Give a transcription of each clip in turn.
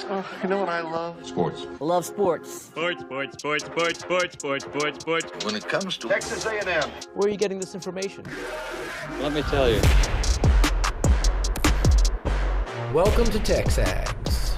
You know what I love? Sports. I love sports. Sports. When It comes to Texas A&M. Where are you getting this information? let me tell you. Welcome to TexAgs.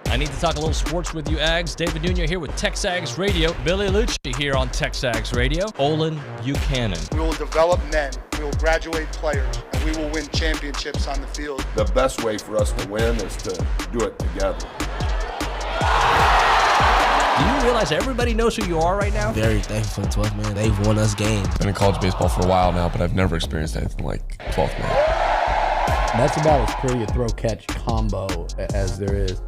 I need to talk a little sports with you, Ags. David Nuño here with TexAgs Radio. Billy Liucci here on TexAgs Radio. Olin Buchanan. We will develop men, we will graduate players, and we will win championships on the field. The best way for us to win is to do it together. Do you realize everybody knows who you are right now? Very thankful for the 12th man. They've won us games. Been in college baseball for a while now, but I've never experienced anything like 12th man. That's about as pretty a throw-catch combo as there is.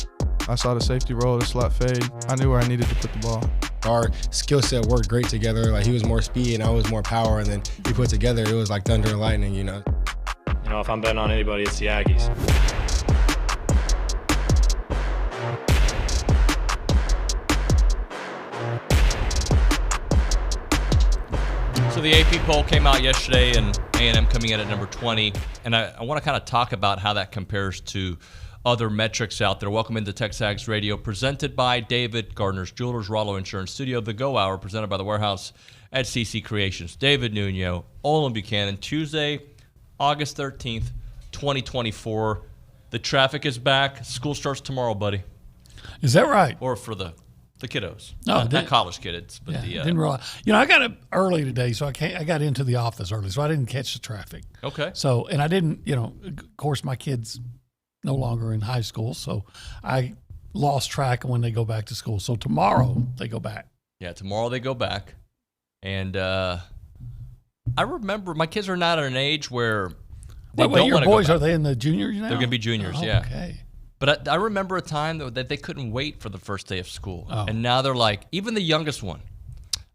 I saw the safety roll, the slot fade. I knew where I needed to put the ball. Our skill set worked great together. Like, he was more speed and I was more power, and then we put together, it was like thunder and lightning, you know. You know, if I'm betting on anybody, it's the Aggies. So the AP poll came out yesterday, and A&M coming in at number 20. And I want to kind of talk about how that compares to other metrics out there. Welcome into TexAgs Radio, presented by David Gardner's Jewelers, Rollo Insurance Studio, The Go Hour, presented by The Warehouse at CC Creations. David Nuño, Olin Buchanan, Tuesday, August 13th, 2024. The traffic is back. School starts tomorrow, buddy. Is that right? Or for the kiddos. No, not college kids, but didn't realize. You know, I got up early today, so I got into the office early, so I didn't catch the traffic. Okay. So, and I didn't, you know, of course, my kids no longer in high school, so I lost track of when they go back to school. So tomorrow they go back. Yeah, tomorrow they go back. And I remember my kids are not at an age where they don't your want to boys, go are they in the juniors now? They're going to be juniors, oh, yeah. Okay. But I remember a time though, that they couldn't wait for the first day of school. Oh. And now they're like, even the youngest one,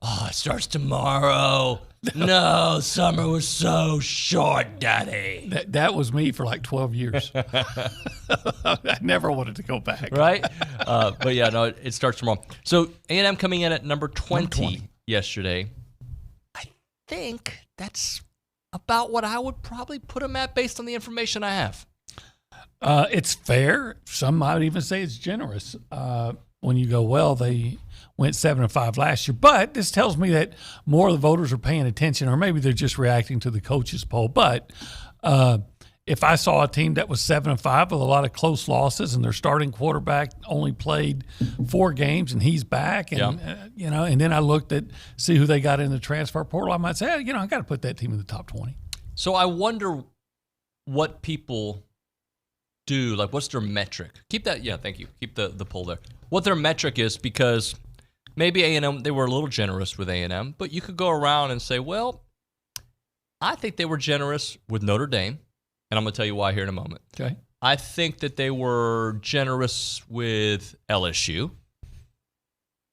it starts tomorrow. No, summer was so short, Daddy. That was me for like 12 years. I never wanted to go back. Right? But yeah, no, it starts tomorrow. So A&M coming in at number 20 yesterday. I think that's about what I would probably put them at based on the information I have. It's fair. Some might even say it's generous. When you go, well, they went 7-5 last year. But this tells me that more of the voters are paying attention, or maybe they're just reacting to the coaches poll. But if I saw a team that was 7-5 with a lot of close losses, and their starting quarterback only played 4 games and he's back, and you know, and then I looked at see who they got in the transfer portal, I might say, hey, you know, I got to put that team in the top 20. So I wonder what people do, like what's their metric? Keep that, thank you. Keep the poll there. What their metric is, because maybe A&M, they were a little generous with A&M, but you could go around and say, well, I think they were generous with Notre Dame, and I'm going to tell you why here in a moment. Okay. I think that they were generous with LSU,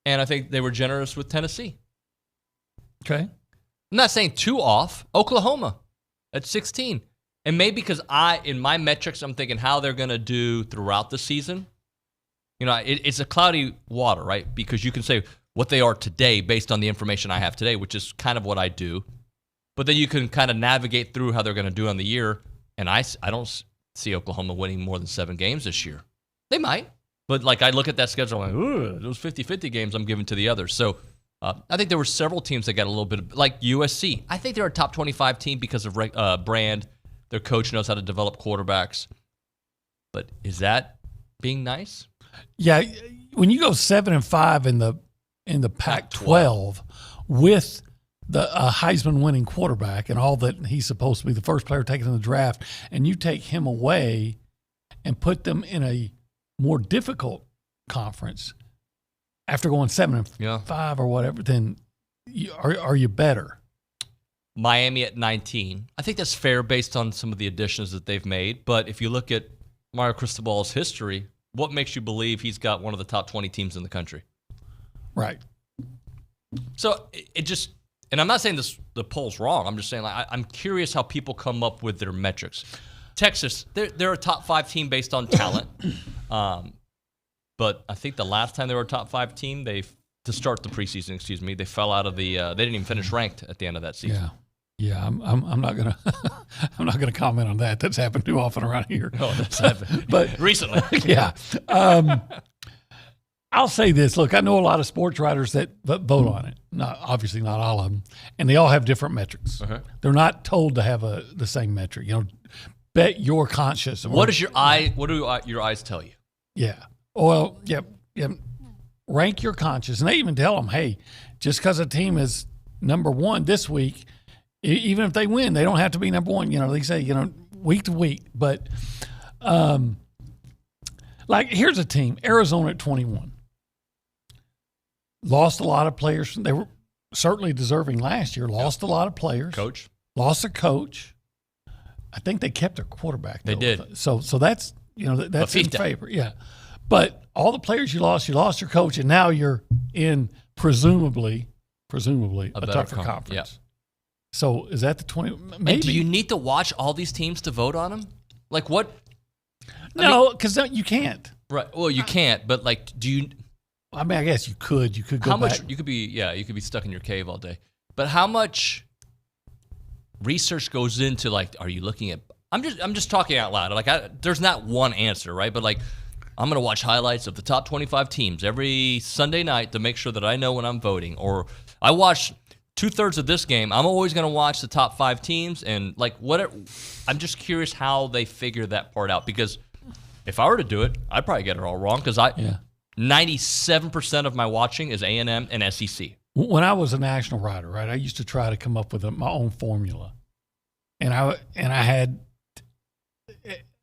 and I think they were generous with Tennessee. Okay. I'm not saying too off. Oklahoma at 16. And maybe because in my metrics, I'm thinking how they're going to do throughout the season. You know, it's a cloudy water, right? Because you can say what they are today based on the information I have today, which is kind of what I do. But then you can kind of navigate through how they're going to do on the year. And I don't see Oklahoma winning more than 7 games this year. They might. But like I look at that schedule, I'm like, ooh, those 50-50 games I'm giving to the others. So I think there were several teams that got a little bit of, like USC. I think they're a top 25 team because of brand. Their coach knows how to develop quarterbacks. But is that being nice? Yeah, when you go 7-5 in the Pac-12 with the Heisman winning quarterback and all that, he's supposed to be the first player taken in the draft, and you take him away and put them in a more difficult conference after going 7-5 or whatever, then are you better? Miami at 19. I think that's fair based on some of the additions that they've made. But if you look at Mario Cristobal's history, what makes you believe he's got one of the top 20 teams in the country? Right. So it just, and I'm not saying the poll's wrong. I'm just saying I'm curious how people come up with their metrics. Texas, they're a top 5 team based on talent. But I think the last time they were a top 5 team, to start the preseason, they fell out of the, they didn't even finish ranked at the end of that season. Yeah. Yeah, I'm not gonna I'm not gonna comment on that. That's happened too often around here. Oh, that's happened. But recently. Yeah. I'll say this. Look, I know a lot of sports writers that vote on it. Obviously not all of them, and they all have different metrics. Uh-huh. They're not told to have the same metric. Bet your conscience. What does your eye? What do your eyes tell you? Yeah. Well, yeah. Rank your conscience, and they even tell them, hey, just because a team is number one this week, even if they win, they don't have to be number one. They say, week to week. But, like, here's a team, Arizona at 21. Lost a lot of players. They were certainly deserving last year. Lost a lot of players. Coach. Lost a coach. I think they kept their quarterback, though. They did. So that's, that's in Fafita. favor. Yeah. But all the players you lost your coach, and now you're in presumably a tougher conference. Yeah. So is that the 20? Maybe. And do you need to watch all these teams to vote on them? Like what? No, because you can't. Right. Well, you can't. But like, do you? I mean, I guess you could. You could go how back. much? You could be stuck in your cave all day. But how much research goes into like? Are you looking at? I'm just talking out loud. Like, there's not one answer, right? But like, I'm gonna watch highlights of the top 25 teams every Sunday night to make sure that I know when I'm voting. Or I watch 2/3 of this game. I'm always gonna watch the top 5 teams and like whatever. I'm just curious how they figure that part out, because if I were to do it, I'd probably get it all wrong, because 97% of my watching is A&M and SEC. When I was a national writer, right, I used to try to come up with my own formula, and I had,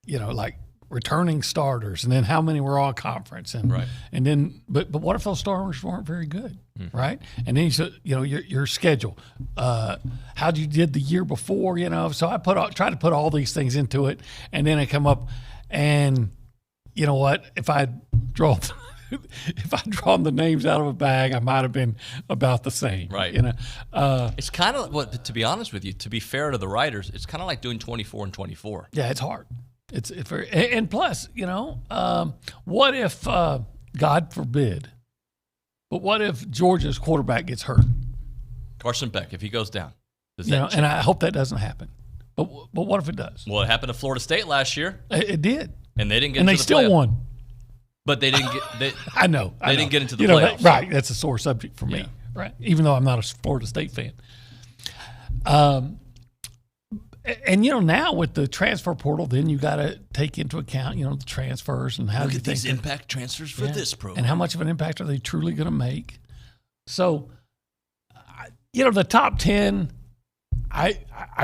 like returning starters, and then how many were all conference, and right, and then but what if those starters weren't very good, right? And then your schedule, how you did the year before, So I try to put all these things into it, and then I come up, and you know what? If I'd drawn the names out of a bag, I might have been about the same. Right. It's kind of to be honest with you, to be fair to the writers, it's kind of like doing 24 and 24. Yeah, it's hard. It's very, and plus, what if, God forbid, but what if Georgia's quarterback gets hurt? Carson Beck, if he goes down, and I hope that doesn't happen. But what if it does? Well, it happened to Florida State last year. It did, and they didn't get. And into they still won. But they didn't get. I know. They didn't get into the playoffs. Right. That's a sore subject for me. Right. Even though I'm not a Florida State fan. And now with the transfer portal, then you got to take into account, the transfers and how look do you at think these impact transfers for this program, and how much of an impact are they truly going to make? So, the top 10, I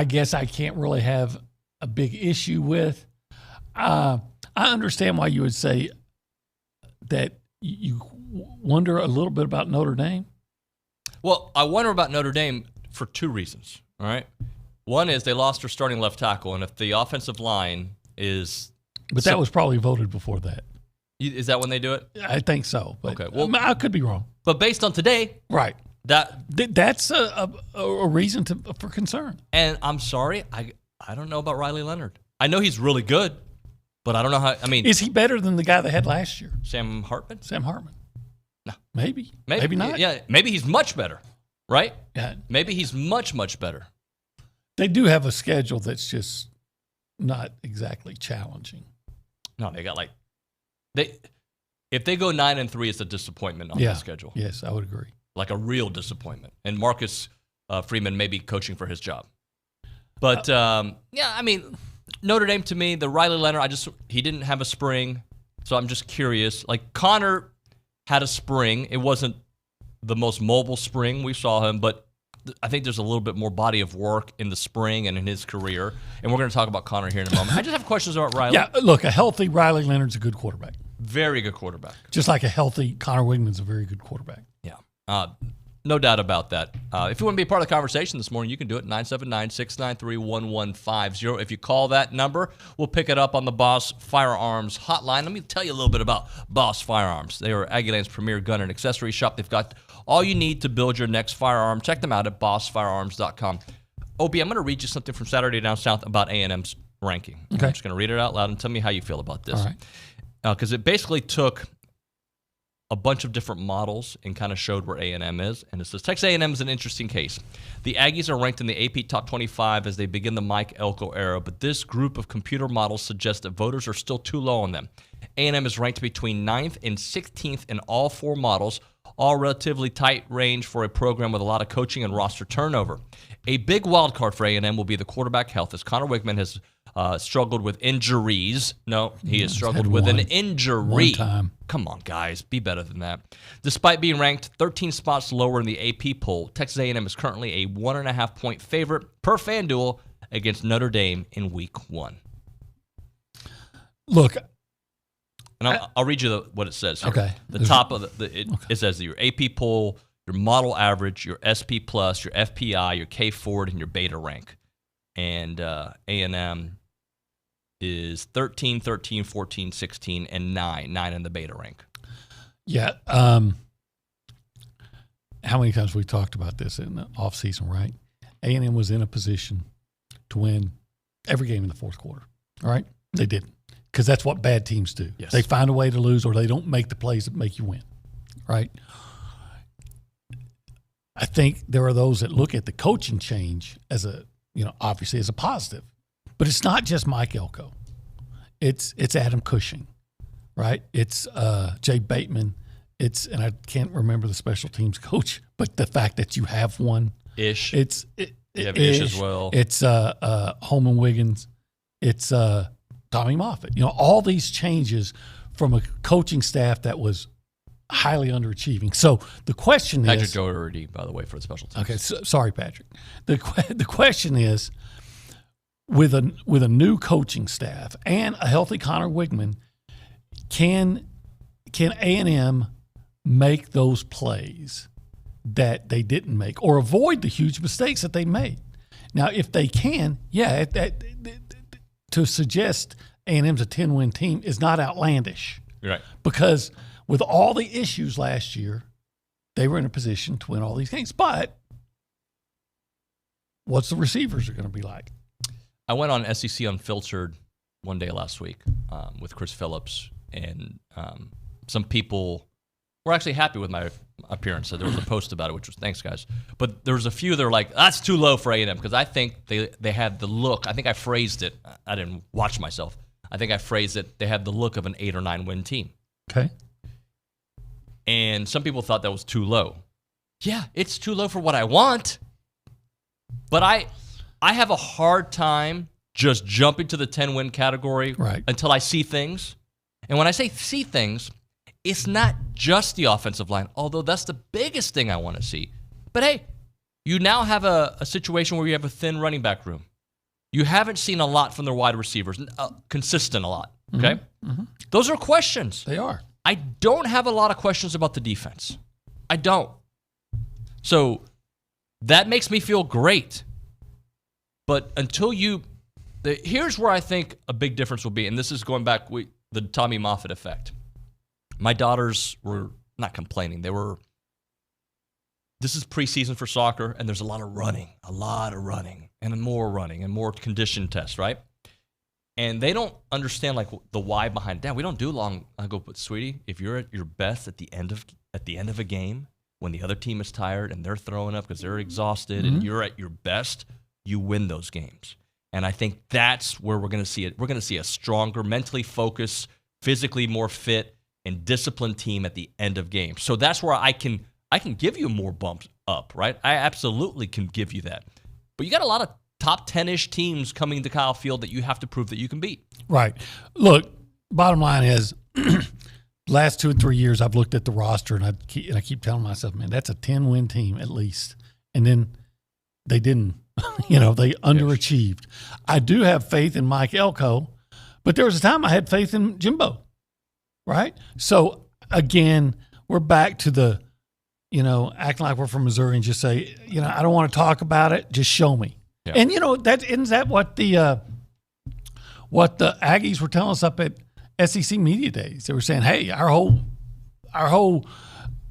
guess I can't really have a big issue with. I understand why you would say that you wonder a little bit about Notre Dame. Well, I wonder about Notre Dame for 2 reasons. All right. One is they lost their starting left tackle, and if the offensive line is... But that was probably voted before that. Is that when they do it? I think so. But okay. Well, I could be wrong. But based on today... Right. That's a reason for concern. And I'm sorry, I don't know about Riley Leonard. I know he's really good, but I don't know how... Is he better than the guy they had last year? Sam Hartman? No. Maybe not. Yeah, maybe he's much better, right? Yeah. Maybe he's much, much better. They do have a schedule that's just not exactly challenging. No, they got if they go 9-3, it's a disappointment on the schedule. Yes, I would agree. Like a real disappointment. And Marcus Freeman may be coaching for his job. But Notre Dame, to me, the Riley Leonard, he didn't have a spring, so I'm just curious. Like Connor had a spring. It wasn't the most mobile spring we saw him, but I think there's a little bit more body of work in the spring and in his career. And we're going to talk about Connor here in a moment. I just have questions about Riley. Yeah, look, a healthy Riley Leonard's a good quarterback. Very good quarterback. Just like a healthy Connor Wigman's a very good quarterback. Yeah. No doubt about that. If you want to be a part of the conversation this morning, you can do it, 979-693-1150. If you call that number, we'll pick it up on the Boss Firearms hotline. Let me tell you a little bit about Boss Firearms. They are Aggieland's premier gun and accessory shop. They've got all you need to build your next firearm. Check them out at bossfirearms.com. Obi, I'm going to read you something from Saturday Down South about A&M's ranking. Okay. I'm just going to read it out loud and tell me how you feel about this. All right. Because it basically took a bunch of different models and kind of showed where A&M is. And it says Texas A&M is an interesting case. The Aggies are ranked in the AP Top 25 as they begin the Mike Elko era, but this group of computer models suggests that voters are still too low on them. A&M is ranked between 9th and 16th in all 4 models, all relatively tight range for a program with a lot of coaching and roster turnover. A big wild card for A&M will be the quarterback health, as Connor Wigman has struggled with injuries. No, he has struggled with an injury. One time. Come on, guys. Be better than that. Despite being ranked 13 spots lower in the AP poll, Texas A&M is currently a 1.5-point favorite per FanDuel against Notre Dame in Week 1. Look. And I'll read you what it says here. Okay. The top of it says your AP poll, your model average, your SP+, your FPI, your K Forward, and your beta rank. And A&M is 13, 13, 14, 16, and 9 in the beta rank. Yeah. How many times we talked about this in the offseason, right? A&M was in a position to win every game in the fourth quarter, all right? They didn't, because that's what bad teams do. Yes. They find a way to lose, or they don't make the plays that make you win, right? I think there are those that look at the coaching change as obviously as a positive. But it's not just Mike Elko. It's Adam Cushing, right? It's Jay Bateman. And I can't remember the special teams coach, but the fact that you have one. Ish. You have Ish as well. It's Holman Wiggins. It's Tommy Moffitt. All these changes from a coaching staff that was highly underachieving. So the question Patrick is – Doherty, by the way, for the special teams. Okay, sorry, Patrick. The question is – with a new coaching staff and a healthy Connor Wigman, can A&M make those plays that they didn't make or avoid the huge mistakes that they made? Now, if they can, to suggest A&M's a 10-win team is not outlandish. Right. Because with all the issues last year, they were in a position to win all these games. But what's the receivers are going to be like? I went on SEC Unfiltered one day last week with Chris Phillips, and some people were actually happy with my appearance. So there was a post about it, which was thanks, guys. But there was a few that were like, that's too low for A&M, because I think they had the look. I think I phrased it. I didn't watch myself. I think I phrased it. They had the look of an 8 or 9 win team. Okay. And some people thought that was too low. Yeah, it's too low for what I want. But I have a hard time just jumping to the 10-win category until I see things. And when I say see things, it's not just the offensive line, although that's the biggest thing I want to see. But, hey, you now have a situation where you have a thin running back room. You haven't seen a lot from their wide receivers, consistent a lot, okay? Mm-hmm. Those are questions. They are. I don't have a lot of questions about the defense. I don't. So that makes me feel great. But until here's where I think a big difference will be, and this is going back the Tommy Moffitt effect. My daughters were not complaining. This is preseason for soccer, and there's a lot of running, and more condition tests, right? And they don't understand like the why behind it. Dad, we don't do long. I go, but sweetie, if you're at your best at the end of a game, when the other team is tired and they're throwing up because they're exhausted, and you're at your best, you win those games. And I think that's where we're going to see it. We're going to see a stronger, mentally focused, physically more fit, and disciplined team at the end of games. So that's where I can give you more bumps up, right? I absolutely can give you that. But you got a lot of top 10-ish teams coming to Kyle Field that you have to prove that you can beat. Right. Look, bottom line is, last 2 or 3 years I've looked at the roster and I keep telling myself, man, that's a 10-win team at least. And then they didn't. They underachieved. I do have faith in Mike Elko, but there was a time I had faith in Jimbo, right? So, again, we're back to the, acting like we're from Missouri and just say, I don't want to talk about it, just show me. Yeah. And, isn't that what the Aggies were telling us up at SEC Media Days? They were saying, hey, our whole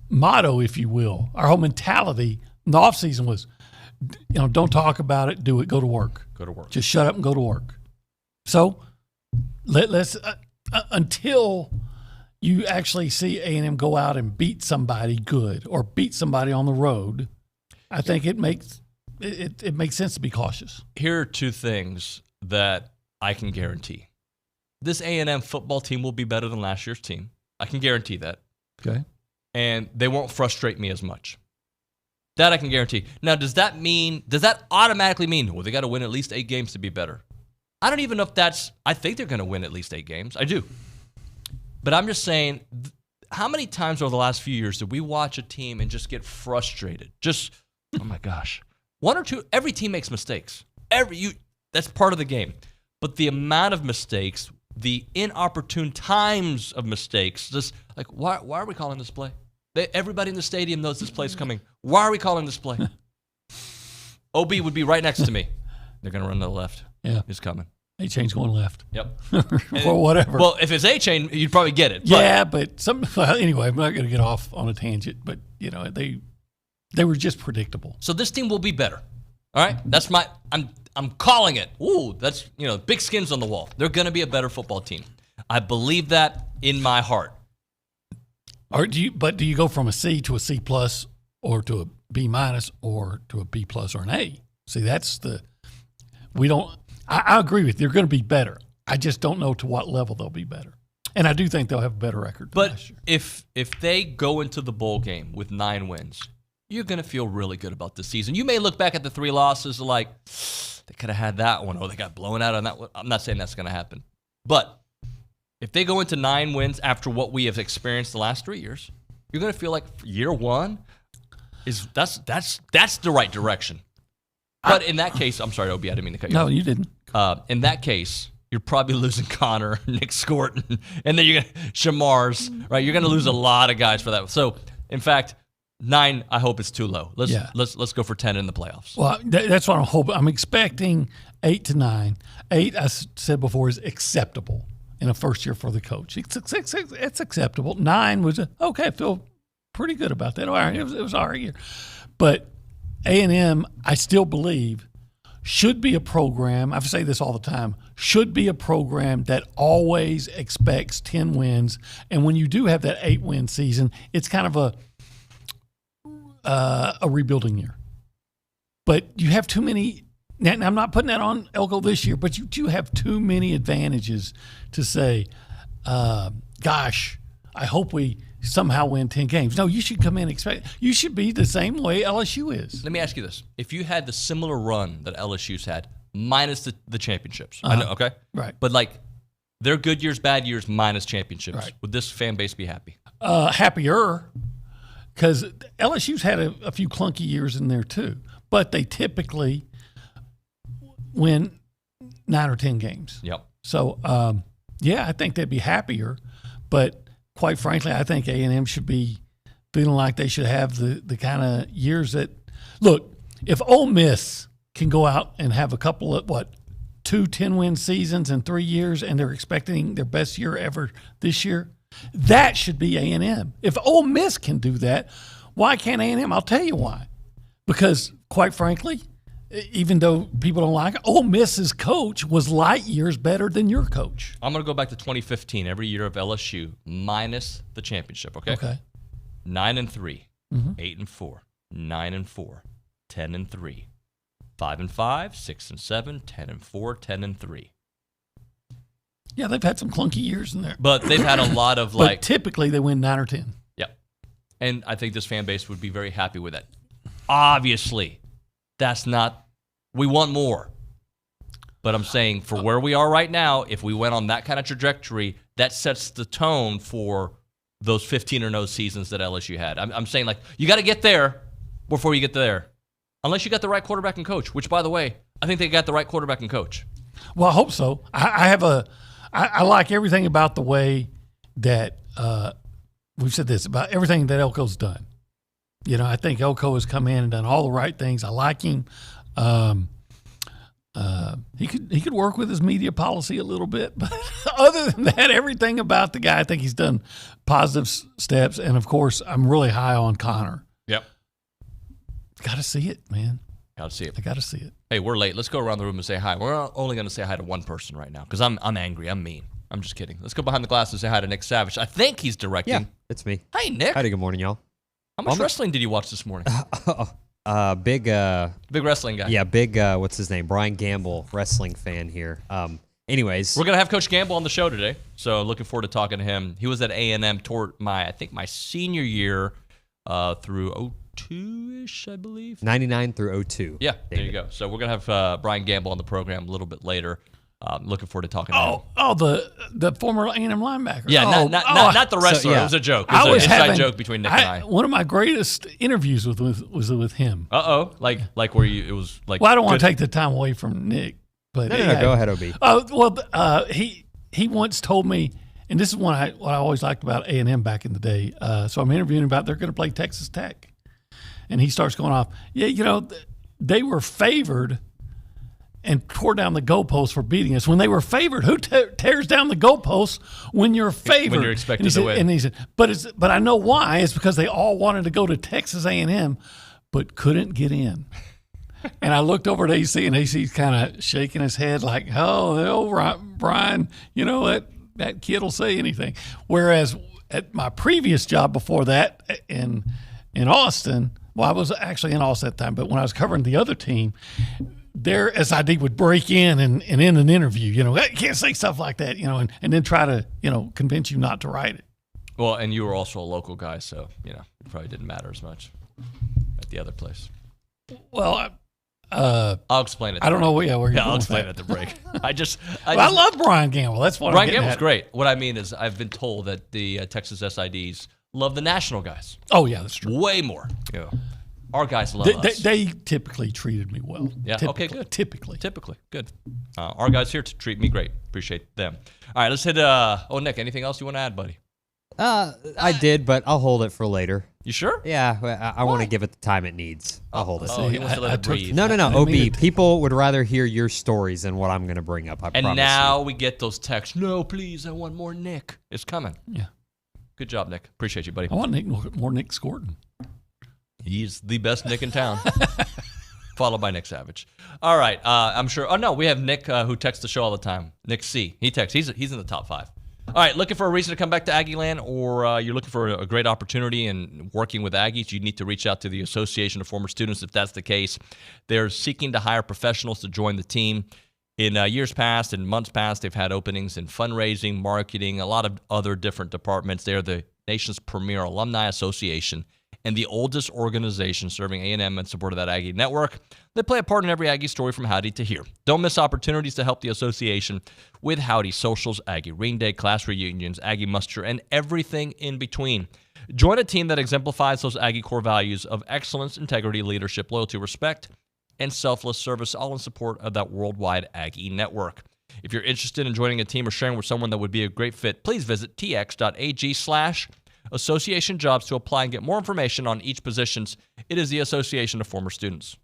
motto, if you will, our whole mentality in the offseason was, don't talk about it, do it, go to work. Go to work. Just shut up and go to work. So let's until you actually see A&M go out and beat somebody good or beat somebody on the road, I think it makes sense to be cautious. Here are two things that I can guarantee. This A&M football team will be better than last year's team. I can guarantee that. Okay. And they won't frustrate me as much. That I can guarantee. Now, does that automatically mean, well, they got to win at least 8 games to be better? I don't even know if I think they're going to win at least 8 games. I do. But I'm just saying, how many times over the last few years did we watch a team and just get frustrated? Just, oh my gosh. 1 or 2, every team makes mistakes. That's part of the game. But the amount of mistakes, the inopportune times of mistakes, just like, why are we calling this play? Everybody in the stadium knows this play's coming. Why are we calling this play? OB would be right next to me. They're going to run to the left. Yeah. He's coming. A-chain's going left. Yep. Or whatever. Well, if it's A-chain, you'd probably get it. But anyway, I'm not going to get off on a tangent, but, they were just predictable. So this team will be better. All right? That's I'm calling it. Ooh, that's, big skins on the wall. They're going to be a better football team. I believe that in my heart. Do you go from a C to a C plus or to a B minus or to a B plus or an A? See, I agree with you. They're going to be better. I just don't know to what level they'll be better. And I do think they'll have a better record than last year. If they go into the bowl game with 9 wins, you're going to feel really good about this season. You may look back at the 3 losses like, they could have had that one. Oh, they got blown out on that one. I'm not saying that's going to happen. But if they go into 9 wins after what we have experienced the last 3 years, you're going to feel like year 1 that's the right direction. But in that case, I'm sorry, Obi, I didn't mean to cut you off. No, you didn't. In that case, you're probably losing Connor, Nick Scorton, and then you're going to Shamar's, right? You're going to lose a lot of guys for that. So, in fact, 9, I hope it's too low. Let's go for 10 in the playoffs. Well, that's what I'm hoping. I'm expecting 8 to 9. 8, I said before, is acceptable in a first year for the coach. It's acceptable. 9 was okay. I feel pretty good about that. All right, it was all right year. But A&M, I still believe, should be a program, I say this all the time, should be a program that always expects 10 wins. And when you do have that 8-win season, it's kind of a rebuilding year. But you have too many – now, I'm not putting that on Elko this year, but you do have too many advantages to say, gosh, I hope we somehow win 10 games. No, you should come in you should be the same way LSU is. Let me ask you this. If you had the similar run that LSU's had, minus the championships, I know, okay? Right. But like their good years, bad years, minus championships, right. Would this fan base be happy? Happier, because LSU's had a few clunky years in there too. But they typically win 9 or 10 games. Yep. So, I think they'd be happier. But quite frankly, I think A&M should be feeling like they should have the kind of years that – look, if Ole Miss can go out and have a couple of, 2 10-win seasons in 3 years and they're expecting their best year ever this year, that should be A&M. If Ole Miss can do that, why can't A&M? I'll tell you why. Because, quite frankly, even though people don't like it, Ole Miss's coach was light years better than your coach. I'm going to go back to 2015, every year of LSU, minus the championship, okay? Okay. 9-3, 8-4, 9-4, 10-3, 5-5, 6-7, 10-4, 10-3. Yeah, they've had some clunky years in there. But they've had a lot of but typically they win 9 or 10. Yeah. And I think this fan base would be very happy with that. Obviously, we want more. But I'm saying for where we are right now, if we went on that kind of trajectory, that sets the tone for those 15-0 seasons that LSU had. I'm saying, like, you got to get there before you get there. Unless you got the right quarterback and coach, which, by the way, I think they got the right quarterback and coach. Well, I hope so. I like everything about the way that we've said this, about everything that Elko's done. I think Elko has come in and done all the right things. I like him. He could work with his media policy a little bit, but other than that, everything about the guy, I think he's done positive steps. And of course, I'm really high on Connor. Yep. Got to see it, man. Got to see it. I got to see it. Hey, we're late. Let's go around the room and say hi. We're only going to say hi to one person right now because I'm angry. I'm mean. I'm just kidding. Let's go behind the glass and say hi to Nick Savage. I think he's directing. Yeah, it's me. Hey, Nick. Howdy, good morning, y'all. How much wrestling did you watch this morning? Big wrestling guy. Yeah, big, what's his name? Brian Gamble, wrestling fan here. Anyways. We're going to have Coach Gamble on the show today, so looking forward to talking to him. He was at A&M toward my senior year through 02-ish, I believe. 99 through 02. Yeah, there you go. So we're going to have Brian Gamble on the program a little bit later. Looking forward to talking to him. Oh, the former A&M linebacker. Yeah, not the wrestler. It was a joke. It was an inside joke between Nick and I. One of my greatest interviews was with him. Like where it was like. Well, I don't want to take the time away from Nick, but no, go ahead, OB. He once told me, and this is what I always liked about A&M back in the day. So I'm interviewing him about they're going to play Texas Tech, and he starts going off. Yeah, they were favored and tore down the goalposts for beating us. When they were favored, who tears down the goalposts when you're favored? When you're expected to win. And he said, but I know why. It's because they all wanted to go to Texas A&M, but couldn't get in. And I looked over at AC, and AC's kind of shaking his head like, oh, Brian, that kid will say anything. Whereas at my previous job before that in Austin, well, I was actually in Austin at the time, but when I was covering the other team, their SID would break in and end an interview, you can't say stuff like that, and then try to, convince you not to write it. Well, and you were also a local guy, so, it probably didn't matter as much at the other place. Well, I'll explain it. I don't know where you're going. I'll explain it at the break. I love Brian Gamble. That's what Brian Gamble's great. What I mean is I've been told that the Texas SIDs love the national guys. Oh, yeah, that's true. Way more. Yeah. Our guys love us. They typically treated me well. Yeah. Typically, okay. Good. Typically. Good. Our guys here to treat me great. Appreciate them. All right. Let's hit. Nick. Anything else you want to add, buddy? I did, but I'll hold it for later. You sure? Yeah. I want to give it the time it needs. I'll hold it. He wants to let it breathe. No. OB. People would rather hear your stories than what I'm going to bring up. I promise. And now we get those texts. No, please. I want more Nick. It's coming. Yeah. Good job, Nick. Appreciate you, buddy. I want more Nick Scorton. He's the best Nick in town. Followed by Nick Savage. All right. I'm sure. Oh, no. We have Nick who texts the show all the time. Nick C. He texts. He's in the top 5. All right. Looking for a reason to come back to Aggie Land, or you're looking for a great opportunity in working with Aggies, you need to reach out to the Association of Former Students if that's the case. They're seeking to hire professionals to join the team. In years past and months past, they've had openings in fundraising, marketing, a lot of other different departments. They are the nation's premier alumni association and the oldest organization serving A&M in support of that Aggie network. They play a part in every Aggie story from Howdy to here. Don't miss opportunities to help the association with Howdy socials, Aggie Ring Day, class reunions, Aggie muster, and everything in between. Join a team that exemplifies those Aggie core values of excellence, integrity, leadership, loyalty, respect, and selfless service, all in support of that worldwide Aggie network. If you're interested in joining a team or sharing with someone that would be a great fit, please visit tx.ag/association jobs to apply and get more information on each positions. It is the Association of Former Students.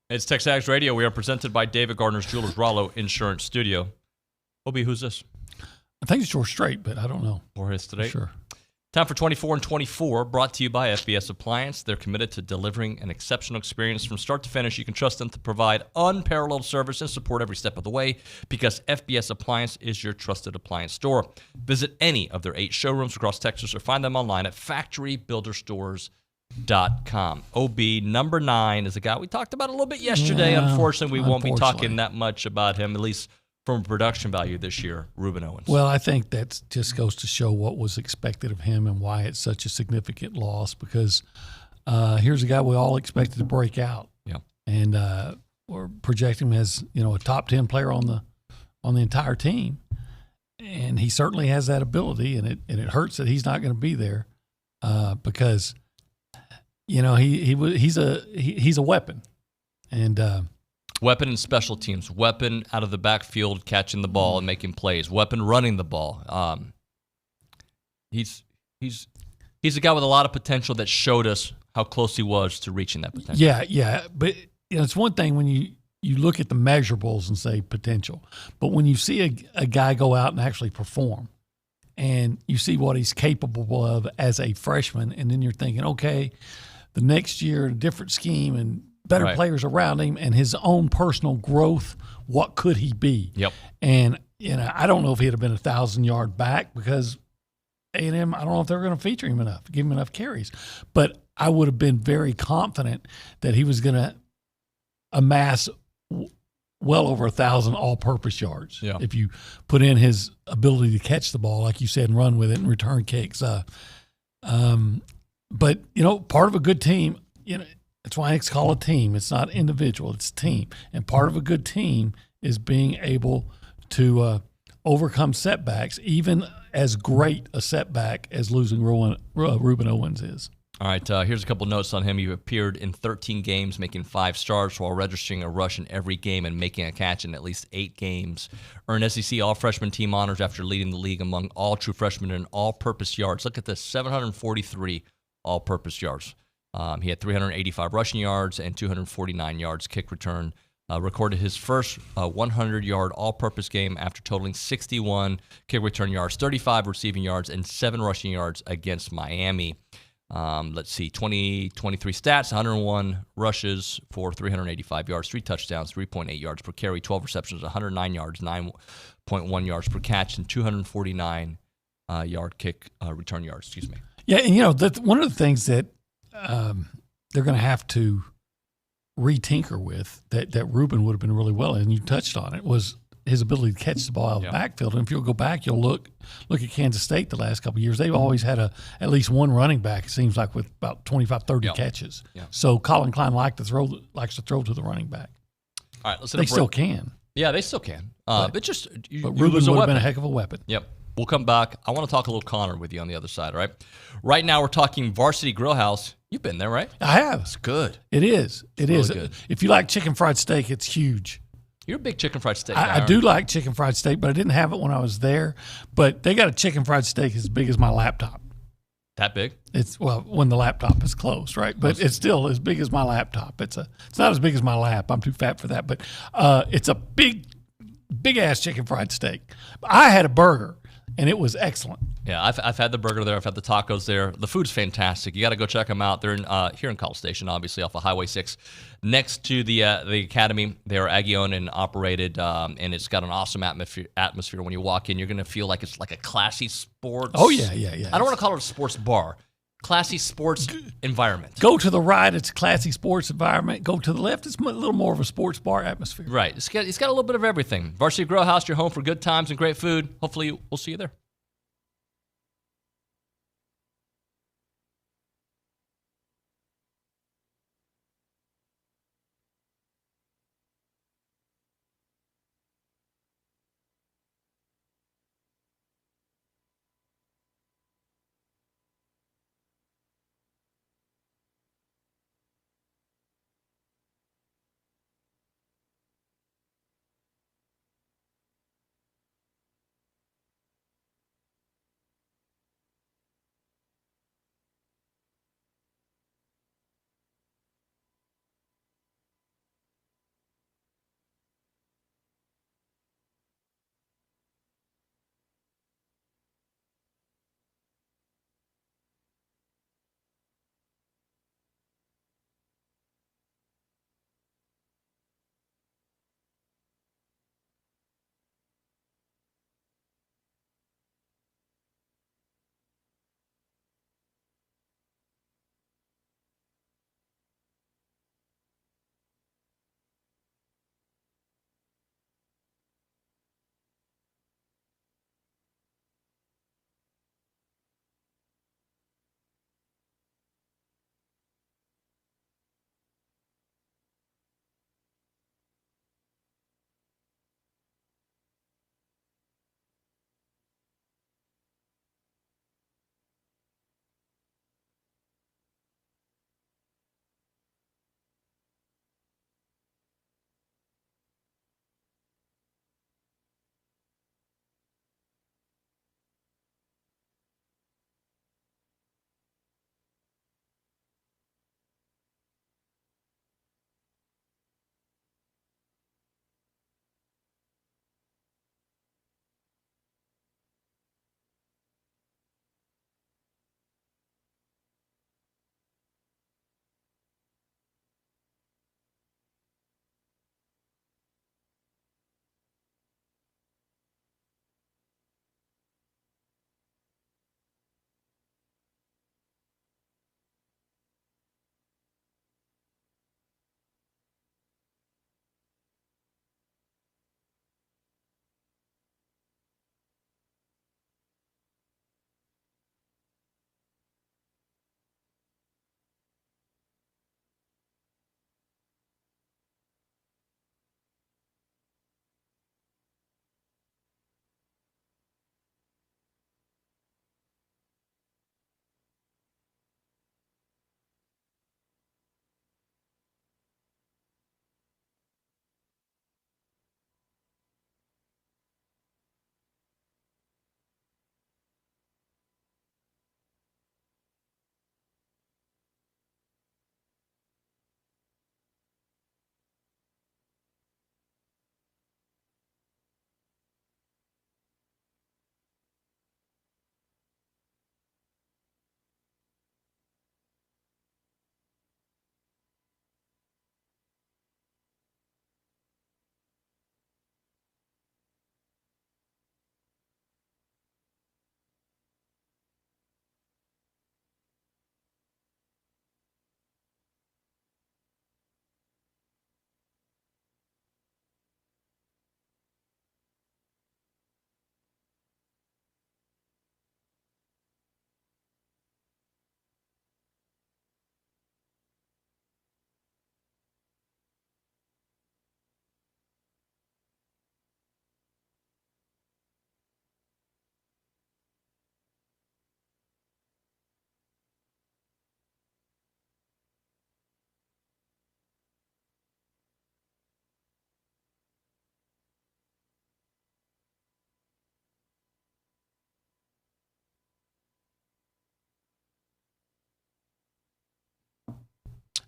It's TexAgs Radio. We are presented by David Gardner's Jewelers Rollo Insurance Studio. Obi, who's this? I think it's George Strait, but I don't know. Or his today. Sure. Time for 24 and 24, brought to you by FBS Appliance. They're committed to delivering an exceptional experience from start to finish. You can trust them to provide unparalleled service and support every step of the way because FBS Appliance is your trusted appliance store. Visit any of their 8 showrooms across Texas or find them online at factorybuilderstores.com. OB number 9 is a guy we talked about a little bit yesterday. Yeah, unfortunately, we won't be talking that much about him, at least from production value this year, Ruben Owens. Well, I think that just goes to show what was expected of him and why it's such a significant loss because here's a guy we all expected to break out. Yeah. And we're projecting him as, a top 10 player on the entire team. And he certainly has that ability, and it hurts that he's not going to be there because he's a weapon. And weapon in special teams, weapon out of the backfield catching the ball and making plays, weapon running the ball. He's a guy with a lot of potential that showed us how close he was to reaching that potential. Yeah. But it's one thing when you look at the measurables and say potential, but when you see a guy go out and actually perform and you see what he's capable of as a freshman, and then you're thinking, okay, the next year, a different scheme and better players around him and his own personal growth, what could he be? Yep. And, I don't know if he'd have been 1,000-yard back because A&M, I don't know if they're going to feature him enough, give him enough carries. But I would have been very confident that he was going to amass well over 1,000 all-purpose yards. Yeah. If you put in his ability to catch the ball, like you said, and run with it and return kicks. But, part of a good team, that's why it's called a team. It's not individual. It's team. And part of a good team is being able to overcome setbacks, even as great a setback as losing Ruben Owens is. All right, here's a couple notes on him. He appeared in 13 games, making 5 starts while registering a rush in every game and making a catch in at least 8 games. Earned SEC All-Freshman team honors after leading the league among all true freshmen in all-purpose yards. Look at this, 743 all-purpose yards. He had 385 rushing yards and 249 yards kick return. Recorded his first 100-yard all-purpose game after totaling 61 kick return yards, 35 receiving yards, and 7 rushing yards against Miami. Let's see, 23 stats, 101 rushes for 385 yards, 3 touchdowns, 3.8 yards per carry, 12 receptions, 109 yards, 9.1 yards per catch, and 249 yard kick return yards. Excuse me. Yeah, and one of the things that they're going to have to re-tinker with that Ruben would have been really well, and you touched on it, was his ability to catch the ball out of the backfield. And if you'll go back, you'll look at Kansas State the last couple of years. They've always had at least one running back, it seems like, with about 25, 30 catches. Yeah. So Colin Klein likes to throw to the running back. All right, they still can. Yeah, they still can. But Ruben would have been a heck of a weapon. Yep. We'll come back. I want to talk a little Connor with you on the other side, all right? Right now we're talking Varsity Grill House. You've been there, right? I have. It's good. It is. It is. Really good. If you like chicken fried steak, it's huge. You're a big chicken fried steak guy. I do like chicken fried steak, but I didn't have it when I was there. But they got a chicken fried steak as big as my laptop. That big? It's when the laptop is closed, right? But it's still as big as my laptop. It's not as big as my lap. I'm too fat for that. But it's a big ass chicken fried steak. I had a burger, and it was excellent. Yeah, I've had the burger there. I've had the tacos there. The food's fantastic. You got to go check them out. They're in here in College Station, obviously, off of Highway 6, next to the Academy. They are Aggie owned and operated, and it's got an awesome atmosphere. When you walk in, you're going to feel like it's like a classy sports. Oh, yeah. I don't want to call it a sports bar. Classy sports environment. Go to the right, it's a classy sports environment. Go to the left, it's a little more of a sports bar atmosphere. Right. It's got a little bit of everything. Varsity Grill House, your home for good times and great food. Hopefully, we'll see you there.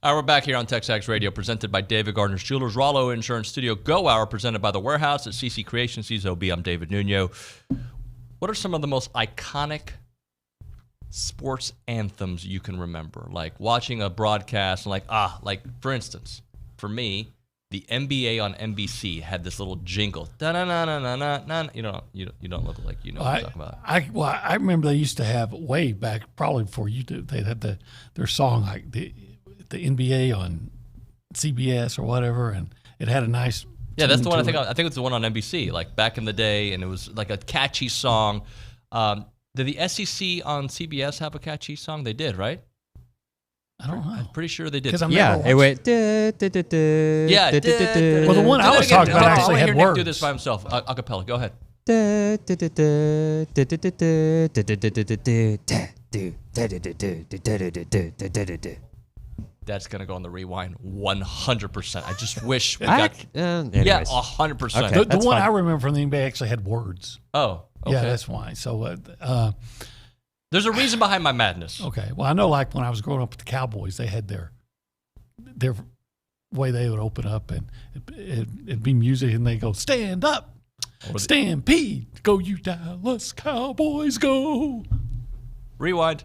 All right, we're back here on TexAgs Radio, presented by David Gardner's Jewelers, Rollo Insurance Studio, Go Hour, presented by The Warehouse at CC Creation, CZOB. I'm David Nuño. What are some of the most iconic sports anthems you can remember? Like watching a broadcast, and like for instance, for me, the NBA on NBC had this little jingle. Da-na-na-na-na-na. You don't look like you know what I'm talking about. I remember they used to have way back, probably before you did. They had their song like the NBA on CBS or whatever, and it had a nice. Yeah, that's the one I think. I think it's the one on NBC, like back in the day, and it was like a catchy song. Did the SEC on CBS have a catchy song? They did, right? I don't know. I'm pretty sure they did. Yeah, it went. Yeah. Well, the one I was talking about actually had words. Nick do this by himself, a cappella. Go ahead. That's going to go on the rewind 100%. I just wish we got... yeah, 100%. Okay, the one I remember from the NBA actually had words. Oh, okay. Yeah, that's why. So there's a reason behind my madness. Okay. Well, I know like when I was growing up with the Cowboys, they had their way they would open up, and it'd be music, and they go, stand up, stampede, go you Dallas Cowboys, go. Rewind.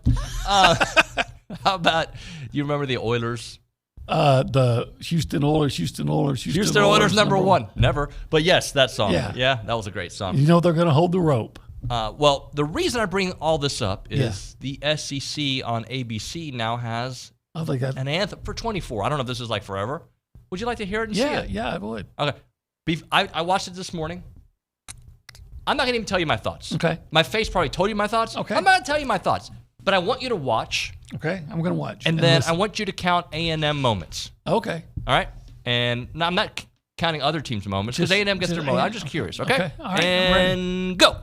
How about, you remember the Oilers? The Houston Oilers. Houston Oilers number one. Never. But yes, that song. Yeah, that was a great song. You know they're going to hold the rope. Well, the reason I bring all this up is the SEC on ABC now has an anthem for 24. I don't know if this is like forever. Would you like to hear it and see it? Yeah, I would. Okay. I watched it this morning. I'm not going to even tell you my thoughts. Okay. My face probably told you my thoughts. Okay. I'm not going to tell you my thoughts. But I want you to watch. Okay, I'm going to watch. And then listen. I want you to count A&M moments. Okay. All right? And no, I'm not counting other teams' moments because A&M gets their moment. I'm just curious, okay? All right, and go.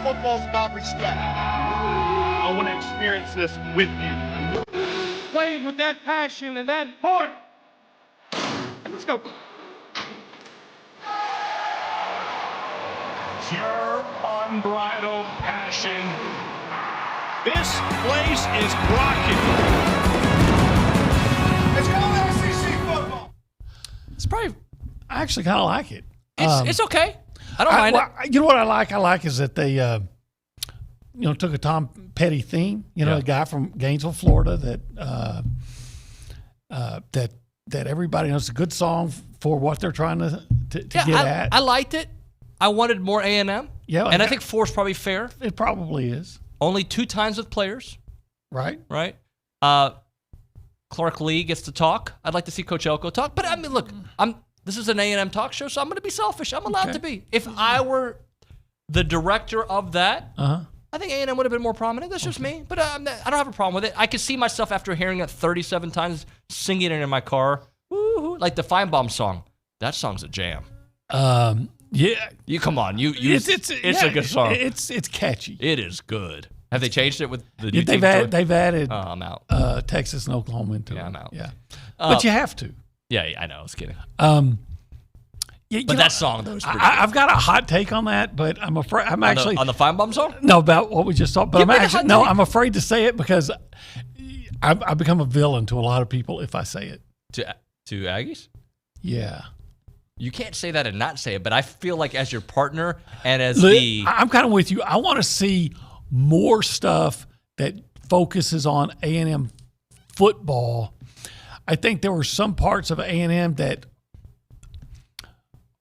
Football's about respect. I want to experience this with you. Playing with that passion and that heart. Let's go. Pure, unbridled passion. This place is rocking. Let's go SEC football. It's probably... I actually kind of like it. It's okay. I don't mind it. You know what I like? I like is that they, took a Tom Petty theme. A guy from Gainesville, Florida, that everybody knows. It's a good song for what they're trying to get at. I liked it. I wanted more A&M. Yeah, and I think 4 is probably fair. It probably is. Only 2 times with players. Right. Clark Lee gets to talk. I'd like to see Coach Elko talk. But I mean, look, this is an A&M talk show, so I'm going to be selfish. I'm allowed to be. If I were the director of that, I think A&M would have been more prominent. That's just me. But I don't have a problem with it. I could see myself after hearing it 37 times, singing it in my car. Woo-hoo, like the Feinbaum song. That song's a jam. Yeah. You come on. It's a good song. It's catchy. It is good. Have they changed it with the new they've added Oh, I'm out. Texas and Oklahoma into it. Yeah, I'm out. Yeah. But you have to. Yeah, I know. I was kidding. But that song, though, is pretty good. I've got a hot take on that, but I'm afraid I'm actually on the Feinbaum song. No, about what we just saw. But I'm afraid to say it because I become a villain to a lot of people if I say it. To Aggies? Yeah. You can't say that and not say it, but I feel like as your partner and as I'm kind of with you. I want to see more stuff that focuses on A&M football. I think there were some parts of A&M that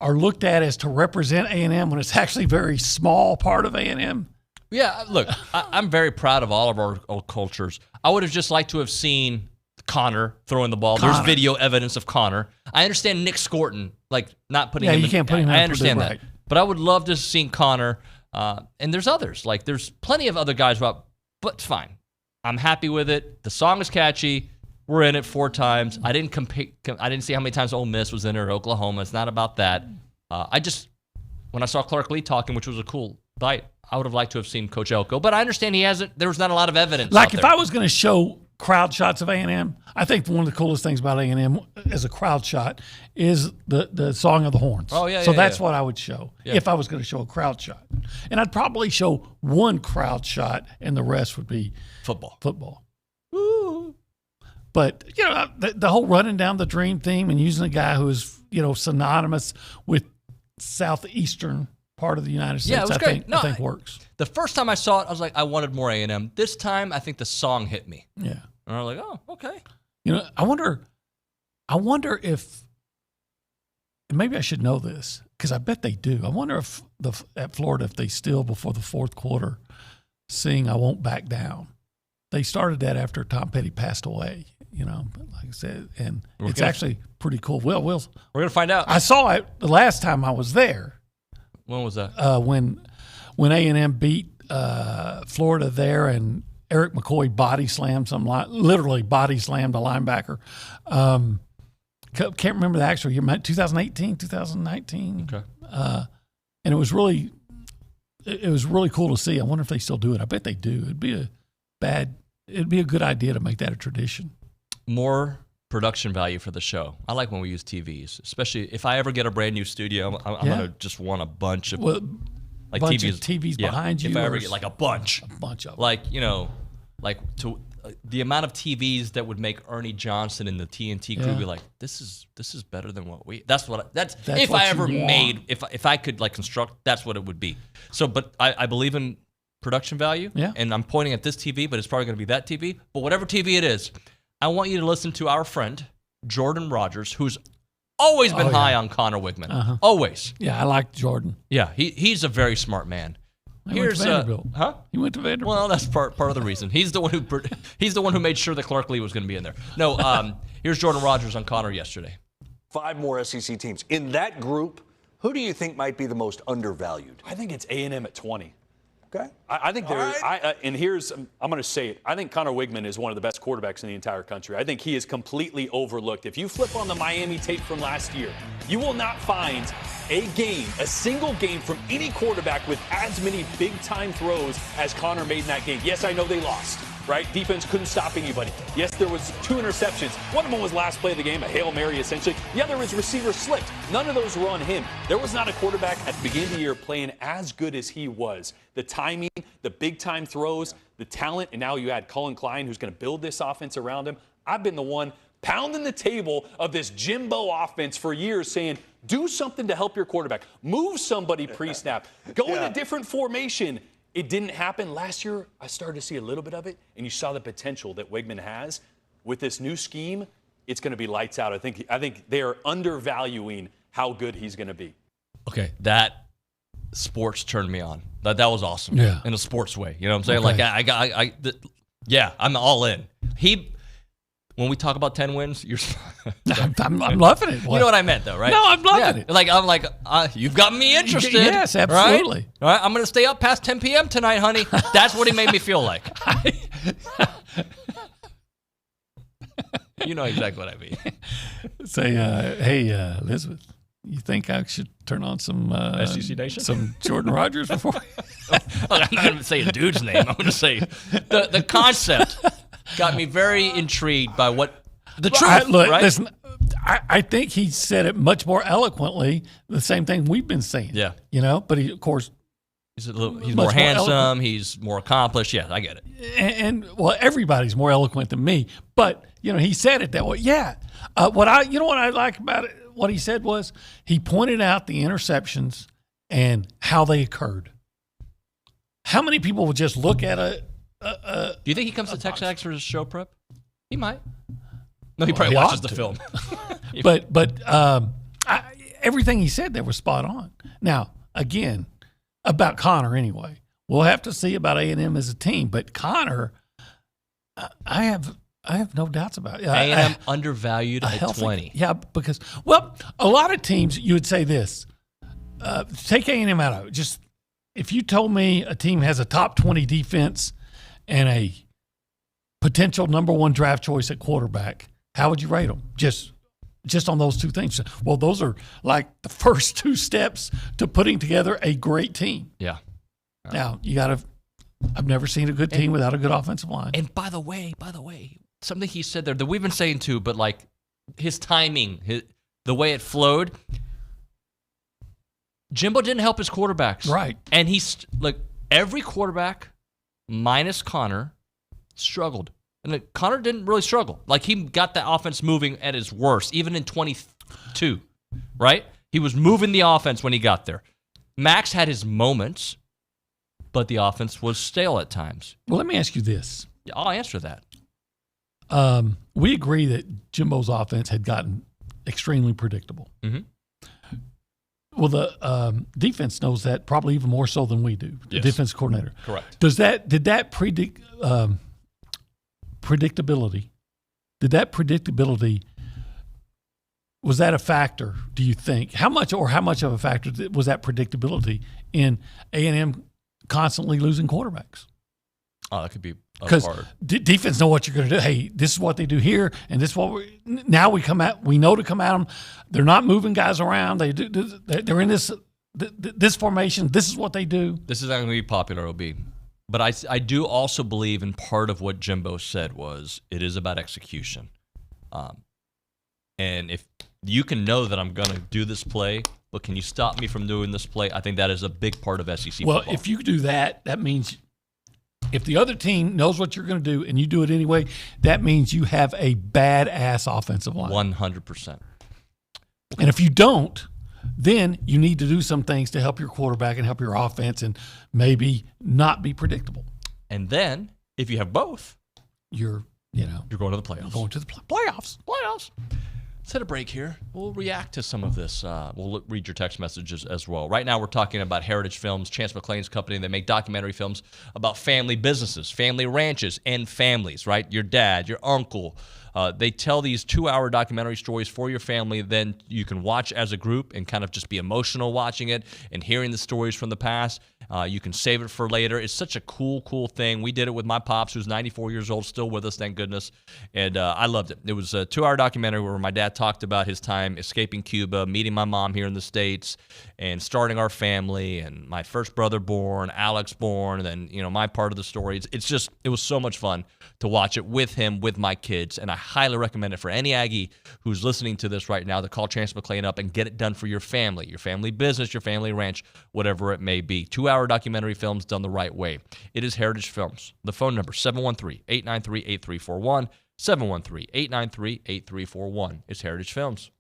are looked at as to represent A&M when it's actually a very small part of A&M. Yeah, look, I'm very proud of all of our old cultures. I would have just liked to have seen Connor throwing the ball. There's video evidence of Connor. I understand Nick Scorton, like not putting him in. You can't put him in. I understand that. Right. But I would love to have seen Connor. And there's others. Like there's plenty of other guys. But but fine. I'm happy with it. The song is catchy. We're in it 4 times. I didn't see how many times Ole Miss was in it or Oklahoma. It's not about that. When I saw Clark Lee talking, which was a cool bite, I would have liked to have seen Coach Elko, but I understand he hasn't. There was not a lot of evidence. Like if I was going to show crowd shots of A&M, I think one of the coolest things about A&M as a crowd shot is the Song of the Horns. Oh, yeah, so yeah, that's yeah. what I would show if I was going to show a crowd shot. And I'd probably show one crowd shot, and the rest would be football. Woo. But, the whole running down the dream theme and using a guy who is, synonymous with Southeastern part of the United States, yeah, it was great. I think works. The first time I saw it, I was like, I wanted more A&M. This time, I think the song hit me. Yeah. And I was like, oh, okay. I wonder if, and maybe I should know this because I bet they do. I wonder if at Florida, if they still, before the fourth quarter, sing "I Won't Back Down." They started that after Tom Petty passed away, but like I said, and it's actually pretty cool. We're going to find out. I saw it the last time I was there. When was that? When A&M beat Florida there, and Eric McCoy body slammed literally body slammed a linebacker. Can't remember the actual year, 2018, 2019. Okay. And it was really cool to see. I wonder if they still do it. I bet they do. It'd be a good idea to make that a tradition. More production value for the show. I like when we use TVs, especially if I ever get a brand new studio. I'm gonna just want a bunch of TVs behind you. If I ever get like a bunch of them. The amount of TVs that would make Ernie Johnson and the TNT crew be like, this is better than what we. That's if I ever made if I could construct, that's what it would be. So, but I believe in production value. Yeah. And I'm pointing at this TV, but it's probably going to be that TV. But whatever TV it is, I want you to listen to our friend Jordan Rogers, who's always been high on Connor Wigman. Uh-huh. Always. Yeah, I like Jordan. Yeah, he's a very smart man. He went to Vanderbilt. He went to Vanderbilt. Well, that's part of the reason. He's the one who made sure that Clark Lee was going to be in there. No, here's Jordan Rogers on Connor yesterday. 5 more SEC teams in that group. Who do you think might be the most undervalued? I think it's A&M at 20. Okay. I think and here's, I'm going to say it. I think Connor Wigman is one of the best quarterbacks in the entire country. I think he is completely overlooked. If you flip on the Miami tape from last year, you will not find a single game from any quarterback with as many big-time throws as Connor made in that game. Yes, I know they lost, right? Defense couldn't stop anybody. Yes, there was 2 interceptions. One of them was last play of the game, a Hail Mary, essentially. The other was receiver slipped. None of those were on him. There was not a quarterback at the beginning of the year playing as good as he was. The timing, the big-time throws, the talent, and now you add Cullen Klein, who's going to build this offense around him. I've been the one pounding the table of this Jimbo offense for years, saying, do something to help your quarterback. Move somebody pre-snap. Go in a different formation. It didn't happen. Last year, I started to see a little bit of it, and you saw the potential that Wigman has. With this new scheme, it's going to be lights out. I think they are undervaluing how good he's going to be. Okay, that sports turned me on. That was awesome. Yeah. In a sports way. You know what I'm saying? Okay. I'm all in. When we talk about 10 wins, you're. I'm loving it. You know what I meant, though, right? No, I'm loving it. You've got me interested. Yes, absolutely. Right? All right, I'm going to stay up past 10 p.m. tonight, honey. That's what he made me feel like. You know exactly what I mean. Say, hey, Elizabeth, you think I should turn on some SEC Nation? Some Jordan Rogers before? I'm not going to say a dude's name. I'm going to say the concept. Got me very intrigued by what the truth. Right? Listen, I think he said it much more eloquently. The same thing we've been saying. Yeah, but he, of course, he's more handsome. He's more accomplished. Yeah, I get it. And everybody's more eloquent than me. But he said it that way. Yeah. What I like about it, what he said was he pointed out the interceptions and how they occurred. How many people would just look at a do you think he comes to TexAgs for his show prep? He might. No, he probably watches the film. But everything he said there was spot on. Now, again, about Connor anyway. We'll have to see about A&M as a team. But Connor, I have no doubts about it. A&M undervalued at 20. Yeah, because, a lot of teams, you would say this. Take A&M out of it. Just if you told me a team has a top 20 defense and a potential number one draft choice at quarterback, how would you rate them? Just on those two things. Well, those are like the first two steps to putting together a great team. Yeah. Now, I've never seen a good team without a good offensive line. And by the way, something he said there that we've been saying too, but like his timing, the way it flowed, Jimbo didn't help his quarterbacks. Right. And he's like every quarterback minus Connor struggled. And Connor didn't really struggle. Like he got the offense moving at his worst, even in 22, right? He was moving the offense when he got there. Max had his moments, but the offense was stale at times. Well, let me ask you this. Yeah, I'll answer that. We agree that Jimbo's offense had gotten extremely predictable. Mm-hmm. Well, the defense knows that probably even more so than we do. The defense coordinator. Correct. Did that predictability? Was that a factor? Do you think how much of a factor was that predictability in A&M constantly losing quarterbacks? Oh, that could be because defense know what you're going to do. Hey, this is what they do here, and this is what we come at. We know to come at them. They're not moving guys around. They're in this formation. This is what they do. This is not going to be popular, OB. But I do also believe in part of what Jimbo said was it is about execution. And if you can know that I'm going to do this play, but can you stop me from doing this play? I think that is a big part of SEC football. Well, if you do that, that means if the other team knows what you're going to do and you do it anyway, that means you have a badass offensive line. 100%. And if you don't, then you need to do some things to help your quarterback and help your offense and maybe not be predictable. And then if you have both, you're going to the playoffs. Going to the playoffs. Let's hit a break here. We'll react to some of this. We'll read your text messages as well. Right now, we're talking about Heritage Films, Chance McClain's company. They make documentary films about family businesses, family ranches, and families, right? Your dad, your uncle. They tell these 2-hour documentary stories for your family. Then you can watch as a group and kind of just be emotional watching it and hearing the stories from the past. You can save it for later. It's such a cool thing. We did it with my pops, who's 94 years old, still with us, thank goodness. And I loved it. It was a 2-hour documentary where my dad talked about his time escaping Cuba, meeting my mom here in the States, and starting our family, and my first brother born, Alex born, and then, my part of the story. It was so much fun to watch it with him, with my kids, and I highly recommend it for any Aggie who's listening to this right now to call Chance McClain up and get it done for your family business, your family ranch, whatever it may be. 2-hour documentary films done the right way. It is Heritage Films. The phone number, 713-893-8341, 713-893-8341. It's Heritage Films.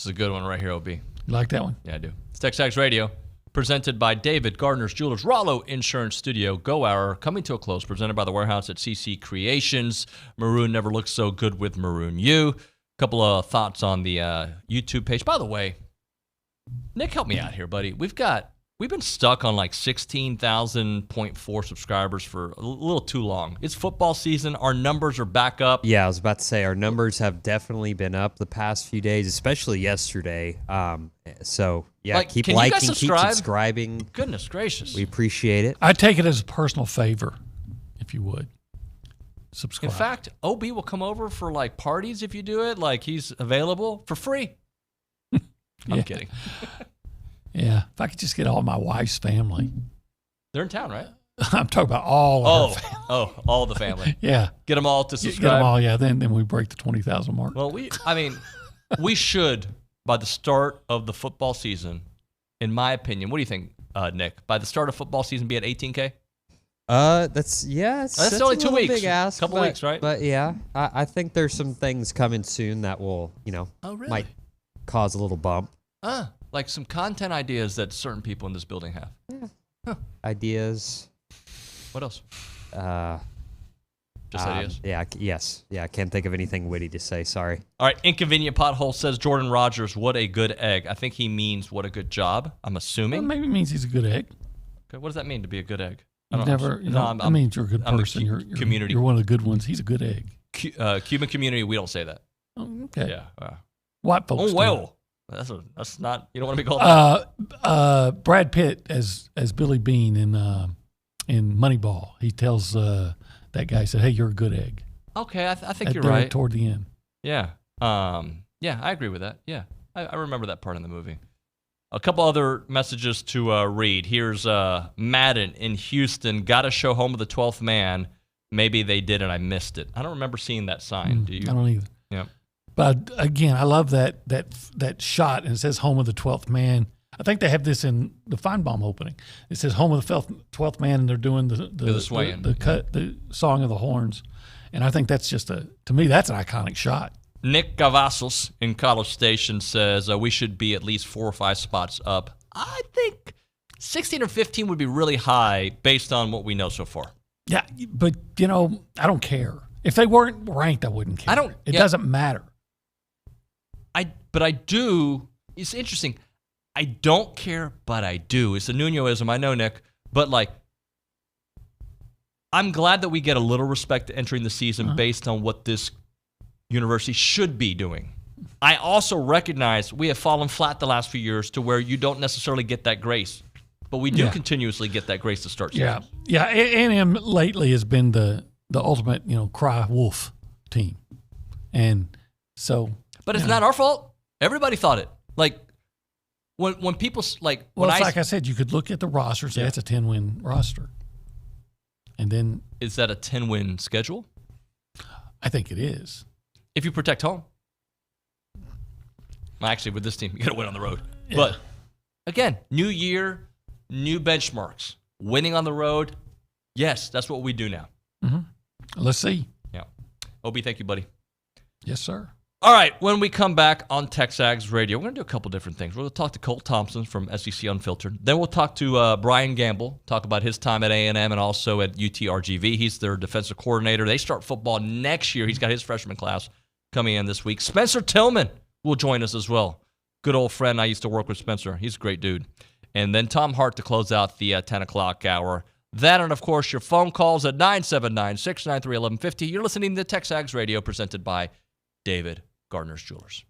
This is a good one right here, OB. You like that one? Yeah, I do. It's TexAgs Radio, presented by David Gardner's Jewelers, Rollo Insurance Studio, Go Hour, coming to a close, presented by the Warehouse at CC Creations. Maroon never looks so good with Maroon U. A couple of thoughts on the YouTube page. By the way, Nick, help me out here, buddy. We've been stuck on like 16,000.4 subscribers for a little too long. It's football season. Our numbers are back up. Yeah, I was about to say our numbers have definitely been up the past few days, especially yesterday. So, yeah, keep liking, keep subscribing. Goodness gracious. We appreciate it. I take it as a personal favor, if you would. Subscribe. In fact, OB will come over for like parties if you do it. Like he's available for free. I'm kidding. Yeah, if I could just get all my wife's family. They're in town, right? I'm talking about all of her family. All the family. Yeah. Get them all to subscribe. Get them all, yeah. Then we break the 20,000 mark. Well, we should, by the start of the football season, in my opinion, what do you think, Nick? By the start of football season, be at 18K? That's only 2 weeks. Big ask, couple weeks, right? But yeah, I think there's some things coming soon that will, might cause a little bump. Like some content ideas that certain people in this building have. Yeah. Huh. Ideas. What else? Just ideas? Yeah, I can't think of anything witty to say. Sorry. All right, Inconvenient Pothole says Jordan Rogers, what a good egg. I think he means what a good job, I'm assuming. Well, maybe it means he's a good egg. Okay, what does that mean to be a good egg? That means you're a good person. You're one of the good ones. He's a good egg. Cuban community, we don't say that. Oh, okay. Yeah. White folks do. That's not. You don't want to be called that. Brad Pitt as Billy Bean in Moneyball. He tells that guy, he said, "Hey, you're a good egg." Okay, I think you're right. Toward the end. Yeah. Yeah, I agree with that. Yeah, I remember that part in the movie. A couple other messages to read. Here's Madden in Houston. Got to show home of the 12th man. Maybe they did and I missed it. I don't remember seeing that sign. Do you? I don't either. Yeah. But again, I love that shot, and it says "Home of the 12th Man." I think they have this in the Feinbaum opening. It says "Home of the 12th Man," and they're doing the swaying, the song of the horns, and I think that's to me that's an iconic shot. Nick Cavazos in College Station says we should be at least 4 or 5 spots up. I think 16 or 15 would be really high based on what we know so far. Yeah, but I don't care if they weren't ranked. I wouldn't care. It doesn't matter. But I do. It's interesting. I don't care, but I do. It's a Nuñoism, I know, Nick. But I'm glad that we get a little respect entering the season based on what this university should be doing. I also recognize we have fallen flat the last few years to where you don't necessarily get that grace, but we do continuously get that grace to start seasons. Yeah. A&M lately has been the ultimate, cry wolf team, and so. But it's not our fault. Everybody thought it. Like when people like. Well, it's like I said, you could look at the roster, say it's a 10-win roster, and then is that a 10-win schedule? I think it is. If you protect home. Well, actually, with this team, you got to win on the road. Yeah. But again, new year, new benchmarks. Winning on the road, yes, that's what we do now. Mm-hmm. Let's see. Yeah. Obi, thank you, buddy. Yes, sir. All right, when we come back on TexAgs Radio, we're going to do a couple different things. We're going to talk to Cole Thompson from SEC Unfiltered. Then we'll talk to Brian Gamble, talk about his time at A&M and also at UTRGV. He's their defensive coordinator. They start football next year. He's got his freshman class coming in this week. Spencer Tillman will join us as well. Good old friend. I used to work with Spencer. He's a great dude. And then Tom Hart to close out the 10 o'clock hour. That and, of course, your phone calls at 979-693-1150. You're listening to TexAgs Radio presented by David Gardner's Jewelers.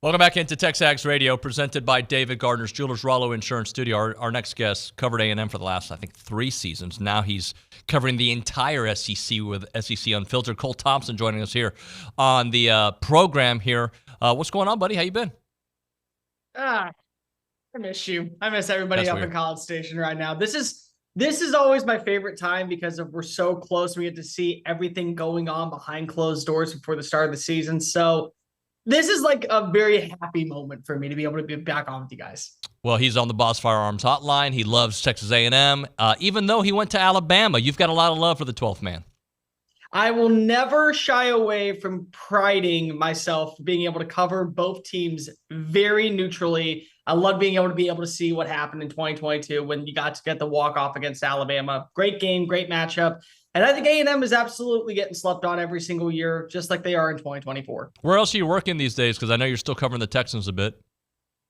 Welcome back into TexAgs Radio, presented by David Gardner's Jewelers Rollo Insurance Studio. Our next guest covered A&M for the last, I think, 3 seasons. Now he's covering the entire SEC with SEC Unfiltered. Cole Thompson joining us here on the program here. What's going on, buddy? How you been? I miss you. I miss everybody up in College Station right now. This is always my favorite time because we're so close. We get to see everything going on behind closed doors before the start of the season. So this is like a very happy moment for me to be able to be back on with you guys. Well, he's on the Boss Firearms Hotline. He loves Texas A&M. Even though he went to Alabama, you've got a lot of love for the 12th man. I will never shy away from priding myself being able to cover both teams very neutrally. I love being able to see what happened in 2022 when you got to get the walk-off against Alabama. Great game, great matchup. And I think A&M is absolutely getting slept on every single year, just like they are in 2024. Where else are you working these days? Because I know you're still covering the Texans a bit.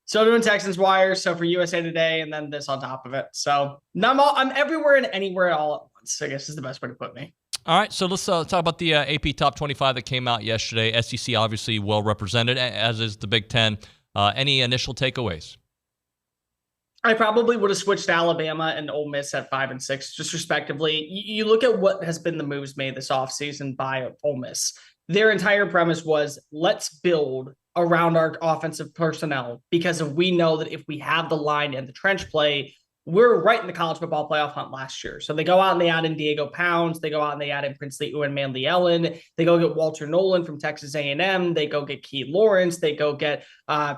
So doing Texans Wire, so for USA Today, and then this on top of it. So I'm everywhere and anywhere all at once, I guess is the best way to put me. All right, so let's talk about the AP Top 25 that came out yesterday. SEC obviously well represented, as is the Big Ten. Any initial takeaways? I probably would have switched Alabama and Ole Miss at 5 and 6, just respectively. You look at what has been the moves made this offseason by Ole Miss. Their entire premise was, let's build around our offensive personnel because we know that if we have the line and the trench play, we're right in the college football playoff hunt last year. So they go out and they add in Diego Pounds. They go out and they add in Princely Ewan Manley Ellen. They go get Walter Nolan from Texas A&M. They go get Keith Lawrence. They go get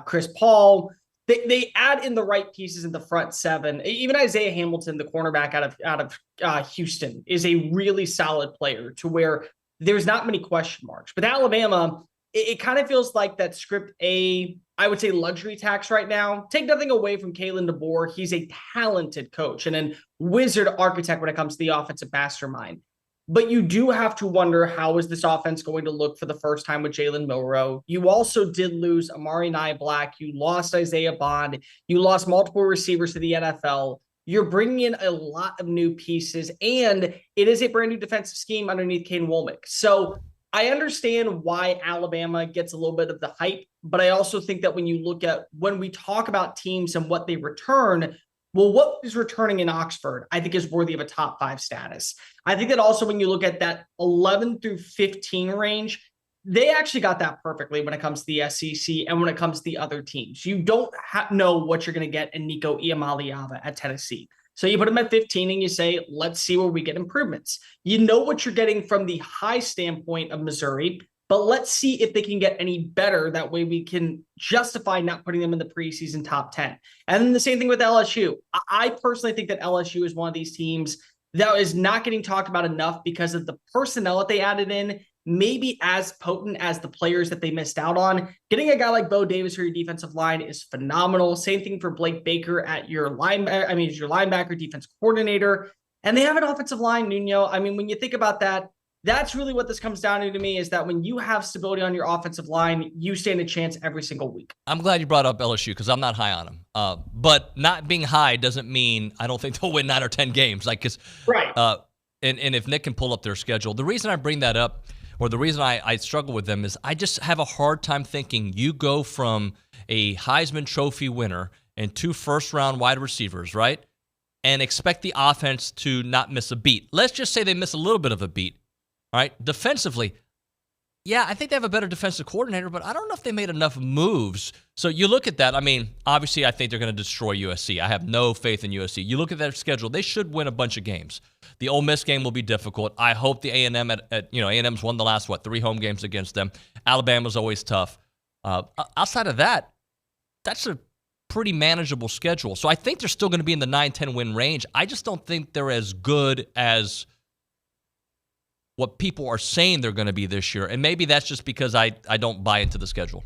Chris Paul. They add in the right pieces in the front seven. Even Isaiah Hamilton, the cornerback out of Houston, is a really solid player to where there's not many question marks. But Alabama, it kind of feels like that script A, I would say luxury tax right now. Take nothing away from Kalen DeBoer. He's a talented coach and a wizard architect when it comes to the offensive mastermind. But you do have to wonder, how is this offense going to look for the first time with Jalen Milroe? You also did lose Amari Niblack. You lost Isaiah Bond. You lost multiple receivers to the NFL. You're bringing in a lot of new pieces, and it is a brand new defensive scheme underneath Kane Womack. So I understand why Alabama gets a little bit of the hype, but I also think that when we talk about teams and what they return, well, what is returning in Oxford, I think, is worthy of a top 5 status. I think that also when you look at that 11 through 15 range, they actually got that perfectly when it comes to the SEC and when it comes to the other teams. You don't know what you're going to get in Nico Iamaleava at Tennessee. So you put him at 15 and you say, let's see where we get improvements. You know what you're getting from the high standpoint of Missouri, but let's see if they can get any better. That way we can justify not putting them in the preseason top 10. And then the same thing with LSU. I personally think that LSU is one of these teams that is not getting talked about enough because of the personnel that they added in, maybe as potent as the players that they missed out on. Getting a guy like Bo Davis for your defensive line is phenomenal. Same thing for Blake Baker at your linebacker defense coordinator. And they have an offensive line, Nuño. I mean, when you think about that, that's really what this comes down to me, is that when you have stability on your offensive line, you stand a chance every single week. I'm glad you brought up LSU because I'm not high on them. But not being high doesn't mean I don't think they'll win 9 or 10 games. Right. And if Nick can pull up their schedule, the reason I bring that up, or the reason I struggle with them, is I just have a hard time thinking you go from a Heisman Trophy winner and 2 first-round wide receivers, right, and expect the offense to not miss a beat. Let's just say they miss a little bit of a beat. All right, defensively, yeah, I think they have a better defensive coordinator, but I don't know if they made enough moves. So you look at that. I mean, obviously, I think they're going to destroy USC. I have no faith in USC. You look at their schedule; they should win a bunch of games. The Ole Miss game will be difficult. I hope the A&M A&M's won the last 3 home games against them. Alabama's always tough. Outside of that, that's a pretty manageable schedule. So I think they're still going to be in the 9-10 win range. I just don't think they're as good as what people are saying they're going to be this year. And maybe that's just because I don't buy into the schedule.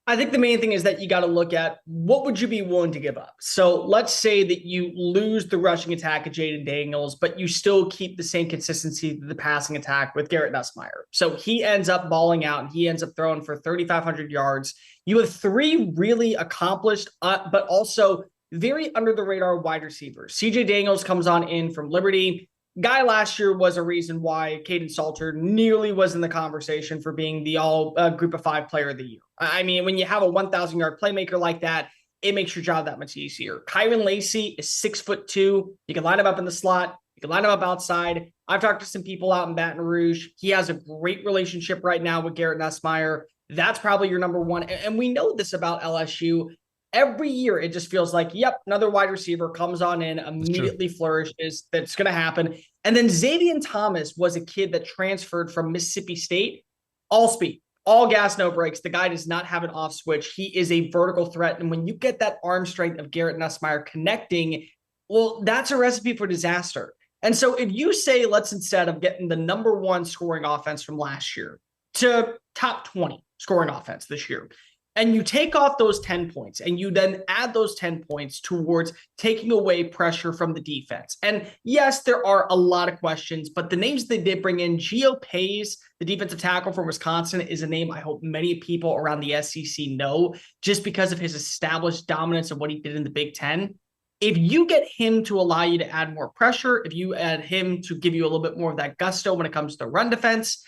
I think the main thing is that you got to look at what would you be willing to give up. So let's say that you lose the rushing attack of Jaden Daniels, but you still keep the same consistency to the passing attack with Garrett Nussmeier. So he ends up balling out and he ends up throwing for 3,500 yards. You have 3 really accomplished, but also very under the radar wide receivers. CJ Daniels comes on in from Liberty. Guy last year was a reason why Caden Salter nearly was in the conversation for being the all group of 5 player of the year. I mean, when you have a 1,000-yard playmaker like that, it makes your job that much easier. Kyron Lacey is 6'2". You can line him up in the slot. You can line him up outside. I've talked to some people out in Baton Rouge. He has a great relationship right now with Garrett Nussmeier. That's probably your number one. And we know this about LSU. Every year, it just feels like, yep, another wide receiver comes on in, immediately flourishes. That's going to happen. And then Xavier Thomas was a kid that transferred from Mississippi State. All speed, all gas, no brakes. The guy does not have an off switch. He is a vertical threat. And when you get that arm strength of Garrett Nussmeier connecting, well, that's a recipe for disaster. And so if you say, let's instead of getting the number 1 scoring offense from last year to top 20 scoring offense this year, and you take off those 10 points and you then add those 10 points towards taking away pressure from the defense. And yes, there are a lot of questions, but the names they did bring in, Gio Pace, the defensive tackle from Wisconsin, is a name I hope many people around the SEC know just because of his established dominance of what he did in the Big Ten. If you get him to allow you to add more pressure, if you add him to give you a little bit more of that gusto when it comes to run defense,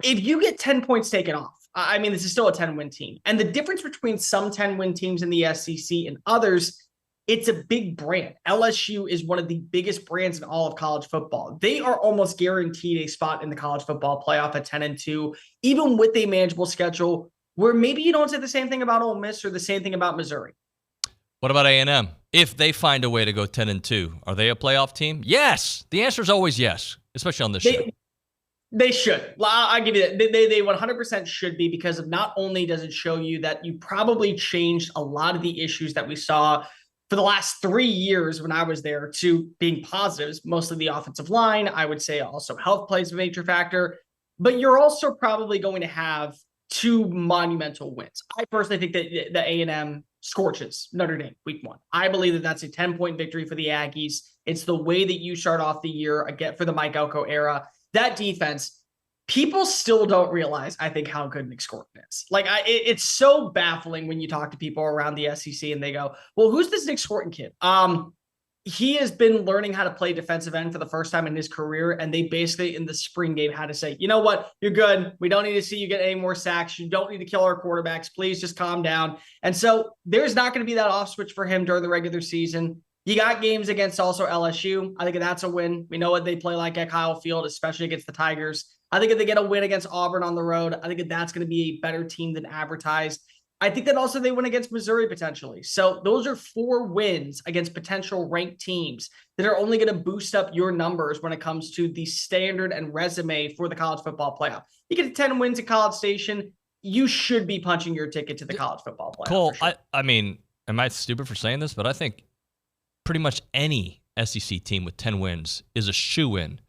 if you get 10 points taken off, I mean, this is still a 10-win team. And the difference between some 10-win teams in the SEC and others, it's a big brand. LSU is one of the biggest brands in all of college football. They are almost guaranteed a spot in the college football playoff at 10-2, even with a manageable schedule, where maybe you don't say the same thing about Ole Miss or the same thing about Missouri. What about A&M? If they find a way to go 10-2, are they a playoff team? Yes. The answer is always yes, especially on this show. They should. I'll give you that. They 100% should be, because of not only does it show you that you probably changed a lot of the issues that we saw for the last 3 years when I was there to being positives, mostly the offensive line. I would say also health plays a major factor, but you're also probably going to have 2 monumental wins. I personally think that the A&M scorches Notre Dame week 1. I believe that that's a 10-point victory for the Aggies. It's the way that you start off the year again for the Mike Elko era. That defense, people still don't realize, I think, how good Nick Scorton is. Like, it's so baffling when you talk to people around the SEC and they go, well, who's this Nick Scorton kid? He has been learning how to play defensive end for the first time in his career, and they basically in the spring game had to say, you know what, you're good. We don't need to see you get any more sacks. You don't need to kill our quarterbacks. Please just calm down. And so there's not going to be that off switch for him during the regular season. You got games against also LSU. I think that's a win. We know what they play like at Kyle Field, especially against the Tigers. I think if they get a win against Auburn on the road, I think that's going to be a better team than advertised. I think that also they win against Missouri potentially. So those are 4 wins against potential ranked teams that are only going to boost up your numbers when it comes to the standard and resume for the college football playoff. You get 10 wins at College Station, you should be punching your ticket to the college football playoff. Cole, sure. I mean, am I stupid for saying this? But I think pretty much any SEC team with 10 wins is a shoo-in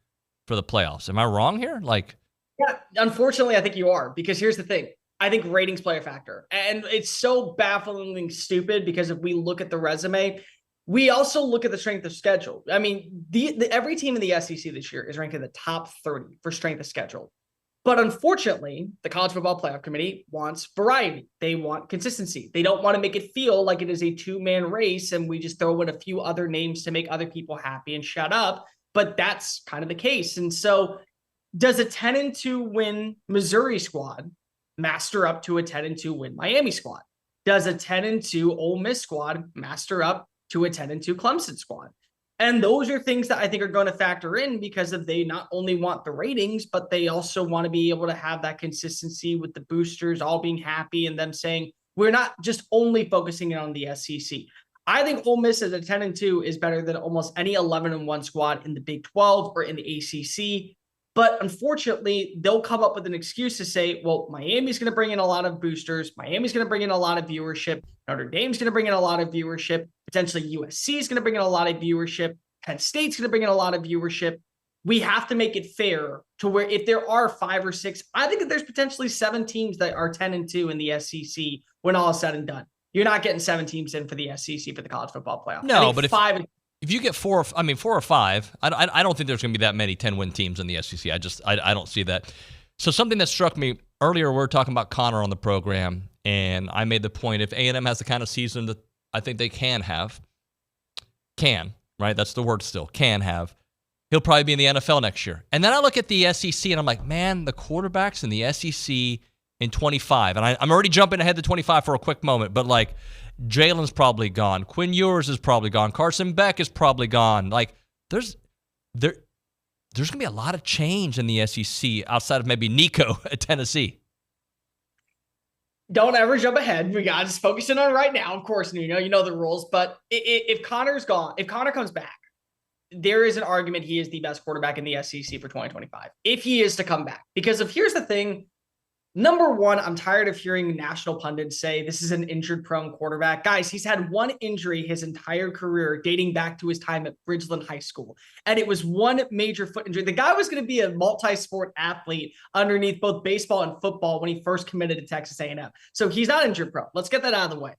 for the playoffs. Am I wrong here? Yeah, unfortunately, I think you are, because here's the thing. I think ratings play a factor. And it's so bafflingly stupid because if we look at the resume, we also look at the strength of schedule. I mean, every team in the SEC this year is ranked in the top 30 for strength of schedule. But unfortunately, the College Football Playoff Committee wants variety. They want consistency. They don't want to make it feel like it is a 2-man race and we just throw in a few other names to make other people happy and shut up. But that's kind of the case. And so does a 10-2 win Missouri squad master up to a 10-2 win Miami squad? Does a 10-2 Ole Miss squad master up to a 10-2 Clemson squad? And those are things that I think are going to factor in because of they not only want the ratings, but they also want to be able to have that consistency with the boosters all being happy and them saying, we're not just only focusing on the SEC. I think Ole Miss as a 10-2 is better than almost any 11-1 squad in the Big 12 or in the ACC. But unfortunately, they'll come up with an excuse to say, well, Miami's going to bring in a lot of boosters. Miami's going to bring in a lot of viewership. Notre Dame's going to bring in a lot of viewership. Potentially USC is going to bring in a lot of viewership. Penn State's going to bring in a lot of viewership. We have to make it fair to where if there are 5 or 6, I think that there's potentially 7 teams that are 10-2 in the SEC when all is said and done. You're not getting 7 teams in for the SEC for the college football playoff. No, but if you get 4 or 5, I don't think there's going to be that many 10-win teams in the SEC. I don't see that. So something that struck me earlier, we were talking about Connor on the program, and I made the point, if A&M has the kind of season that I think they can have, right? That's the word still, can have. he'll probably be in the NFL next year. And then I look at the SEC and I'm like, man, the quarterbacks in the SEC in 25, and I'm already jumping ahead to 25 for a quick moment, but like Jalen's probably gone. Quinn Ewers is probably gone. Carson Beck is probably gone. Like there's going to be a lot of change in the SEC outside of maybe Nico at Tennessee. Don't ever jump ahead. We got to just focus in on right now. Of course, Nuño, you know the rules, but if Connor's gone, if Connor comes back, there is an argument he is the best quarterback in the SEC for 2025, if he is to come back. Because here's the thing, number one, I'm tired of hearing national pundits say this is an injured-prone quarterback. Guys, he's had one injury his entire career dating back to his time at Bridgeland High School, and it was one major foot injury. The guy was going to be a multi-sport athlete underneath both baseball and football when he first committed to Texas A&M. So he's not injured-prone. Let's get that out of the way.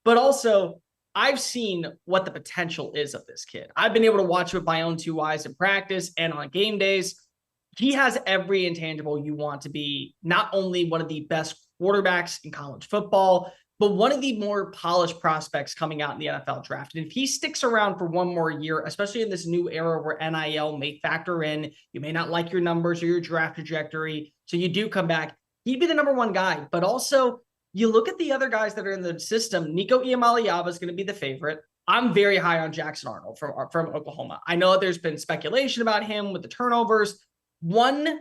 But also, I've seen what the potential is of this kid. I've been able to watch with my own two eyes in practice and on game days. He has every intangible you want to be not only one of the best quarterbacks in college football, but one of the more polished prospects coming out in the NFL draft. And if he sticks around for one more year, especially in this new era where NIL may factor in, you may not like your numbers or your draft trajectory, so you do come back, he'd be the number one guy. But also, you look at the other guys that are in the system. Nico Iamaleava is going to be the favorite. I'm very high on Jackson Arnold from Oklahoma. I know there's been speculation about him with the turnovers. One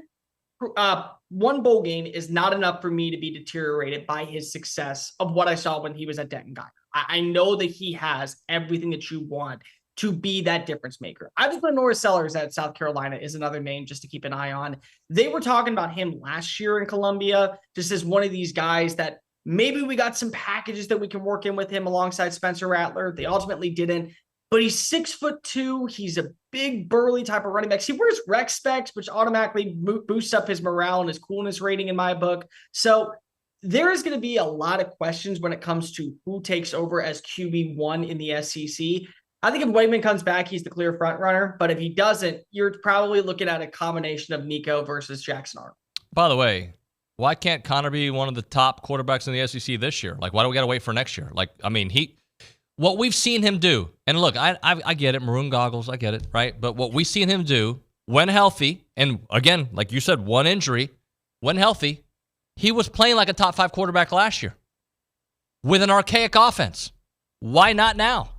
bowl game is not enough for me to be deteriorated by his success of what I saw when he was at Denton Guy. I know that he has everything that you want to be that difference maker. I think Lenora Sellers at South Carolina is another name just to keep an eye on. They were talking about him last year in Columbia, just as one of these guys that maybe we got some packages that we can work in with him alongside Spencer Rattler. They ultimately didn't, but he's 6'2". He's a big burly type of running back. He wears rec specs, which automatically boosts up his morale and his coolness rating in my book. So there is going to be a lot of questions when it comes to who takes over as QB1 in the SEC. I think if Wegman comes back, he's the clear front runner. But if he doesn't, you're probably looking at a combination of Nico versus Jackson Arnold. By the way, why can't Connor be one of the top quarterbacks in the SEC this year? Like, why do we got to wait for next year? Like, I mean, what we've seen him do, and look, I get it, maroon goggles, I get it, right? But what we've seen him do when healthy, and again, like you said, one injury, when healthy, he was playing like a top 5 quarterback last year with an archaic offense. Why not now?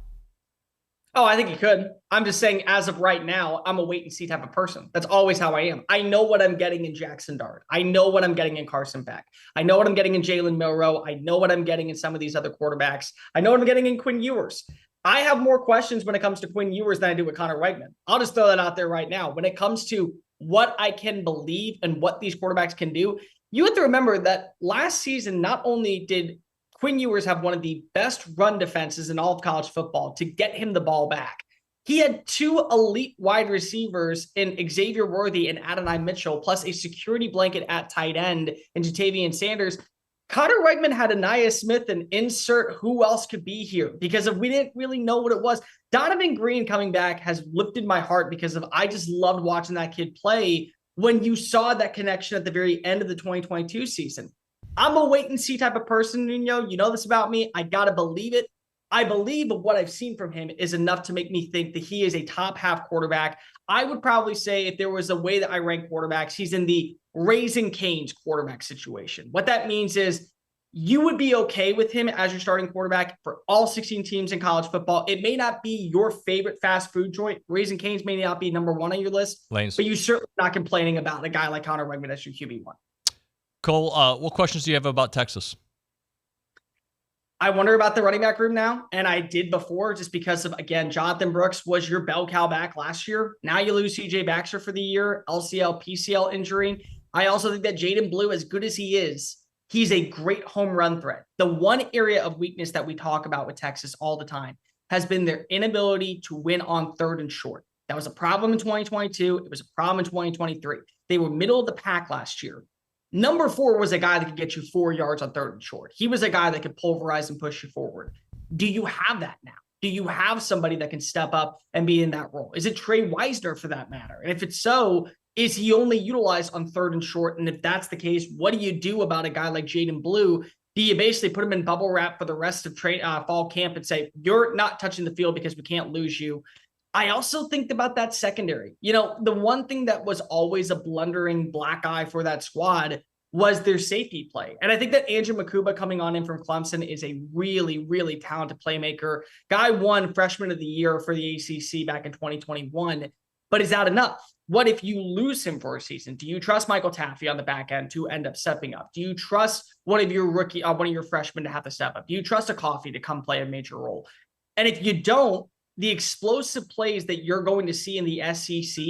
Oh, I think he could. I'm just saying, as of right now, I'm a wait-and-see type of person. That's always how I am. I know what I'm getting in Jackson Dart. I know what I'm getting in Carson Beck. I know what I'm getting in Jalen Milroe. I know what I'm getting in some of these other quarterbacks. I know what I'm getting in Quinn Ewers. I have more questions when it comes to Quinn Ewers than I do with Connor Wegman. I'll just throw that out there right now. When it comes to what I can believe and what these quarterbacks can do, you have to remember that last season, not only did Quinn Ewers have one of the best run defenses in all of college football to get him the ball back. He had 2 elite wide receivers in Xavier Worthy and Adonai Mitchell, plus a security blanket at tight end in Jatavian Sanders. Connor Wegman had Anaya Smith and insert who else could be here, because if we didn't really know what it was. Donovan Green coming back has lifted my heart because I just loved watching that kid play when you saw that connection at the very end of the 2022 season. I'm a wait-and-see type of person, Nuño. You know this about me. I got to believe it. I believe what I've seen from him is enough to make me think that he is a top-half quarterback. I would probably say if there was a way that I rank quarterbacks, he's in the Raising Cane's quarterback situation. What that means is you would be okay with him as your starting quarterback for all 16 teams in college football. It may not be your favorite fast food joint. Raising Cane's may not be number 1 on your list, but you're certainly not complaining about a guy like Connor Wegman as your QB1. Cole, what questions do you have about Texas? I wonder about the running back room now, and I did before just because of, again, Jonathan Brooks was your bell cow back last year. Now you lose CJ Baxter for the year, LCL, PCL injury. I also think that Jaden Blue, as good as he is, he's a great home run threat. The one area of weakness that we talk about with Texas all the time has been their inability to win on 3rd and short. That was a problem in 2022. It was a problem in 2023. They were middle of the pack last year. Number 4 was a guy that could get you 4 yards on 3rd and short. He was a guy that could pulverize and push you forward. Do you have that now? Do you have somebody that can step up and be in that role? Is it Trey Wisner for that matter? And if it's so, is he only utilized on 3rd and short? And if that's the case, what do you do about a guy like Jaden Blue? Do you basically put him in bubble wrap for the rest of fall camp and say, you're not touching the field because we can't lose you? I also think about that secondary. The one thing that was always a blundering black eye for that squad was their safety play. And I think that Andrew Makuba coming on in from Clemson is a really, really talented playmaker. Guy won Freshman of the Year for the ACC back in 2021, but is that enough? What if you lose him for a season? Do you trust Michael Taffy on the back end to end up stepping up? Do you trust one of your freshmen to have to step up? Do you trust a Coffee to come play a major role? And if you don't, the explosive plays that you're going to see in the SEC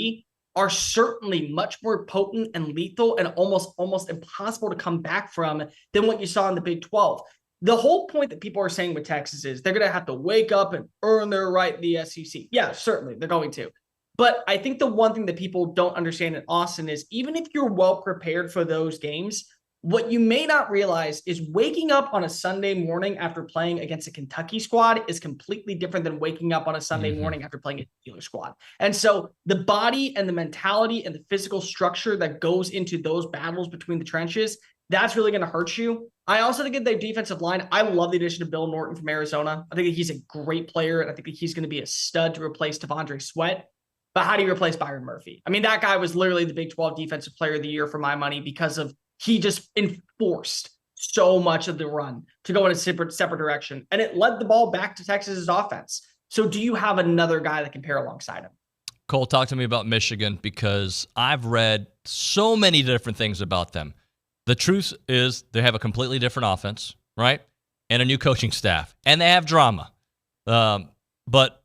are certainly much more potent and lethal and almost impossible to come back from than what you saw in the Big 12. The whole point that people are saying with Texas is they're going to have to wake up and earn their right in the SEC. Yeah, certainly they're going to. But I think the one thing that people don't understand in Austin is even if you're well prepared for those games, what you may not realize is waking up on a Sunday morning after playing against a Kentucky squad is completely different than waking up on a Sunday morning after playing a Steelers squad. And so the body and the mentality and the physical structure that goes into those battles between the trenches, that's really going to hurt you. I also think that their defensive line, I love the addition of Bill Norton from Arizona. I think that he's a great player, and I think that he's going to be a stud to replace T'Vondre Sweat. But how do you replace Byron Murphy? I mean, that guy was literally the Big 12 Defensive Player of the Year for my money because of he just enforced so much of the run to go in a separate direction, and it led the ball back to Texas's offense. So do you have another guy that can pair alongside him? Cole, talk to me about Michigan because I've read so many different things about them. The truth is they have a completely different offense, right? And a new coaching staff, and they have drama. But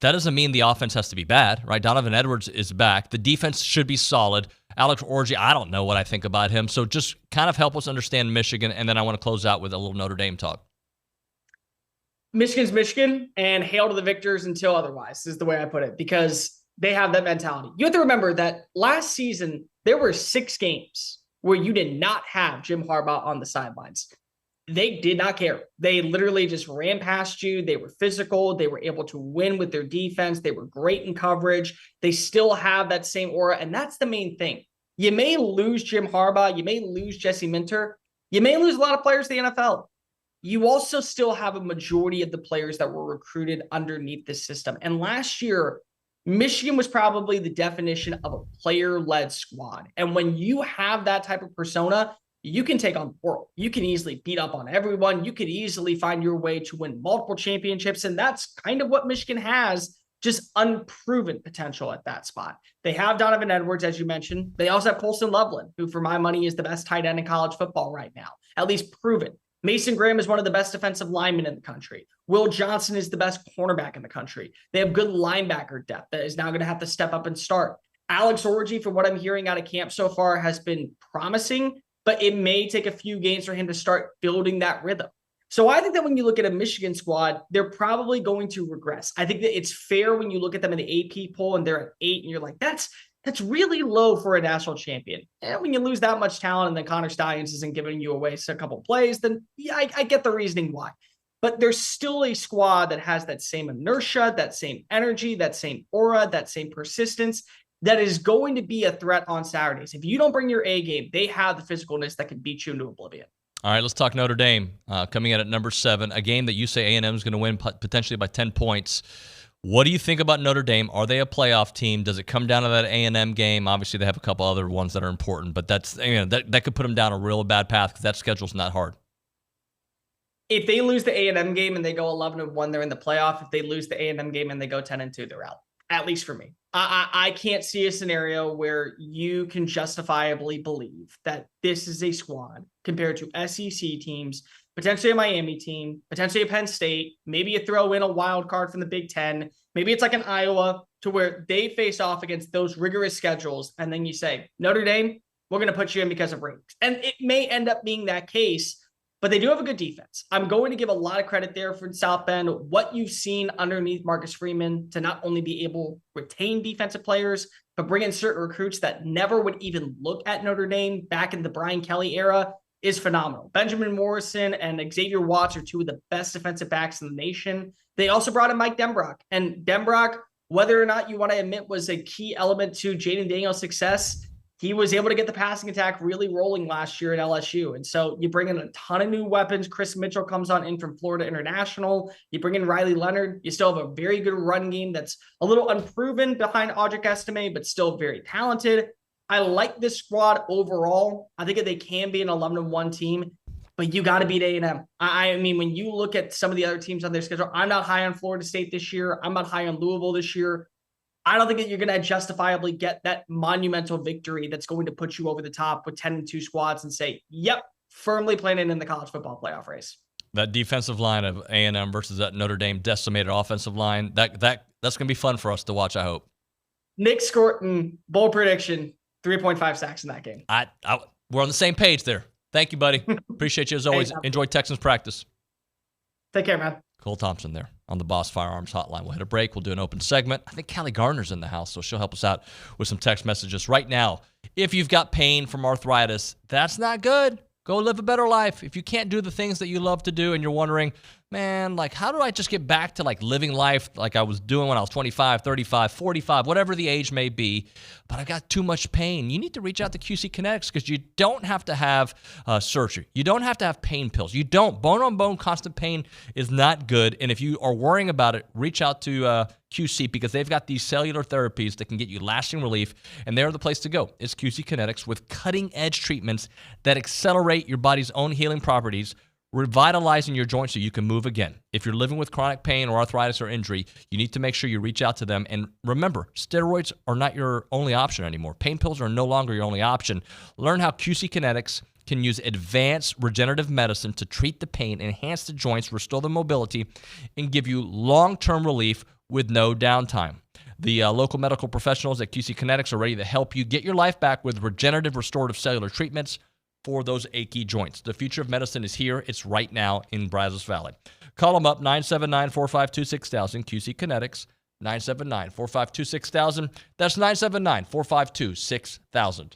that doesn't mean the offense has to be bad, right? Donovan Edwards is back. The defense should be solid. Alex Orji, I don't know what I think about him. So just kind of help us understand Michigan, and then I want to close out with a little Notre Dame talk. Michigan's Michigan, and hail to the victors until otherwise is the way I put it, because they have that mentality. You have to remember that last season, there were 6 games where you did not have Jim Harbaugh on the sidelines. They did not care. They literally just ran past you. They were physical. They were able to win with their defense. They were great in coverage. They still have that same aura, and that's the main thing. You may lose Jim Harbaugh. You may lose Jesse Minter. You may lose a lot of players to the NFL. You also still have a majority of the players that were recruited underneath this system. And last year, Michigan was probably the definition of a player-led squad. And when you have that type of persona, you can take on the world. You can easily beat up on everyone. You could easily find your way to win multiple championships. And that's kind of what Michigan has, just unproven potential at that spot. They have Donovan Edwards, as you mentioned. They also have Colston Loveland, who for my money is the best tight end in college football right now, at least proven. Mason Graham is one of the best defensive linemen in the country. Will Johnson is the best cornerback in the country. They have good linebacker depth that is now going to have to step up and start. Alex Orji, from what I'm hearing out of camp so far, has been promising, but it may take a few games for him to start building that rhythm. So I think that when you look at a Michigan squad, they're probably going to regress. I think that it's fair when you look at them in the AP poll and they're at 8 and you're like, that's really low for a national champion. And when you lose that much talent and then Connor Stallions isn't giving you away a couple plays, then yeah, I get the reasoning why. But there's still a squad that has that same inertia, that same energy, that same aura, that same persistence, that is going to be a threat on Saturdays. If you don't bring your A game, they have the physicalness that can beat you into oblivion. All right, let's talk Notre Dame. Coming in at number 7, a game that you say A&M is going to win potentially by 10 points. What do you think about Notre Dame? Are they a playoff team? Does it come down to that A&M game? Obviously, they have a couple other ones that are important, but that's that could put them down a real bad path because that schedule's not hard. If they lose the A&M game and they go 11-1, they're in the playoff. If they lose the A&M game and they go 10-2, they're out. At least for me. I can't see a scenario where you can justifiably believe that this is a squad compared to SEC teams, potentially a Miami team, potentially a Penn State, maybe you throw in a wild card from the Big Ten. Maybe it's like an Iowa to where they face off against those rigorous schedules. And then you say, Notre Dame, we're going to put you in because of ratings. And it may end up being that case, but they do have a good defense. I'm going to give a lot of credit there for South Bend. What you've seen underneath Marcus Freeman to not only be able to retain defensive players, but bring in certain recruits that never would even look at Notre Dame back in the Brian Kelly era is phenomenal. Benjamin Morrison and Xavier Watts are 2 of the best defensive backs in the nation. They also brought in Mike Denbrock. And Denbrock, whether or not you want to admit was a key element to Jaden Daniels' success, he was able to get the passing attack really rolling last year at LSU. And so you bring in a ton of new weapons. Chris Mitchell comes on in from Florida International. You bring in Riley Leonard. You still have a very good run game that's a little unproven behind Audric Estime, but still very talented. I like this squad overall. I think that they can be an 11-1 team, but you got to beat A&M. I mean, when you look at some of the other teams on their schedule, I'm not high on Florida State this year. I'm not high on Louisville this year. I don't think that you're going to justifiably get that monumental victory that's going to put you over the top with 10-2 squads and say, yep, firmly playing in the college football playoff race. That defensive line of A&M versus that Notre Dame decimated offensive line, that's going to be fun for us to watch, I hope. Nick Scorton, bold prediction, 3.5 sacks in that game. We're on the same page there. Thank you, buddy. Appreciate you as always. Enjoy Texans practice. Take care, man. Cole Thompson there on the Boss Firearms Hotline. We'll hit a break. We'll do an open segment. I think Callie Gardner's in the house, so she'll help us out with some text messages. Right now, if you've got pain from arthritis, that's not good. Go live a better life. If you can't do the things that you love to do and you're wondering, man, like, how do I just get back to, like, living life like I was doing when I was 25, 35, 45, whatever the age may be, but I've got too much pain, you need to reach out to QC Kinetics because you don't have to have surgery. You don't have to have pain pills. You don't. Bone-on-bone constant pain is not good, and if you are worrying about it, reach out to QC because they've got these cellular therapies that can get you lasting relief, and they're the place to go. It's QC Kinetics with cutting-edge treatments that accelerate your body's own healing properties, revitalizing your joints so you can move again. If you're living with chronic pain or arthritis or injury, you need to make sure you reach out to them. And remember, steroids are not your only option anymore. Pain pills are no longer your only option. Learn how QC Kinetics can use advanced regenerative medicine to treat the pain, enhance the joints, restore the mobility, and give you long-term relief with no downtime. The local medical professionals at QC Kinetics are ready to help you get your life back with regenerative restorative cellular treatments for those achy joints. The future of medicine is here. It's right now in Brazos Valley. Call them up, 979-452-6000, QC Kinetics, 979-452-6000. That's 979-452-6000.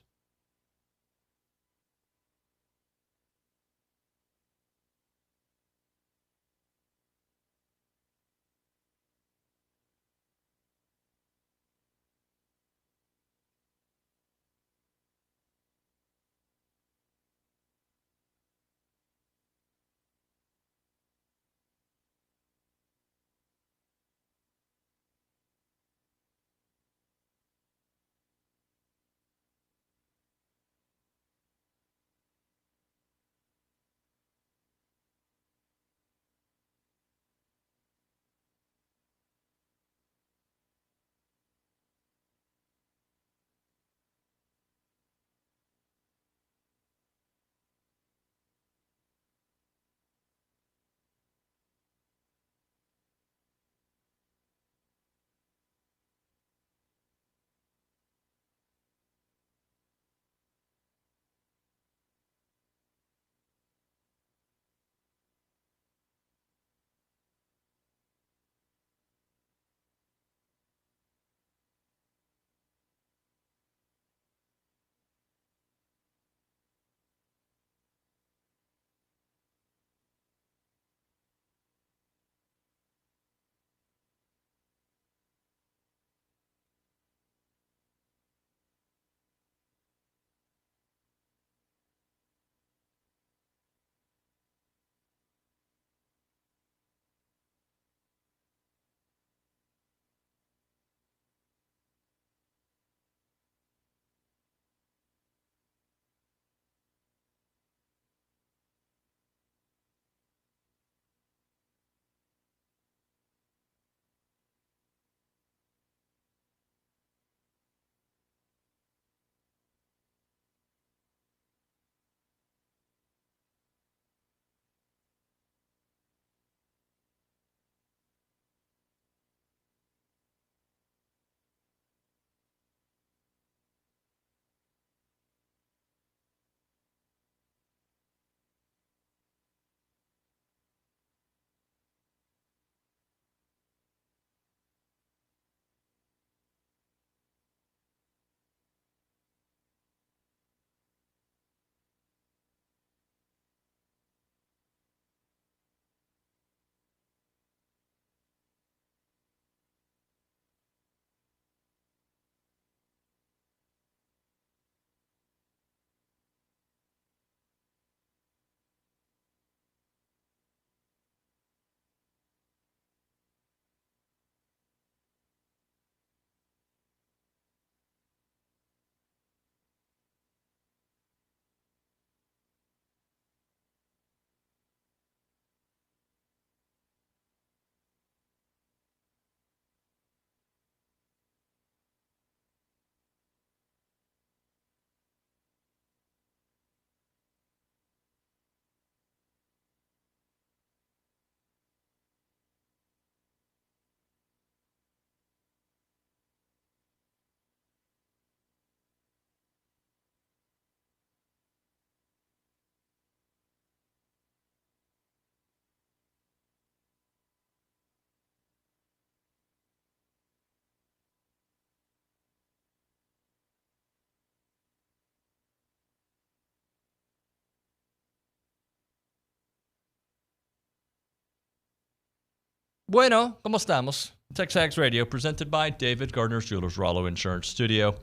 Bueno, ¿cómo estamos? TexAgs Radio, presented by David Gardner's Jewelers, Rollo Insurance Studio.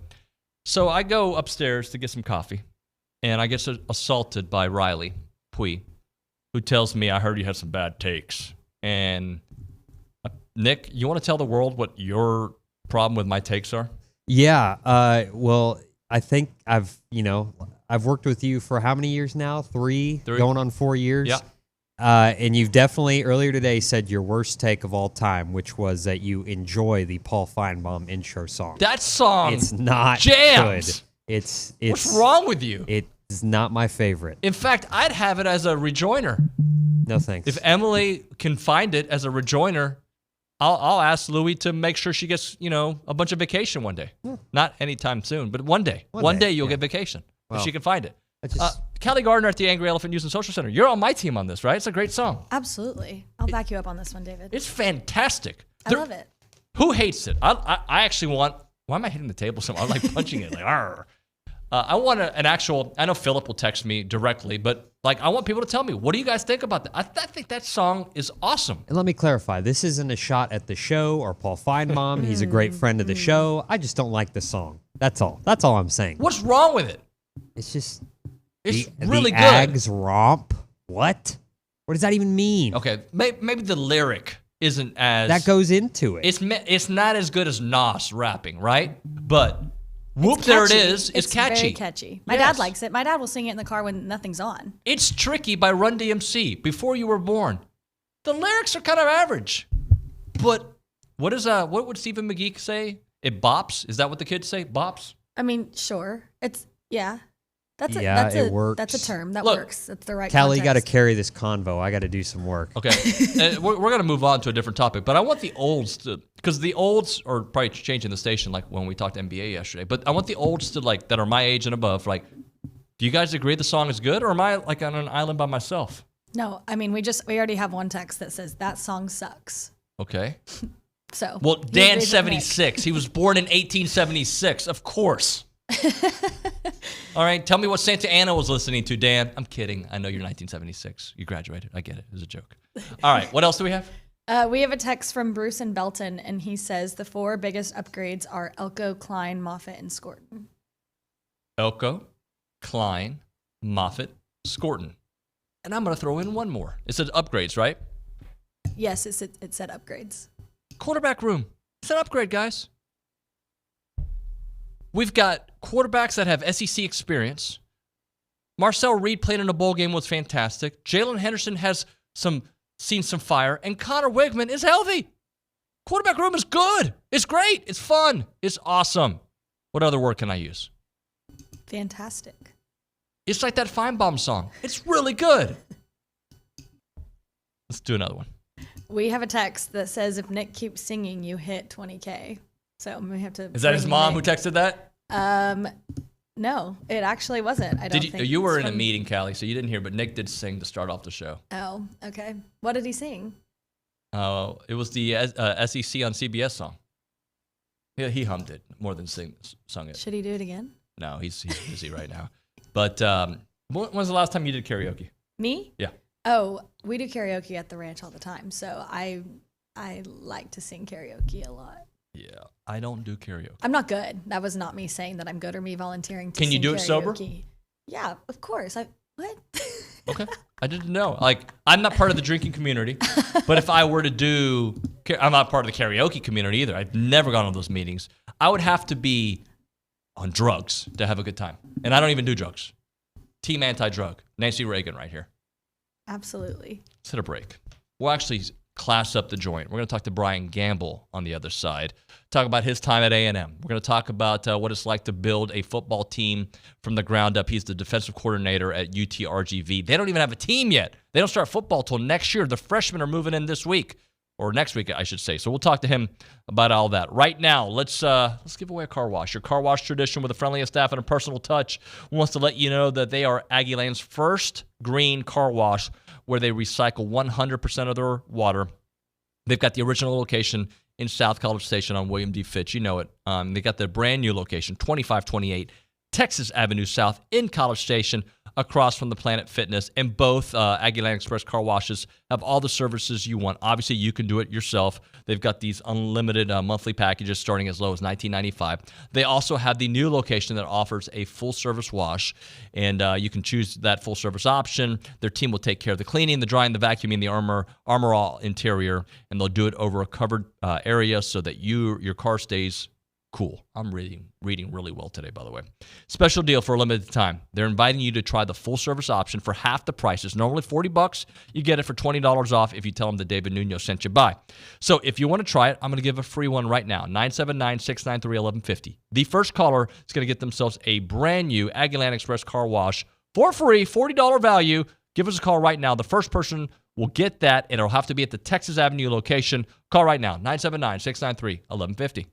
So I go upstairs to get some coffee, and I get assaulted by Riley Pui, who tells me, I heard you had some bad takes. And Nick, you want to tell the world what your problem with my takes are? Yeah. Well, I think I've worked with you for how many years now? Three? Going on 4 years? Yeah. And you've definitely earlier today said your worst take of all time, which was that you enjoy the Paul Feinbaum intro song. That song, it's not jams. Good. It's what's wrong with you? It's not my favorite. In fact, I'd have it as a rejoiner. No thanks. If Emily can find it as a rejoiner, I'll ask Louie to make sure she gets a bunch of vacation one day. Not anytime soon, but one day. One day you'll get vacation if she can find it. Callie Gardner at the Angry Elephant Youth and Social Center. You're on my team on this, right? It's a great song. Absolutely. I'll back you up on this one, David. It's fantastic. I love it. Who hates it? I actually want... Why am I hitting the table so much? I'm like punching it. Like, arr. I want an actual... I know Philip will text me directly, but I want people to tell me, what do you guys think about that? I think that song is awesome. And let me clarify. This isn't a shot at the show or Paul Feinbaum. He's a great friend of the show. I just don't like the song. That's all. That's all I'm saying. What's wrong with it? It's just... It's really the good. Aggies romp. What? What does that even mean? Okay, maybe the lyric isn't as... That goes into it. It's not as good as Nas rapping, right? But whoop, there it is. It's catchy. It's very catchy. My dad likes it. My dad will sing it in the car when nothing's on. It's Tricky by Run DMC, Before You Were Born. The lyrics are kind of average. But what would Stephen McGee say? It bops? Is that what the kids say? Bops? I mean, sure. Yeah. It works. That's a term that works. That's the right Callie, context. got to carry this convo. I got to do some work. Okay. We're going to move on to a different topic, but I want the olds to, because the olds are probably changing the station like when we talked NBA yesterday, but I want the olds to that are my age and above, do you guys agree the song is good, or am I on an island by myself? No, I mean, we already have one text that says that song sucks. Okay. So. Well, Dan 76, he was born in 1876, of course. All right, tell me what Santa Ana was listening to, Dan. I'm kidding. I know you're 1976. You graduated. I get it. It was a joke. All right, what else do we have? We have a text from Bruce in Belton, and he says the 4 biggest upgrades are Elko, Klein, Moffitt, and Scorton. Elko, Klein, Moffitt, Scorton. And I'm going to throw in one more. It said upgrades, right? Yes, it said upgrades. Quarterback room. It's an upgrade, guys. We've got quarterbacks that have SEC experience. Marcel Reed played in a bowl game, was fantastic. Jalen Henderson has seen some fire, and Connor Wigman is healthy. Quarterback room is good. It's great. It's fun. It's awesome. What other word can I use? Fantastic. It's like that Feinbaum song. It's really good. Let's do another one. We have a text that says if Nick keeps singing, you hit 20K. So we have to. Is that his mom who texted that? No, it actually wasn't. I don't think. You were in a meeting, Callie, so you didn't hear, but Nick did sing to start off the show. Oh, okay. What did he sing? It was the SEC on CBS song. He hummed it more than sung it. Should he do it again? No, he's busy right now. But when was the last time you did karaoke? Me? Yeah. Oh, we do karaoke at the ranch all the time, so I like to sing karaoke a lot. Yeah, I don't do karaoke. I'm not good. That was not me saying that I'm good or me volunteering to sing Can you do it sober? Yeah, of course. What? Okay. I didn't know. I'm not part of the drinking community, but if I were to do, I'm not part of the karaoke community either. I've never gone to those meetings. I would have to be on drugs to have a good time. And I don't even do drugs. Team anti-drug. Nancy Reagan right here. Absolutely. Let's hit a break. We'll actually class up the joint. We're going to talk to Brian Gamble on the other side, talk about his time at A&M. We're going to talk about what it's like to build a football team from the ground up. He's the defensive coordinator at UTRGV. They don't even have a team yet. They don't start football till next year. The freshmen are moving in this week, or next week, I should say. So we'll talk to him about all that. Right now, let's give away a car wash. Your car wash tradition with the friendliest staff and a personal touch wants to let you know that they are Aggie Land's first green car wash, where they recycle 100% of their water. They've got the original location in South College Station on William D. Fitch. You know it. They got the brand new location, 2528 Texas Avenue South in College Station, across from the Planet Fitness. And both Aggie Land Express car washes have all the services you want. Obviously, you can do it yourself. They've got these unlimited monthly packages starting as low as $19.95. They also have the new location that offers a full-service wash, and you can choose that full-service option. Their team will take care of the cleaning, the drying, the vacuuming, the Armor All interior, and they'll do it over a covered area so that your car stays cool. I'm reading really well today, by the way. Special deal for a limited time. They're inviting you to try the full service option for half the price. It's normally $40. You get it for $20 off if you tell them that David Nuño sent you by. So if you want to try it, I'm going to give a free one right now. 979-693-1150. The first caller is going to get themselves a brand new Aggieland Express car wash for free, $40 value. Give us a call right now. The first person will get that, and it'll have to be at the Texas Avenue location. Call right now, 979-693-1150.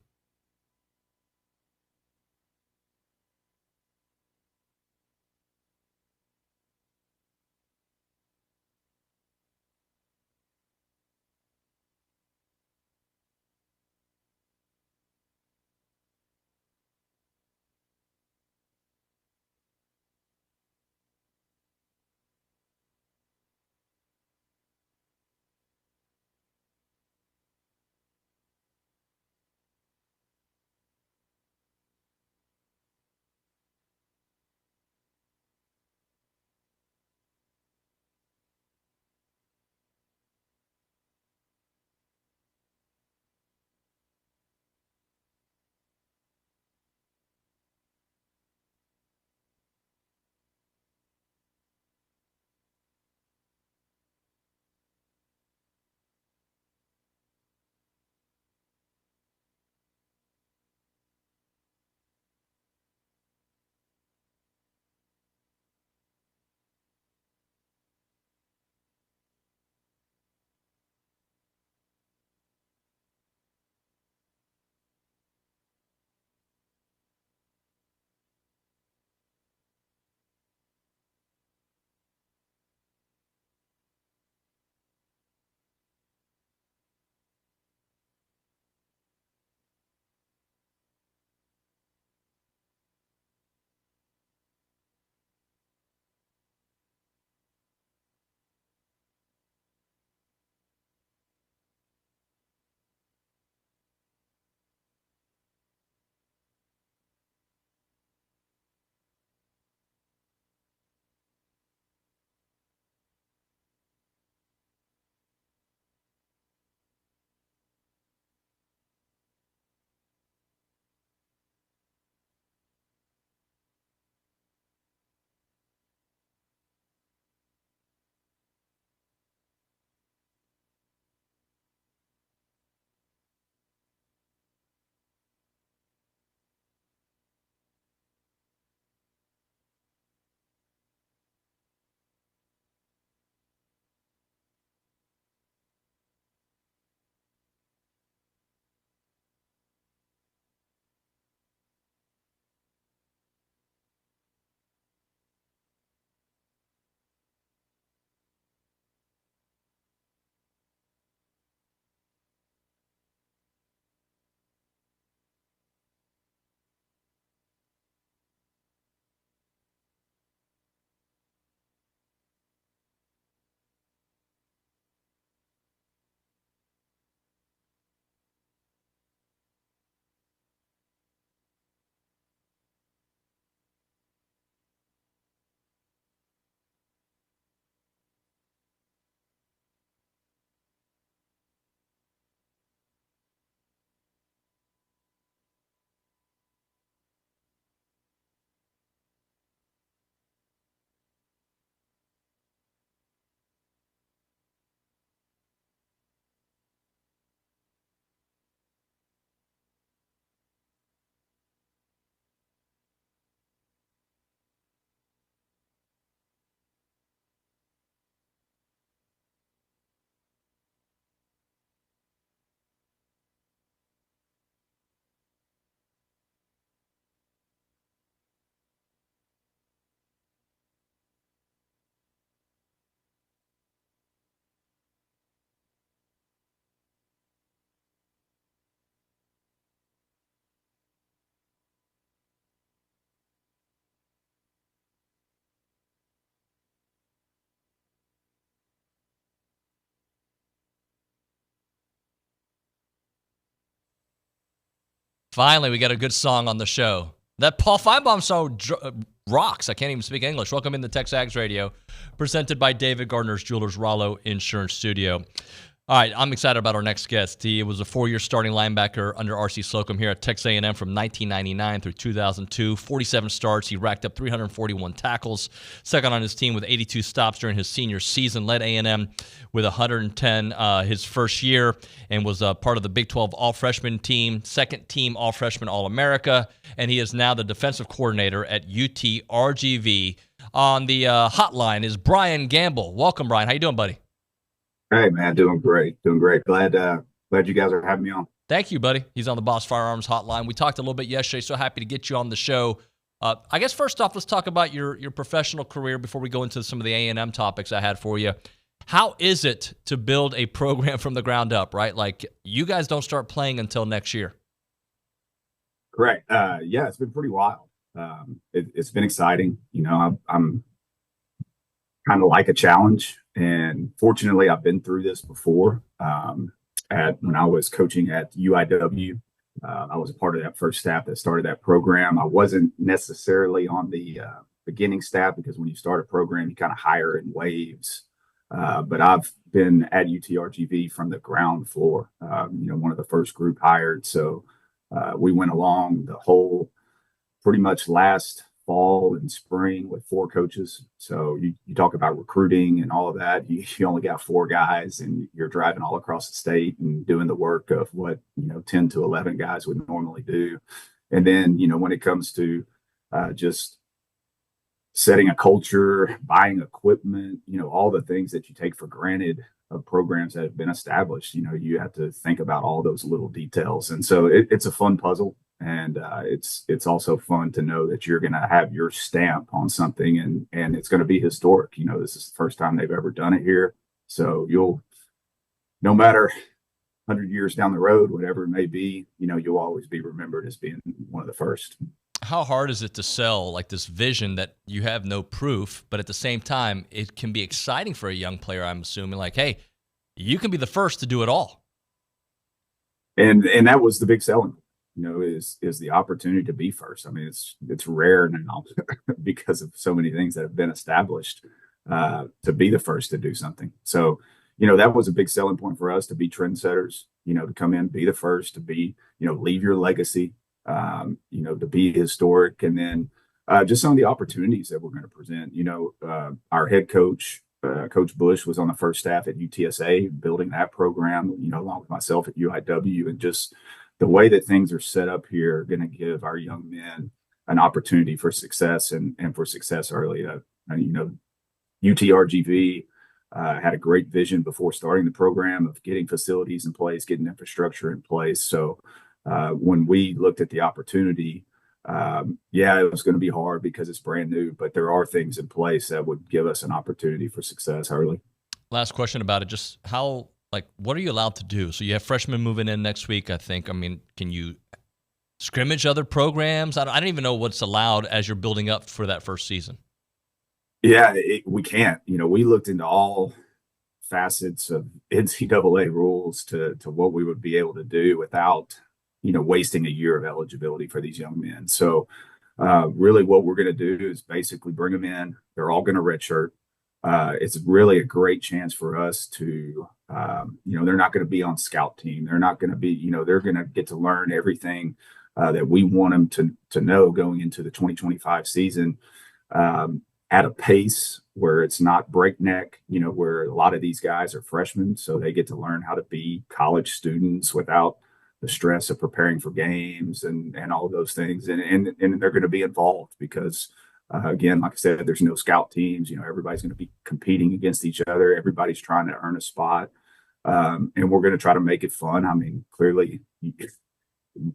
Finally, we got a good song on the show. That Paul Feinbaum song rocks. I can't even speak English. Welcome in the TexAgs Radio, presented by David Gardner's Jewelers Rollo Insurance Studio. All right, I'm excited about our next guest. He was a 4-year starting linebacker under R.C. Slocum here at Texas A&M from 1999 through 2002. 47 starts. He racked up 341 tackles. Second on his team with 82 stops during his senior season. Led A&M with 110 his first year and was part of the Big 12 All-Freshman team, second team All-Freshman All-America, and he is now the defensive coordinator at UTRGV. On the hotline is Brian Gamble. Welcome, Brian. How you doing, buddy? Hey, man, doing great. Glad you guys are having me on. Thank you, buddy. He's on the Boss Firearms hotline. We talked a little bit yesterday, so happy to get you on the show. I guess first off, let's talk about your professional career before we go into some of the A&M topics I had for you. How is it to build a program from the ground up, right? Like, you guys don't start playing until next year. Correct. Yeah, it's been pretty wild. It's been exciting. You know, I'm kind of like a challenge. And fortunately, I've been through this before. When I was coaching at UIW, I was a part of that first staff that started that program. I wasn't necessarily on the beginning staff because when you start a program, you kind of hire in waves. But I've been at UTRGV from the ground floor, one of the first group hired. So we went along the whole pretty much last fall and spring with 4 coaches. So you talk about recruiting and all of that. You only got 4 guys and you're driving all across the state and doing the work of what, 10 to 11 guys would normally do. And then, when it comes to just setting a culture, buying equipment, all the things that you take for granted of programs that have been established, you have to think about all those little details. And so it's a fun puzzle. And it's also fun to know that you're going to have your stamp on something and it's going to be historic. This is the first time they've ever done it here. So no matter 100 years down the road, whatever it may be, you'll always be remembered as being one of the first. How hard is it to sell like this vision that you have no proof, but at the same time, it can be exciting for a young player, I'm assuming, like, hey, you can be the first to do it all. And that was the big selling, is the opportunity to be first. I mean, it's rare now because of so many things that have been established to be the first to do something. So, that was a big selling point for us to be trendsetters, to come in, be the first, to be, leave your legacy, to be historic. And then just some of the opportunities that we're going to present. Our head coach, Coach Bush, was on the first staff at UTSA, building that program, along with myself at UIW, and just the way that things are set up here are going to give our young men an opportunity for success and for success early. UTRGV had a great vision before starting the program of getting facilities in place, getting infrastructure in place. So when we looked at the opportunity, it was going to be hard because it's brand new, but there are things in place that would give us an opportunity for success early. Last question about it, just what are you allowed to do? So you have freshmen moving in next week, I think. I mean, can you scrimmage other programs? I don't even know what's allowed as you're building up for that first season. Yeah, we can't. We looked into all facets of NCAA rules to what we would be able to do without, wasting a year of eligibility for these young men. So really what we're going to do is basically bring them in. They're all going to redshirt. It's really a great chance for us to, they're not going to be on scout team. They're not going to be, they're going to get to learn everything that we want them to know going into the 2025 season at a pace where it's not breakneck, where a lot of these guys are freshmen. So they get to learn how to be college students without the stress of preparing for games and all of those things. And they're going to be involved because, again, like I said, there's no scout teams. Everybody's going to be competing against each other. Everybody's trying to earn a spot. And we're going to try to make it fun. I mean, clearly,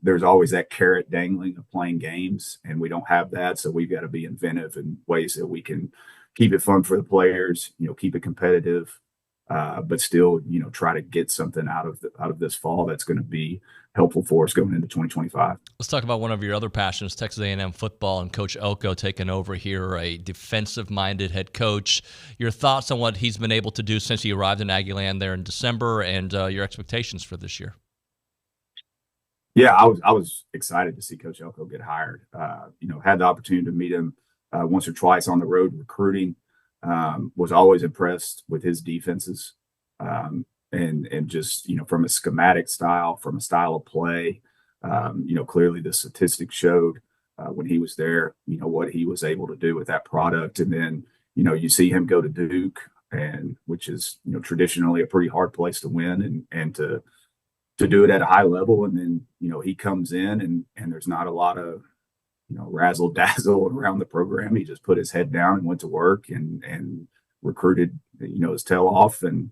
there's always that carrot dangling of playing games, and we don't have that. So we've got to be inventive in ways that we can keep it fun for the players, keep it competitive, but still, try to get something out of this fall that's going to be helpful for us going into 2025. Let's talk about one of your other passions, Texas A&M football, and Coach Elko taking over here, a defensive-minded head coach. Your thoughts on what he's been able to do since he arrived in Aggie land there in December, and your expectations for this year? Yeah, I was excited to see Coach Elko get hired. Had the opportunity to meet him once or twice on the road recruiting. Was always impressed with his defenses, and just from a schematic style, from a style of play. Clearly the statistics showed when he was there, what he was able to do with that product. And then you see him go to Duke, and which is traditionally a pretty hard place to win, and to do it at a high level. And then he comes in, and there's not a lot of razzle dazzle around the program. He just put his head down and went to work and recruited his tail off. And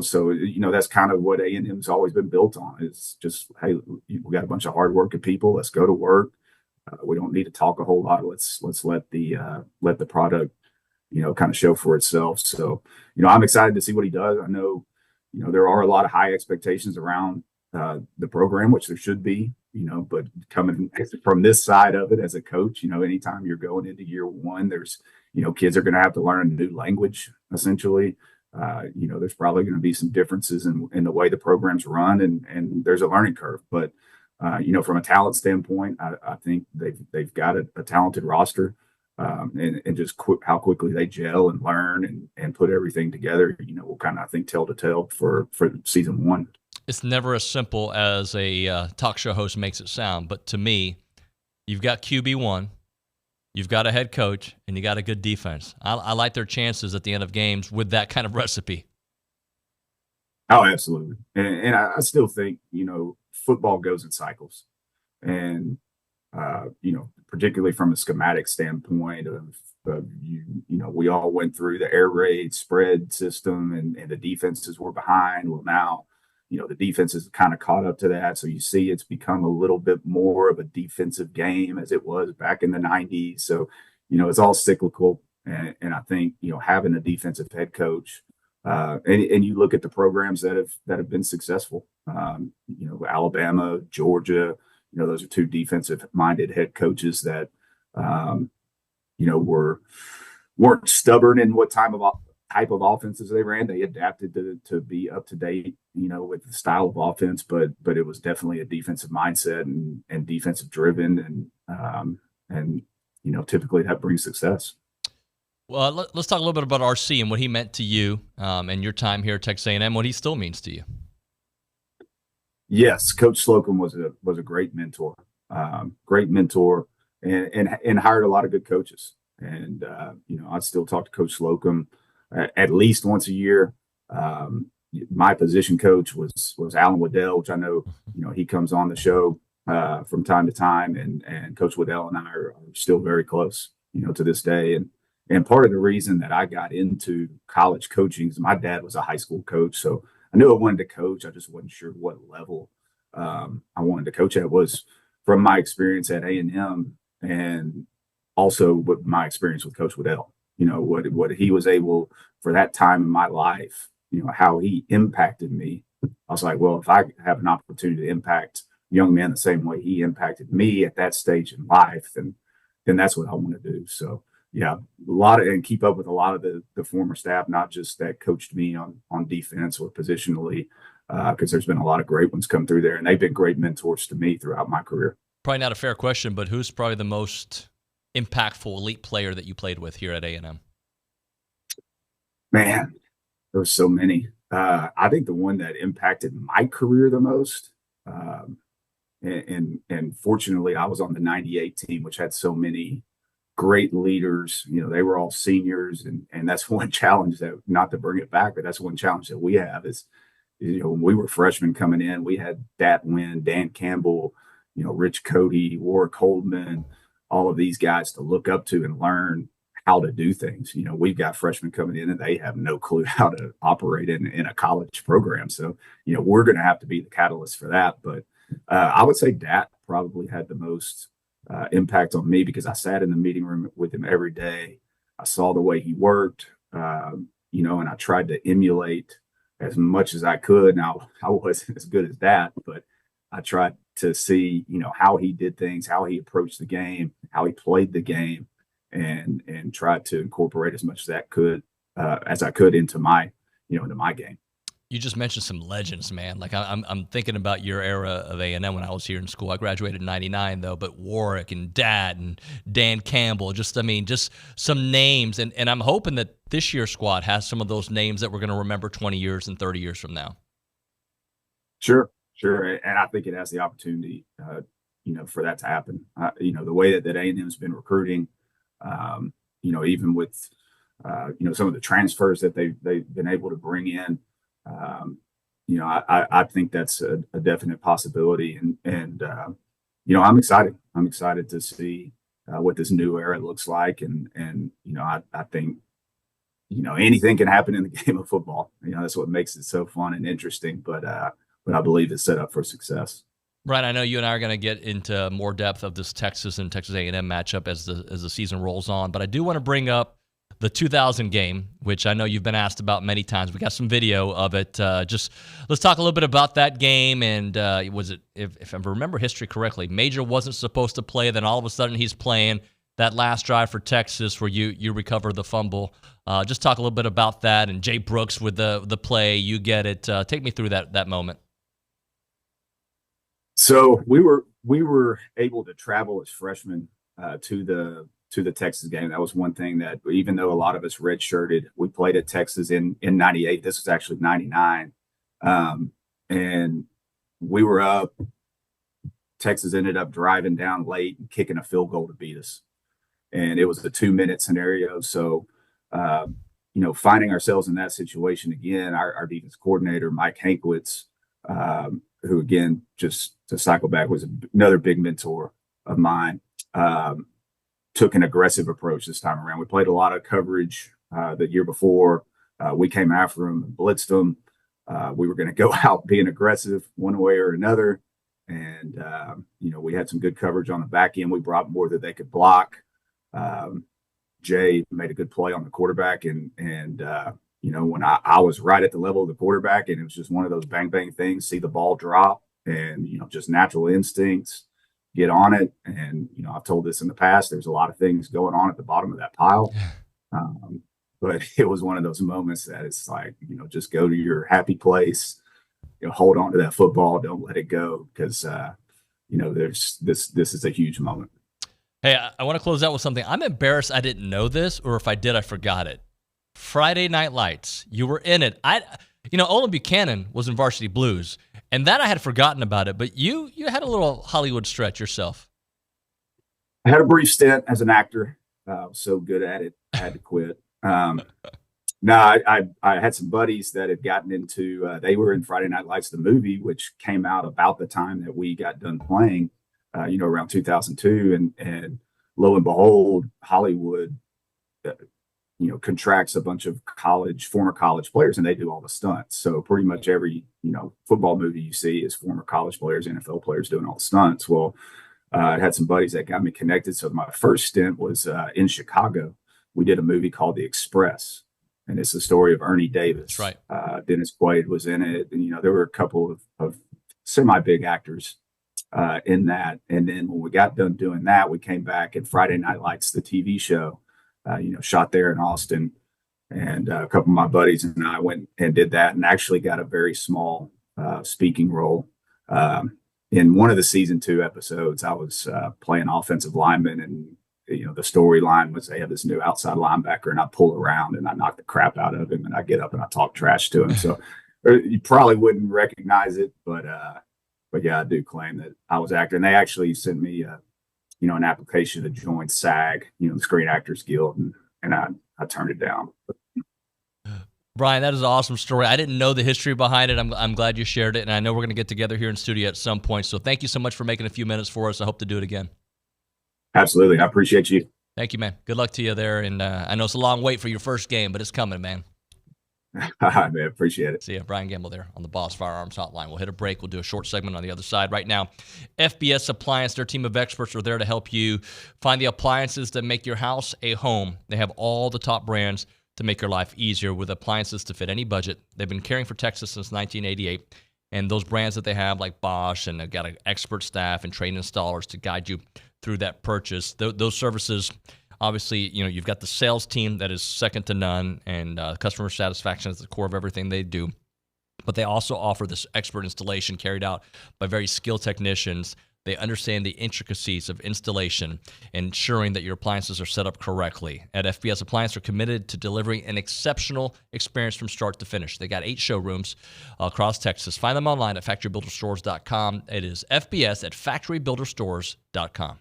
so that's kind of what A&M's always been built on. It's just, hey, we got a bunch of hardworking people. Let's go to work. We don't need to talk a whole lot. Let's let the product kind of show for itself. So I'm excited to see what he does. I know there are a lot of high expectations around the program, which there should be, but coming from this side of it as a coach, anytime you're going into year one, there's, kids are going to have to learn a new language, essentially. There's probably going to be some differences in the way the programs run, and there's a learning curve. But, from a talent standpoint, I think they've got a talented roster, and just how quickly they gel and learn and put everything together, will kind of, I think, tell the tale for season one. It's never as simple as a talk show host makes it sound. But to me, you've got QB1, you've got a head coach, and you got a good defense. I like their chances at the end of games with that kind of recipe. Oh, absolutely. And I still think, football goes in cycles. And, particularly from a schematic standpoint we all went through the air raid spread system, and the defenses were behind. Well, now, the defense is kind of caught up to that. So you see it's become a little bit more of a defensive game as it was back in the 90s. So, it's all cyclical. And I think, having a defensive head coach, and you look at the programs that have been successful, Alabama, Georgia, those are two defensive-minded head coaches that, weren't stubborn in what type of offenses they ran. They adapted to be up to date, with the style of offense, but it was definitely a defensive mindset and defensive driven, and typically that brings success. Well, let's talk a little bit about RC and what he meant to you, and your time here at Texas A&M, what he still means to you. Yes, Coach Slocum was a great mentor, and hired a lot of good coaches. And I still talk to Coach Slocum at least once a year. My position coach was Alan Waddell, which I know he comes on the show from time to time, and Coach Waddell and I are still very close, to this day. And part of the reason that I got into college coaching is my dad was a high school coach, so I knew I wanted to coach. I just wasn't sure what level I wanted to coach at. Was from my experience at A&M, and also with my experience with Coach Waddell. What he was able for that time in my life, how he impacted me. I was like, well, if I have an opportunity to impact young men the same way he impacted me at that stage in life, then that's what I want to do. So yeah, and keep up with a lot of the former staff, not just that coached me on defense or positionally, because there's been a lot of great ones come through there, and they've been great mentors to me throughout my career. Probably not a fair question, but who's probably the most impactful elite player that you played with here at A&M? Man, there were so many. I think the one that impacted my career the most, and fortunately I was on the 98 team, which had so many great leaders. They were all seniors, and that's one challenge that, not to bring it back, but that's one challenge that we have is when we were freshmen coming in, we had Dat Wynn, Dan Campbell, Rich Cody, Warwick Holdman, all of these guys to look up to and learn how to do things. We've got freshmen coming in and they have no clue how to operate in a college program. So, we're going to have to be the catalyst for that. But I would say Dat probably had the most impact on me, because I sat in the meeting room with him every day. I saw the way he worked, and I tried to emulate as much as I could. Now, I wasn't as good as that, but I tried to see, how he did things, how he approached the game, how he played the game, and tried to incorporate as much as I could into my, into my game. You just mentioned some legends, man. Like I'm thinking about your era of A&M when I was here in school. I graduated in '99 though, but Warwick and Dad and Dan Campbell, just some names, and I'm hoping that this year's squad has some of those names that we're going to remember 20 years and 30 years from now. Sure, and I think it has the opportunity, for that to happen. The way that A&M's been recruiting, even with some of the transfers that they've been able to bring in. I think that's a definite possibility, and I'm excited. I'm excited to see what this new era looks like, and I think anything can happen in the game of football. That's what makes it so fun and interesting. But I believe it's set up for success. Brian, I know you and I are going to get into more depth of this Texas and Texas A&M matchup as the season rolls on, but I do want to bring up the 2000 game, which I know you've been asked about many times. We got some video of it. Just let's talk a little bit about that game. And was it, if I remember history correctly, Major wasn't supposed to play, then all of a sudden he's playing that last drive for Texas where you recover the fumble. Just talk a little bit about that, and Jay Brooks with the play. You get it. Take me through that moment. So we were able to travel as freshmen to the Texas game. That was one thing that, even though a lot of us redshirted, we played at Texas in 98. This was actually 99. And we were up. Texas ended up driving down late and kicking a field goal to beat us. And it was a 2-minute scenario. So, finding ourselves in that situation again, our defense coordinator, Mike Hankwitz, who, again, just to cycle back, was another big mentor of mine, took an aggressive approach this time around. We played a lot of coverage the year before. We came after them and blitzed them. We were going to go out being aggressive one way or another. And, we had some good coverage on the back end. We brought more that they could block. Jay made a good play on the quarterback. And when I was right at the level of the quarterback, and it was just one of those bang, bang things, see the ball drop and, just natural instincts, get on it. And, I've told this in the past, there's a lot of things going on at the bottom of that pile. But it was one of those moments that it's like, just go to your happy place, hold on to that football. Don't let it go, because, there's this is a huge moment. Hey, I want to close out with something. I'm embarrassed I didn't know this, or if I did, I forgot it. Friday Night Lights. You were in it. Olin Buchanan was in Varsity Blues, and that I had forgotten about it. But you had a little Hollywood stretch yourself. I had a brief stint as an actor. I was so good at it, I had to quit. I had some buddies that had gotten into. They were in Friday Night Lights, the movie, which came out about the time that we got done playing. Around 2002, and lo and behold, Hollywood. Contracts a bunch of former college players, and they do all the stunts. So pretty much every, football movie you see is former college players, NFL players doing all the stunts. Well, I had some buddies that got me connected. So my first stint was in Chicago. We did a movie called The Express, and it's the story of Ernie Davis. That's right. Dennis Quaid was in it. And, there were a couple of semi-big actors in that. And then when we got done doing that, we came back, and Friday Night Lights, the TV show, shot there in Austin, and a couple of my buddies and I went and did that, and actually got a very small speaking role. In one of the season 2 episodes, I was playing offensive lineman, and the storyline was they have this new outside linebacker, and I pull around and I knock the crap out of him, and I get up and I talk trash to him. So you probably wouldn't recognize it, but yeah, I do claim that I was acting. And they actually sent me an application to join SAG, the Screen Actors Guild, and I turned it down. Brian, that is an awesome story. I didn't know the history behind it. I'm glad you shared it, and I know we're going to get together here in studio at some point. So thank you so much for making a few minutes for us. I hope to do it again. Absolutely. I appreciate you. Thank you, man. Good luck to you there. And I know it's a long wait for your first game, but it's coming, man. Man, appreciate it. See ya. Brian Gamble there on the Boss Firearms Hotline. We'll hit a break. We'll do a short segment on the other side. Right now, FBS Appliance, their team of experts are there to help you find the appliances that make your house a home. They have all the top brands to make your life easier with appliances to fit any budget. They've been caring for Texas since 1988. And those brands that they have, like Bosch, and they've got an expert staff and trained installers to guide you through that purchase. Those services, obviously, you've got the sales team that is second to none, and customer satisfaction is the core of everything they do. But they also offer this expert installation carried out by very skilled technicians. They understand the intricacies of installation, ensuring that your appliances are set up correctly. At FBS Appliance, are committed to delivering an exceptional experience from start to finish. They got 8 showrooms across Texas. Find them online at factorybuilderstores.com. It is FBS at factorybuilderstores.com.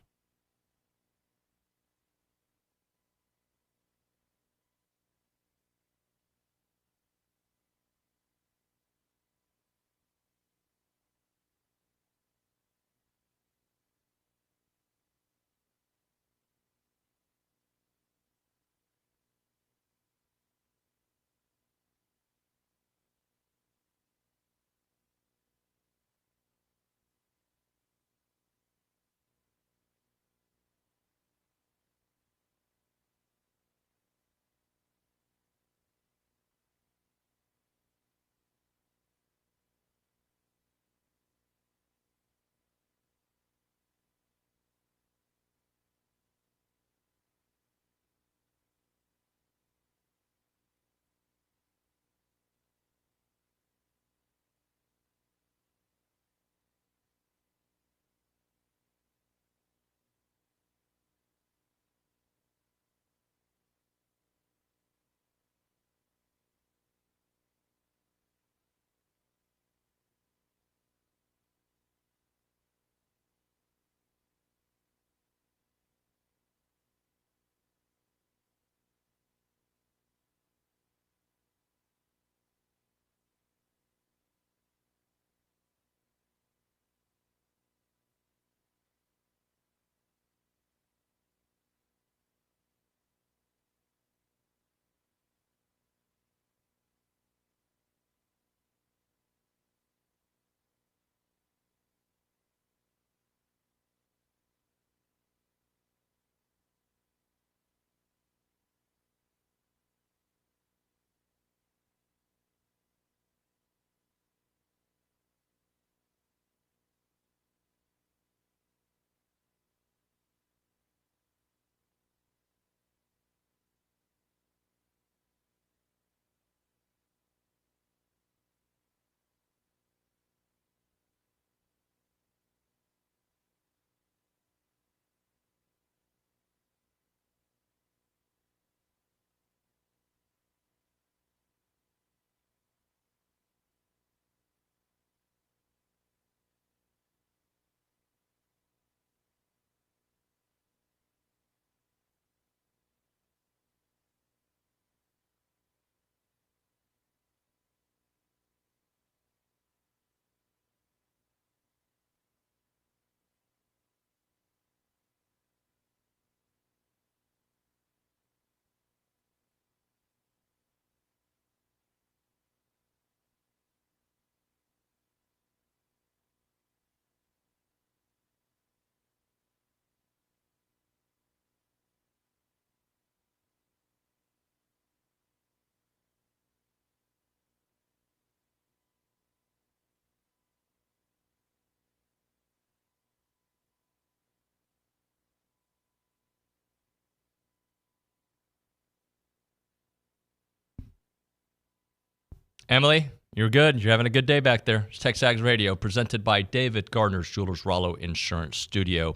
Emily, you're good. You're having a good day back there. It's TexAgs Radio, presented by David Gardner's Jewelers Rollo Insurance Studio.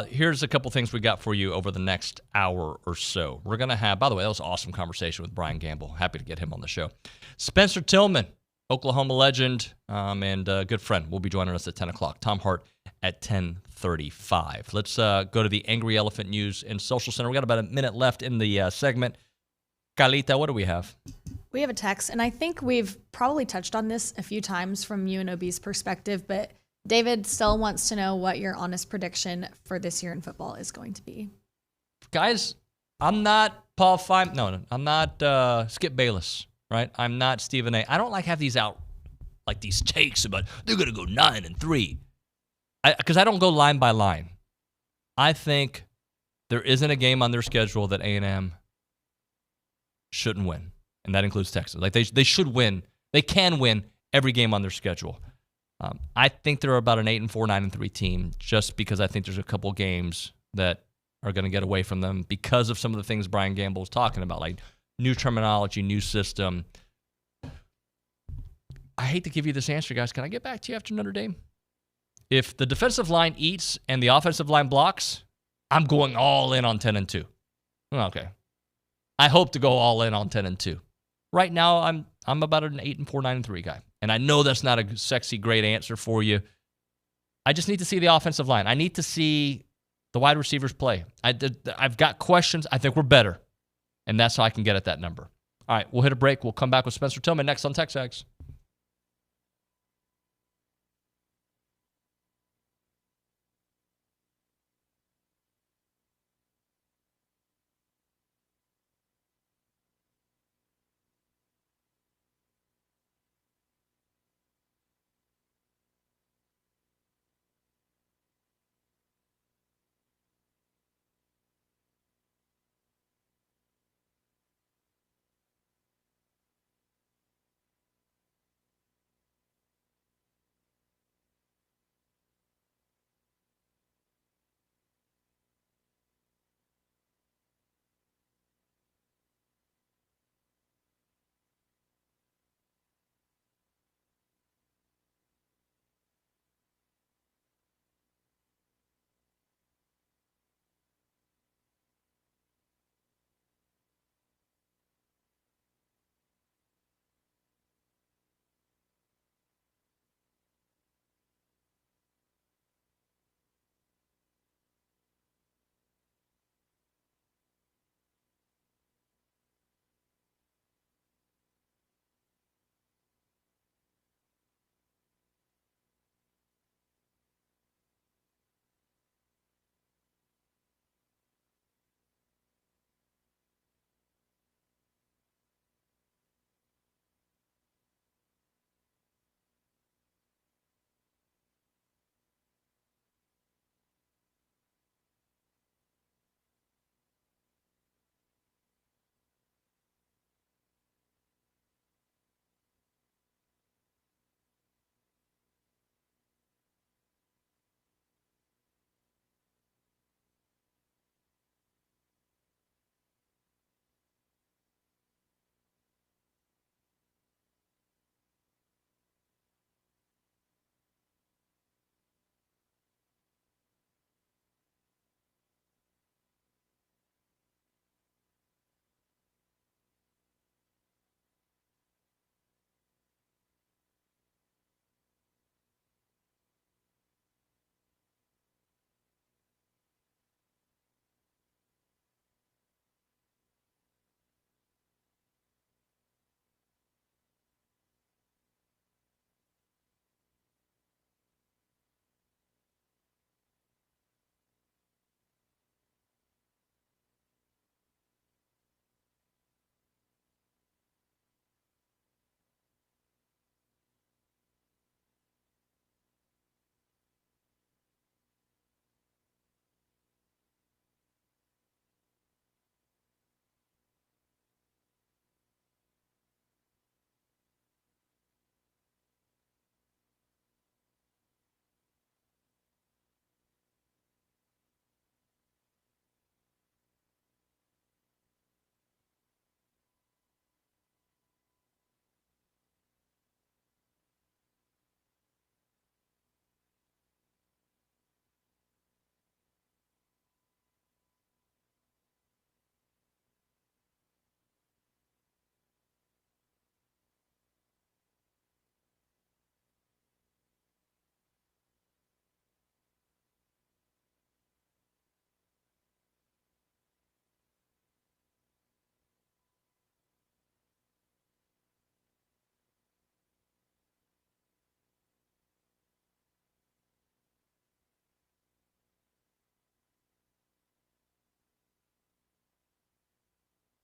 Here's a couple things we got for you over the next hour or so. We're going to have, by the way, that was an awesome conversation with Brian Gamble. Happy to get him on the show. Spencer Tillman, Oklahoma legend and good friend, will be joining us at 10 o'clock. Tom Hart at 10:35. Let's go to the Angry Elephant News and Social Center. We got about a minute left in the segment. Carlita, what do we have? We have a text, and I think we've probably touched on this a few times from UNOB's perspective, but David still wants to know what your honest prediction for this year in football is going to be. Guys, I'm not Paul Fein. No, I'm not Skip Bayless, right? I'm not Stephen A. I don't have these out, like these takes about they're going to go 9-3. Because I don't go line by line. I think there isn't a game on their schedule that A&M shouldn't win. And that includes Texas. They should win. They can win every game on their schedule. I think they're about an 8-4, 9-3 team, just because I think there's a couple games that are going to get away from them because of some of the things Brian Gamble was talking about, like new terminology, new system. I hate to give you this answer, guys. Can I get back to you after Notre Dame? If the defensive line eats and the offensive line blocks, I'm going all in on 10-2. Okay. I hope to go all in on 10-2. Right now, I'm about an 8-4, 9-3 guy. And I know that's not a sexy, great answer for you. I just need to see the offensive line. I need to see the wide receivers play. I've got questions. I think we're better. And that's how I can get at that number. All right, we'll hit a break. We'll come back with Spencer Tillman next on TexAgs.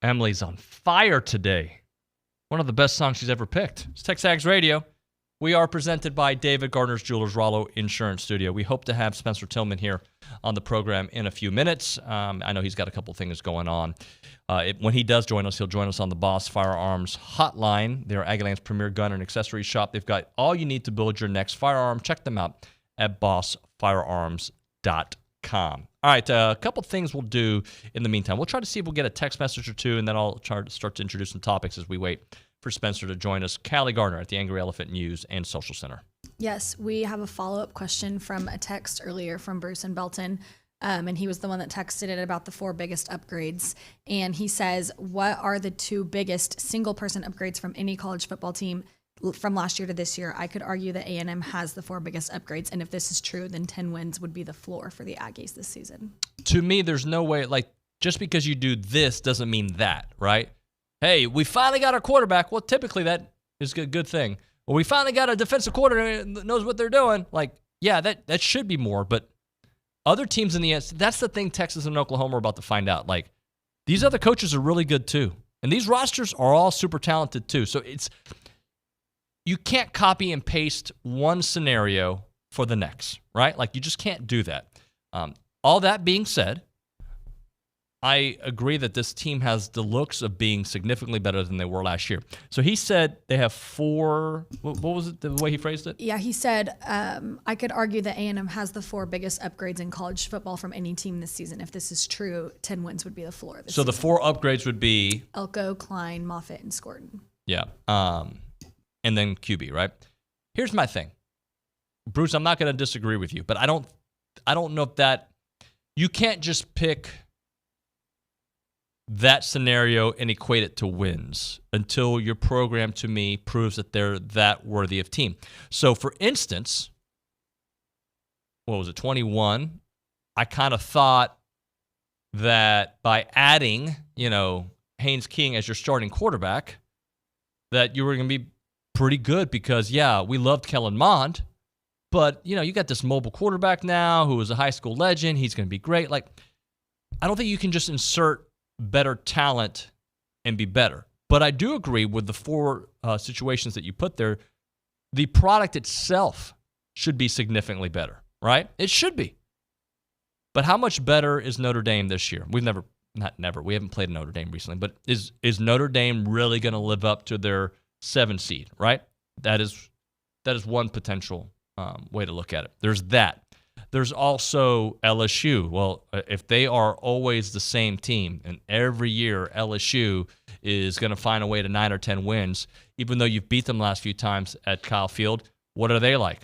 Emily's on fire today. One of the best songs she's ever picked. It's TexAgs Radio. We are presented by David Gardner's Jewelers, Rollo Insurance Studio. We hope to have Spencer Tillman here on the program in a few minutes. I know he's got a couple things going on. When he does join us, he'll join us on the Boss Firearms Hotline. They're Aggieland's premier gun and accessory shop. They've got all you need to build your next firearm. Check them out at bossfirearms.com. All right, a couple things we'll do in the meantime. We'll try to see if we'll get a text message or two, and then I'll try to start to introduce some topics as we wait for Spencer to join us. Callie Gardner at the Angry Elephant News and Social Center. Yes, we have a follow-up question from a text earlier from Bruce and Belton. And he was the one that texted it about the 4 biggest upgrades. And he says, what are the 2 biggest single-person upgrades from any college football team from last year to this year? I could argue that A&M has the 4 biggest upgrades. And if this is true, then 10 wins would be the floor for the Aggies this season. To me, there's no way, like, just because you do this doesn't mean that, right? Hey, we finally got our quarterback. Well, typically that is a good thing. Well, we finally got a defensive coordinator that knows what they're doing. Like, yeah, that should be more, but other teams in the SEC, that's the thing Texas and Oklahoma are about to find out. Like, these other coaches are really good too. And these rosters are all super talented too. So you can't copy and paste one scenario for the next, right? Like, you just can't do that. All that being said, I agree that this team has the looks of being significantly better than they were last year. So he said they have 4, what was it, the way he phrased it? Yeah, he said, I could argue that A&M has the 4 biggest upgrades in college football from any team this season. If this is true, 10 wins would be the floor this season. The 4 upgrades would be? Elko, Klein, Moffitt, and Scorton. Yeah, and then QB, right? Here's my thing. Bruce, I'm not going to disagree with you, but I don't know if that, you can't just pick that scenario and equate it to wins until your program, to me, proves that they're that worthy of team. So, for instance, what was it, 21? I kind of thought that by adding, Haynes King as your starting quarterback, that you were going to be pretty good because, yeah, we loved Kellen Mond, but, you got this mobile quarterback now who is a high school legend. He's going to be great. Like, I don't think you can just insert better talent and be better. But I do agree with the 4 situations that you put there. The product itself should be significantly better, right? It should be. But how much better is Notre Dame this year? We haven't played Notre Dame recently, but is Notre Dame really going to live up to their 7 seed, right? That is one potential way to look at it. There's that. There's also LSU. Well, if they are always the same team, and every year LSU is going to find a way to 9 or 10 wins, even though you've beat them the last few times at Kyle Field, what are they like?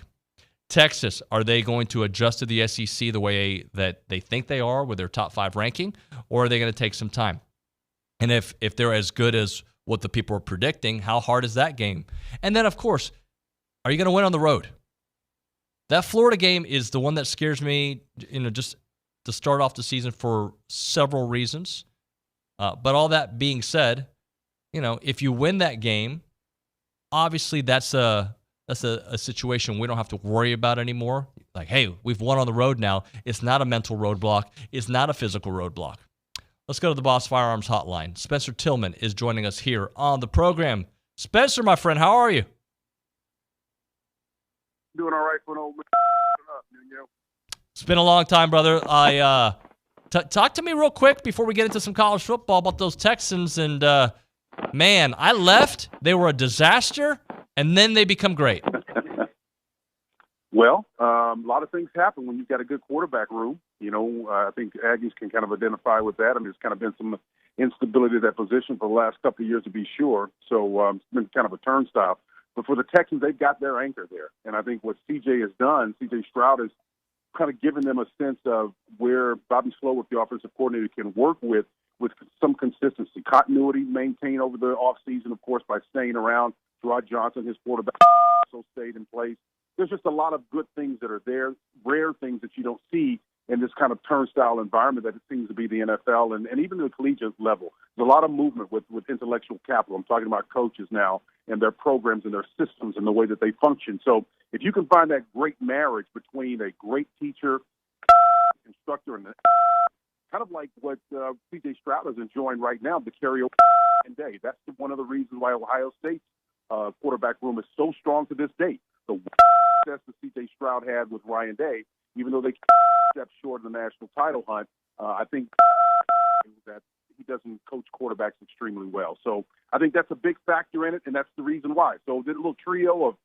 Texas, are they going to adjust to the SEC the way that they think they are with their top 5 ranking, or are they going to take some time? And if they're as good as what the people are predicting, how hard is that game? And then, of course, are you going to win on the road? That Florida game is the one that scares me, just to start off the season for several reasons. But all that being said, if you win that game, obviously that's a situation we don't have to worry about anymore. Like, hey, we've won on the road now. It's not a mental roadblock. It's not a physical roadblock. Let's go to the Boss Firearms Hotline. Spencer Tillman is joining us here on the program. Spencer, my friend, how are you? Doing all right for an old man. Nuño. It's been a long time, brother. Talk to me real quick before we get into some college football about those Texans. And, man, I left. They were a disaster, and then they become great. Well, a lot of things happen when you've got a good quarterback room. I think Aggies can kind of identify with that. I mean, there's kind of been some instability at that position for the last couple of years, to be sure. So it's been kind of a turnstile. But for the Texans, they've got their anchor there. And I think what CJ has done, CJ Stroud has kind of given them a sense of where Bobby Slowick, the offensive coordinator, can work with some consistency. Continuity maintained over the offseason, of course, by staying around. Gerard Johnson, his quarterback, also stayed in place. There's just a lot of good things that are there, rare things that you don't see in this kind of turnstile environment that it seems to be the NFL and even the collegiate level. There's a lot of movement with intellectual capital. I'm talking about coaches now and their programs and their systems and the way that they function. So if you can find that great marriage between a great teacher, instructor, and kind of like what C.J. Stroud is enjoying right now, the karaoke day. That's one of the reasons why Ohio State's quarterback room is so strong to this date. The success that C.J. Stroud had with Ryan Day, even though they stepped short of the national title hunt, I think that he doesn't coach quarterbacks extremely well. So I think that's a big factor in it, and that's the reason why. So the little trio of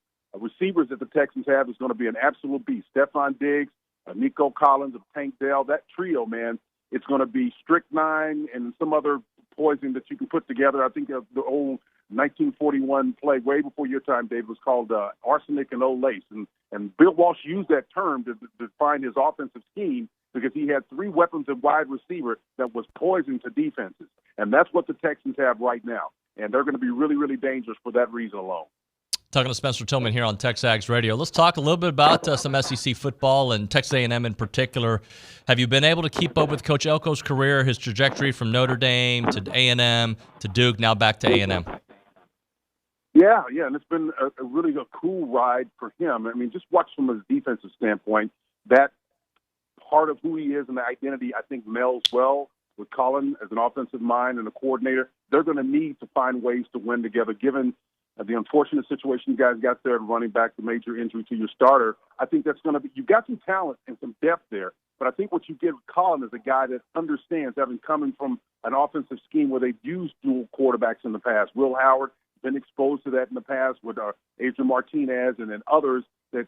receivers that the Texans have is going to be an absolute beast. Stephon Diggs, Nico Collins, of Tank Dell, that trio, man, it's going to be strychnine and some other poison that you can put together. I think the old 1941 play way before your time, Dave, was called Arsenic and Old Lace. And Bill Walsh used that term to define his offensive scheme because he had three weapons at wide receiver that was poison to defenses. And that's what the Texans have right now. And they're going to be really, really dangerous for that reason alone. Talking to Spencer Tillman here on TexAgs Radio. Let's talk a little bit about some SEC football and Texas A&M in particular. Have you been able to keep up with Coach Elko's career, his trajectory from Notre Dame to A&M to Duke, now back to A&M? Yeah, and it's been a really cool ride for him. I mean, just watch from his defensive standpoint, that part of who he is and the identity, I think, melds well with Colin as an offensive mind and a coordinator. They're going to need to find ways to win together, given the unfortunate situation you guys got there at running back, the major injury to your starter. I think that's going to be – you've got some talent and some depth there, but I think what you get with Colin is a guy that understands, having coming from an offensive scheme where they've used dual quarterbacks in the past. Will Howard been exposed to that in the past with Adrian Martinez and then others that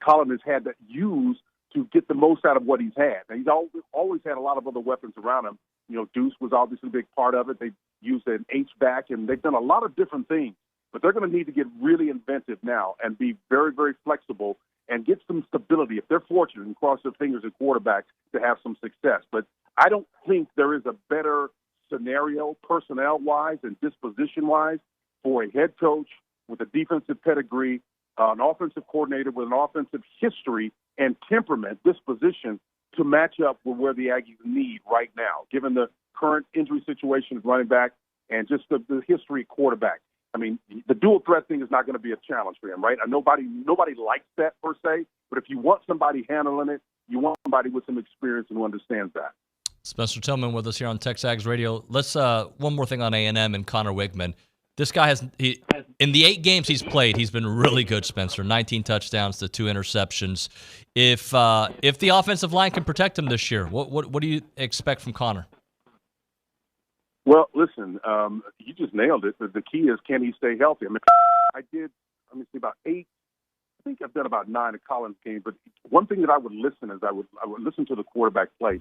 Colin has had to use to get the most out of what he's had. Now, he's always had a lot of other weapons around him. You know, Deuce was obviously a big part of it. They used an H-back, and they've done a lot of different things. But they're going to need to get really inventive now and be very, very flexible and get some stability, if they're fortunate, and cross their fingers at quarterback to have some success. But I don't think there is a better scenario personnel-wise and disposition-wise for a head coach with a defensive pedigree, an offensive coordinator with an offensive history and temperament, disposition to match up with where the Aggies need right now, given the current injury situation at running back and just the history at quarterback. I mean, the dual threat thing is not going to be a challenge for him, right? Nobody likes that per se, but if you want somebody handling it, you want somebody with some experience and who understands that. Spencer Tillman with us here on TexAgs Radio. Let's one more thing on A&M and Connor Wigman. This guy in the 8 games he's played, he's been really good, Spencer. 19 touchdowns to 2 interceptions. If the offensive line can protect him this year, what do you expect from Connor? Well, listen, you just nailed it. The key is, can he stay healthy? I mean, about 8. I think I've done about 9 at Collins games. But one thing that I would listen is I would listen to the quarterback play.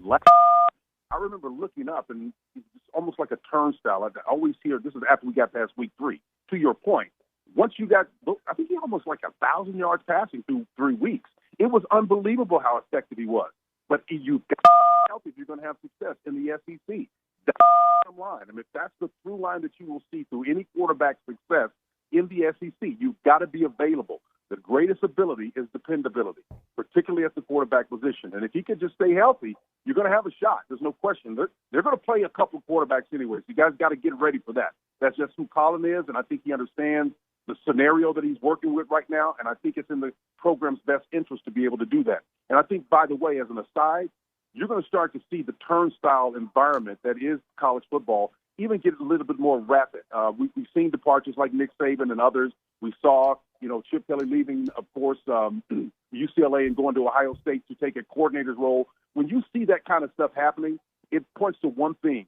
I remember looking up, and it's almost like a turnstile. I always hear, this is after we got past week 3. To your point, once you got, I think he almost like 1,000 yards passing through 3 weeks. It was unbelievable how effective he was. But you got to be healthy if you're going to have success in the SEC. That's the bottom line. I mean, that's the through line that you will see through any quarterback success in the SEC. You've got to be available. The greatest ability is dependability, particularly at the quarterback position. And if he can just stay healthy, you're going to have a shot. There's no question. They're going to play a couple quarterbacks anyways. You guys got to get ready for that. That's just who Colin is, and I think he understands the scenario that he's working with right now, and I think it's in the program's best interest to be able to do that. And I think, by the way, as an aside, you're going to start to see the turnstile environment that is college football even get a little bit more rapid. We've seen departures like Nick Saban and others. We saw, Chip Kelly leaving, of course, UCLA and going to Ohio State to take a coordinator's role. When you see that kind of stuff happening, it points to one thing.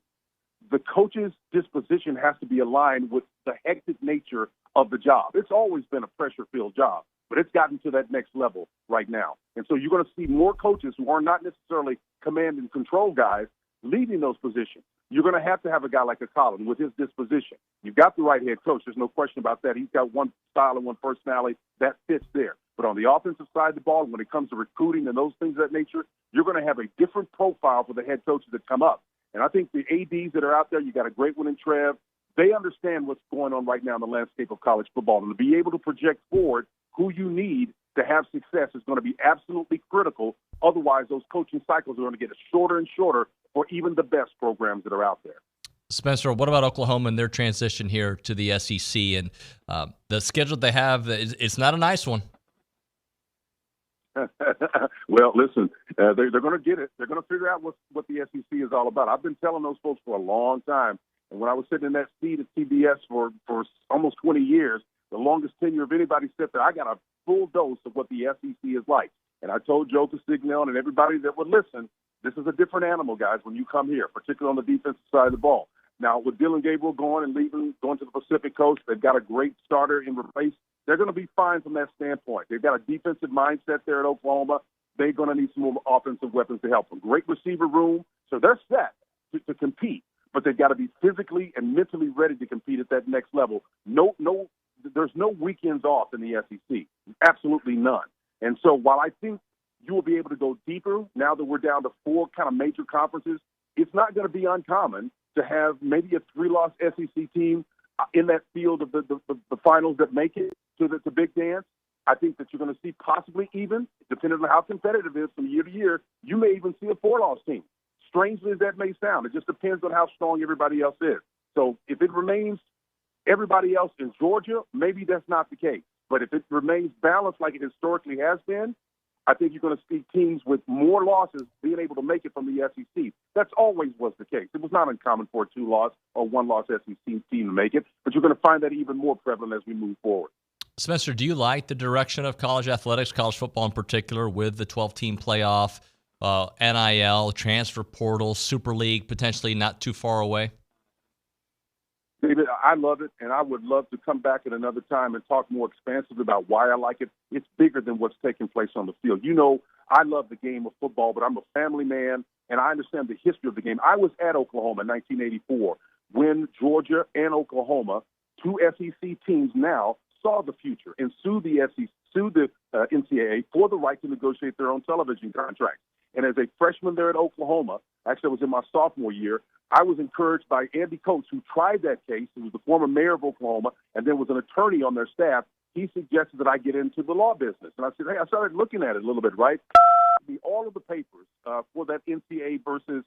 The coach's disposition has to be aligned with the hectic nature of the job. It's always been a pressure-filled job, but it's gotten to that next level right now. And so you're going to see more coaches who are not necessarily command and control guys leading those positions. You're going to have a guy like a Colin with his disposition. You've got the right head coach. There's no question about that. He's got one style and one personality that fits there. But on the offensive side of the ball, when it comes to recruiting and those things of that nature, you're going to have a different profile for the head coaches that come up. And I think the ADs that are out there, you got a great one in Trev. They understand what's going on right now in the landscape of college football. And to be able to project forward who you need to have success is going to be absolutely critical. Otherwise, those coaching cycles are going to get shorter and shorter for even the best programs that are out there. Spencer, what about Oklahoma and their transition here to the SEC and the schedule they have? It's not a nice one. Well, listen, they're going to get it. They're going to figure out what the SEC is all about. I've been telling those folks for a long time. And when I was sitting in that seat at CBS for almost 20 years, the longest tenure of anybody sat there, I got a full dose of what the SEC is like. And I told Joe Castiglione and everybody that would listen, this is a different animal, guys, when you come here, particularly on the defensive side of the ball. Now, with Dylan Gabriel going and leaving, going to the Pacific Coast, they've got a great starter in replace. They're going to be fine from that standpoint. They've got a defensive mindset there at Oklahoma. They're going to need some more offensive weapons to help them. Great receiver room, so they're set to compete. but they've got to be physically and mentally ready to compete at that next level. There's no weekends off in the SEC. Absolutely none. And so while I think you will be able to go deeper now that we're down to 4 kind of major conferences, it's not going to be uncommon to have maybe a 3-loss SEC team in that field of the finals that make it to the big dance. I think that you're going to see possibly even, depending on how competitive it is from year to year, you may even see a 4-loss team. Strangely as that may sound, it just depends on how strong everybody else is. So if it remains everybody else in Georgia, maybe that's not the case. But if it remains balanced like it historically has been, I think you're going to see teams with more losses being able to make it from the SEC. That's always was the case. It was not uncommon for a 2-loss or 1-loss SEC team to make it, but you're going to find that even more prevalent as we move forward. Spencer, do you like the direction of college athletics, college football in particular, with the 12-team playoff, NIL, transfer portal, Super League, potentially not too far away? David, I love it, and I would love to come back at another time and talk more expansively about why I like it. It's bigger than what's taking place on the field. You know, I love the game of football, but I'm a family man, and I understand the history of the game. I was at Oklahoma in 1984 when Georgia and Oklahoma, 2 SEC teams now, saw the future and sued the NCAA for the right to negotiate their own television contracts. And as a freshman there at Oklahoma, actually I was in my sophomore year, I was encouraged by Andy Coates, who tried that case, who was the former mayor of Oklahoma, and then was an attorney on their staff. He suggested that I get into the law business. And I said, hey, I started looking at it a little bit, right? All of the papers for that NCAA versus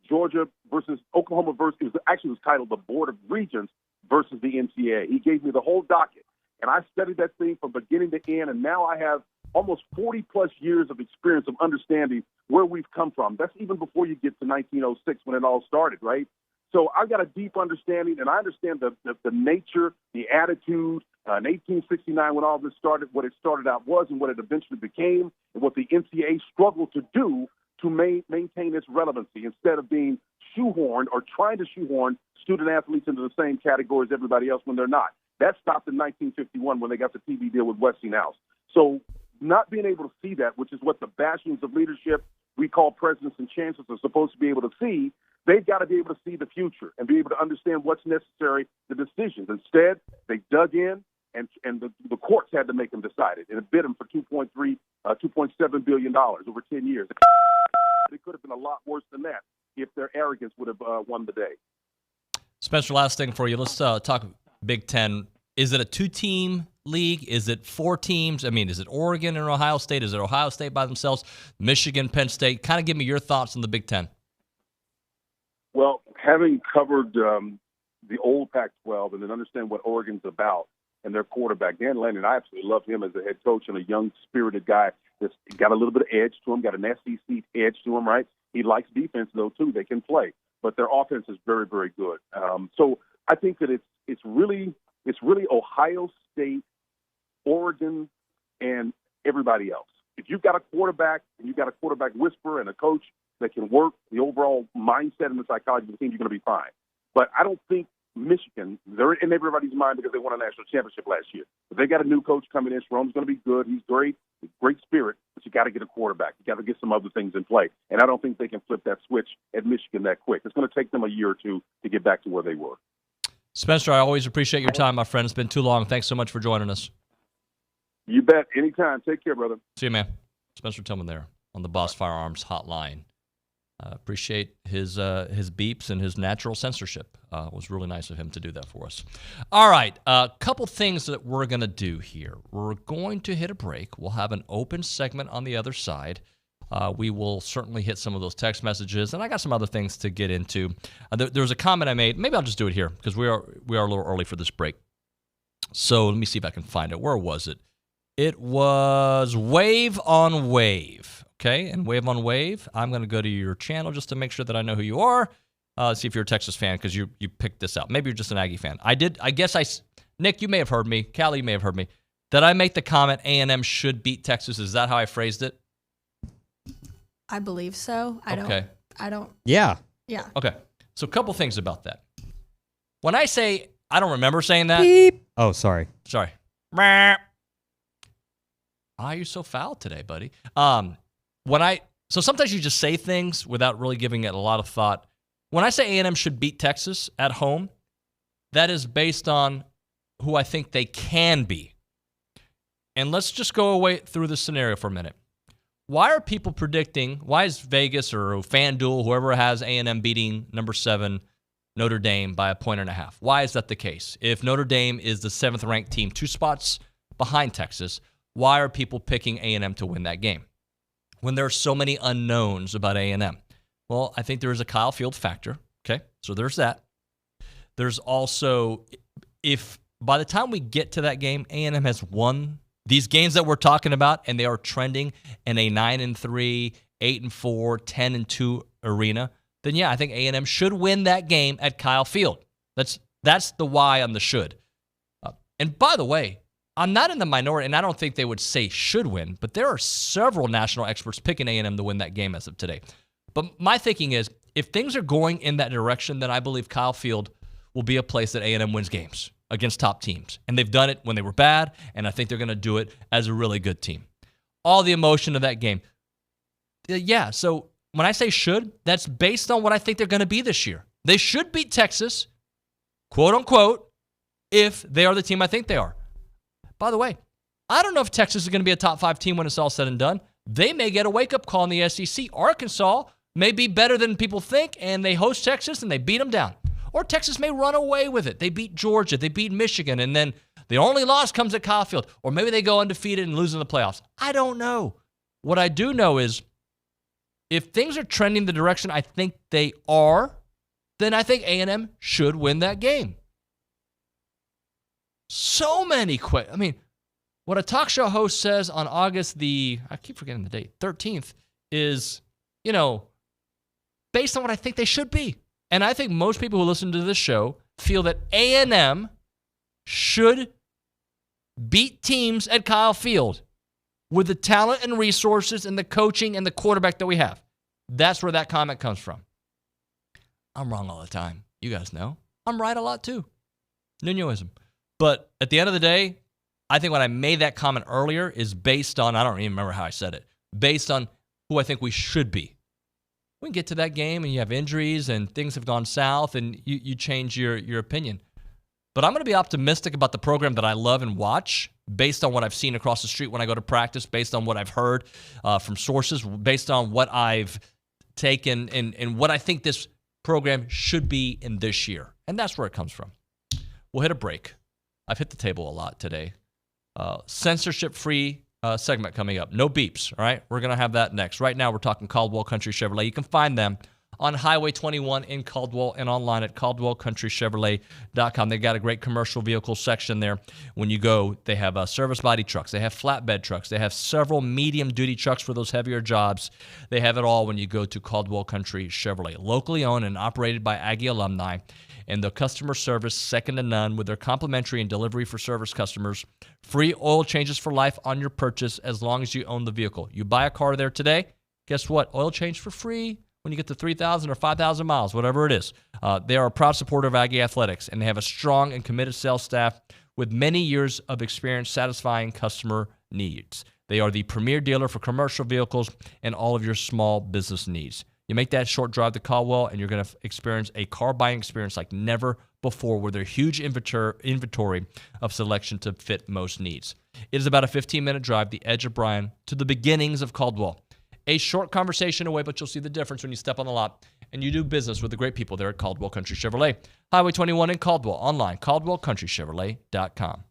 Georgia versus Oklahoma versus, it was titled The Board of Regents versus the NCAA. He gave me the whole docket. And I studied that thing from beginning to end, and now I have almost 40-plus years of experience of understanding where we've come from. That's even before you get to 1906 when it all started, right? So I've got a deep understanding, and I understand the nature, the attitude. In 1869, when all this started, what it started out was and what it eventually became, and what the NCAA struggled to do to maintain its relevancy instead of being shoehorned or trying to shoehorn student-athletes into the same category as everybody else when they're not. That stopped in 1951 when they got the TV deal with Westinghouse. So not being able to see that, which is what the bastions of leadership we call presidents and chancellors are supposed to be able to see, they've got to be able to see the future and be able to understand what's necessary, the decisions. Instead, they dug in, and the courts had to make them decide it. And it bid them for $2.7 billion over 10 years. It could have been a lot worse than that if their arrogance would have won the day. Spencer, last thing for you. Let's talk Big Ten. Is it a 2-team league? Is it 4 teams? I mean, is it Oregon and Ohio State? Is it Ohio State by themselves? Michigan, Penn State? Kind of give me your thoughts on the Big Ten. Well, having covered the old Pac-12 and then understand what Oregon's about and their quarterback, Dan Lanning, I absolutely love him as a head coach and a young, spirited guy that's got a little bit of edge to him, got an SEC edge to him, right? He likes defense, though, too. They can play. But their offense is very, very good. So I think that it's really Ohio State, Oregon, and everybody else. If you've got a quarterback and you've got a quarterback whisperer and a coach that can work the overall mindset and the psychology of the team, you're going to be fine. But I don't think Michigan, they're in everybody's mind because they won a national championship last year. But they got a new coach coming in. Sharon's going to be good. He's great, great spirit, but you got to get a quarterback. You got to get some other things in play. And I don't think they can flip that switch at Michigan that quick. It's going to take them a year or two to get back to where they were. Spencer, I always appreciate your time, my friend. It's been too long. Thanks so much for joining us. You bet. Anytime. Take care, brother. See you, man. Spencer Tillman there on the Boss Firearms Hotline. Appreciate his beeps and his natural censorship. It was really nice of him to do that for us. All right, a couple things that we're going to do here. We're going to hit a break. We'll have an open segment on the other side. We will certainly hit some of those text messages, and I got some other things to get into. There was a comment I made. Maybe I'll just do it here because we are a little early for this break. So let me see if I can find it. Where was it? It was Wave on Wave. Okay, and Wave on Wave, I'm going to go to your channel just to make sure that I know who you are. See if you're a Texas fan because you picked this out. Maybe you're just an Aggie fan. Nick, you may have heard me. Callie, you may have heard me. Did I make the comment A&M should beat Texas? Is that how I phrased it? I believe so. I don't. Yeah. Yeah. Okay. So a couple things about that. When I say, I don't remember saying that. Beep. Oh, sorry. Sorry. You're so foul today, buddy. So sometimes you just say things without really giving it a lot of thought. when I say A&M should beat Texas at home, that is based on who I think they can be. And let's just go away through the scenario for a minute. Why are people predicting, why is Vegas or FanDuel, whoever has A&M beating number 7 Notre Dame by 1.5 points? Why is that the case? If Notre Dame is the 7th ranked team, 2 spots behind Texas, why are people picking A&M to win that game when there are so many unknowns about A&M? Well, I think there is a Kyle Field factor. Okay, so there's that. There's also, if by the time we get to that game, A&M has won these games that we're talking about, and they are trending in a 9-3, 8-4, 10-2 arena, then yeah, I think A&M should win that game at Kyle Field. That's the why on the should. And by the way, I'm not in the minority, and I don't think they would say should win, but there are several national experts picking A&M to win that game as of today. But my thinking is, if things are going in that direction, then I believe Kyle Field will be a place that A&M wins games against top teams. And they've done it when they were bad, and I think they're going to do it as a really good team. All the emotion of that game. Yeah, so when I say should, that's based on what I think they're going to be this year. They should beat Texas, quote unquote, if they are the team I think they are. By the way, I don't know if Texas is going to be a top 5 team when it's all said and done. They may get a wake-up call in the SEC. Arkansas may be better than people think, and they host Texas and they beat them down. Or Texas may run away with it. They beat Georgia, they beat Michigan, and then the only loss comes at Kyle Field. Or maybe they go undefeated and lose in the playoffs. I don't know. What I do know is if things are trending the direction I think they are, then I think A&M should win that game. So many questions. I mean, what a talk show host says on August I keep forgetting the date, 13th, is, based on what I think they should be. And I think most people who listen to this show feel that A&M should beat teams at Kyle Field with the talent and resources and the coaching and the quarterback that we have. That's where that comment comes from. I'm wrong all the time. You guys know. I'm right a lot too. Nuñoism. But at the end of the day, I think when I made that comment earlier is based on, I don't even remember how I said it, based on who I think we should be. We can get to that game and you have injuries and things have gone south and you change your opinion. But I'm going to be optimistic about the program that I love and watch based on what I've seen across the street when I go to practice, based on what I've heard from sources, based on what I've taken and what I think this program should be in this year. And that's where it comes from. We'll hit a break. I've hit the table a lot today. Censorship-free segment coming up. No beeps, all right? We're going to have that next. Right now, we're talking Caldwell Country Chevrolet. You can find them on Highway 21 in Caldwell and online at caldwellcountrychevrolet.com. They've got a great commercial vehicle section there. When you go, they have service body trucks. They have flatbed trucks. They have several medium-duty trucks for those heavier jobs. They have it all when you go to Caldwell Country Chevrolet. Locally owned and operated by Aggie alumni. And the customer service second to none with their complimentary and delivery for service customers. Free oil changes for life on your purchase as long as you own the vehicle. You buy a car there today, guess what? Oil change for free when you get to 3,000 or 5,000 miles, whatever it is. They are a proud supporter of Aggie Athletics, and they have a strong and committed sales staff with many years of experience satisfying customer needs. They are the premier dealer for commercial vehicles and all of your small business needs. You make that short drive to Caldwell, and you're going to experience a car buying experience like never before with their huge inventory of selection to fit most needs. It is about a 15-minute drive, the edge of Bryan, to the beginnings of Caldwell. A short conversation away, but you'll see the difference when you step on the lot and you do business with the great people there at Caldwell Country Chevrolet. Highway 21 in Caldwell, online, caldwellcountrychevrolet.com.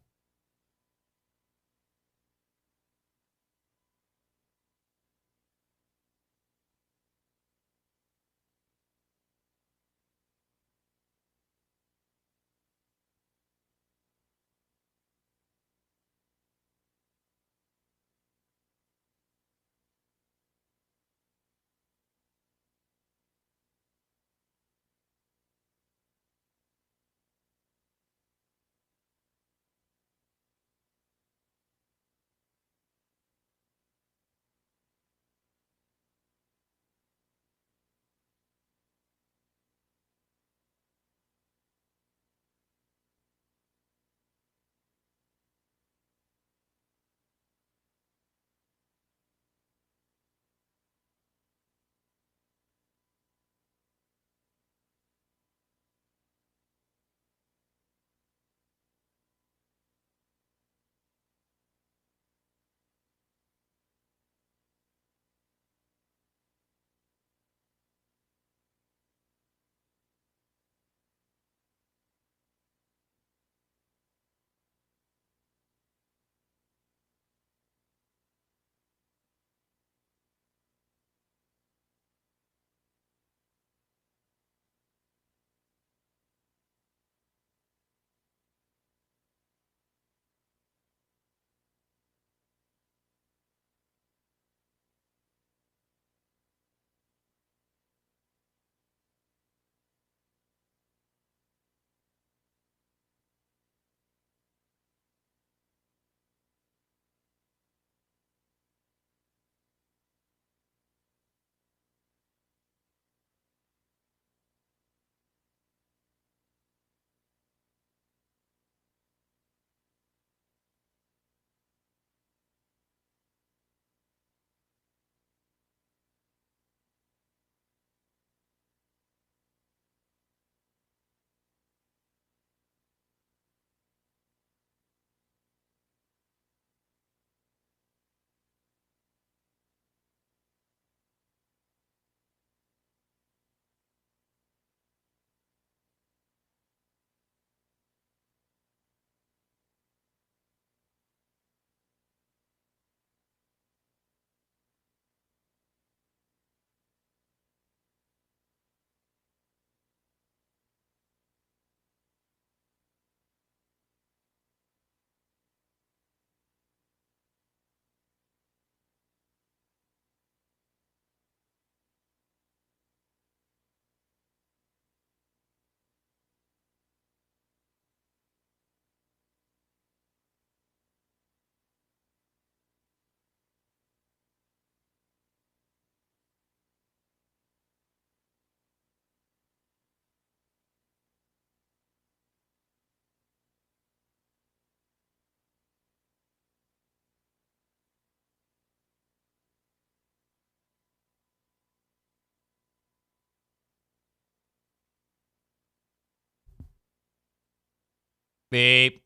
Beep.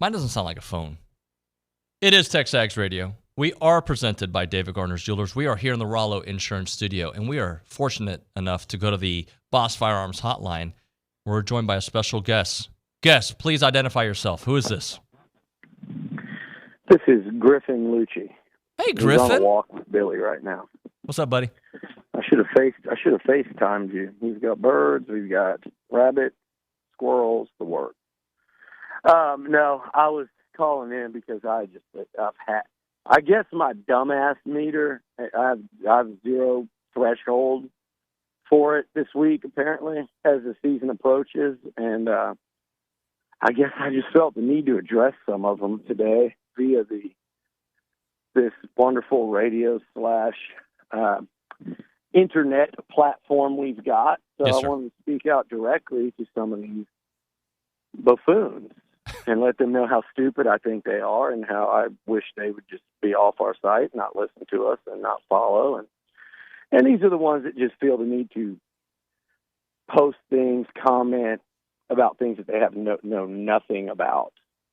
Mine doesn't sound like a phone. It is TexAgs Radio. We are presented by David Gardner's Jewelers. We are here in the Rollo Insurance Studio, and we are fortunate enough to go to the Boss Firearms Hotline. We're joined by a special guest. Guest, please identify yourself. Who is this? This is Griffin Liucci. Hey, Griffin. He's on a walk with Billy right now. What's up, buddy? I should have FaceTimed you. We've got birds, we've got rabbits, squirrels, the works. No, I was calling in because I guess my dumbass meter, I have zero threshold for it this week, apparently, as the season approaches. And I guess I just felt the need to address some of them today via this wonderful radio / internet platform we've got. So yes, I wanted to speak out directly to some of these buffoons and let them know how stupid I think they are and how I wish they would just be off our site, not listen to us and not follow. And these are the ones that just feel the need to post things, comment about things that they have know nothing about.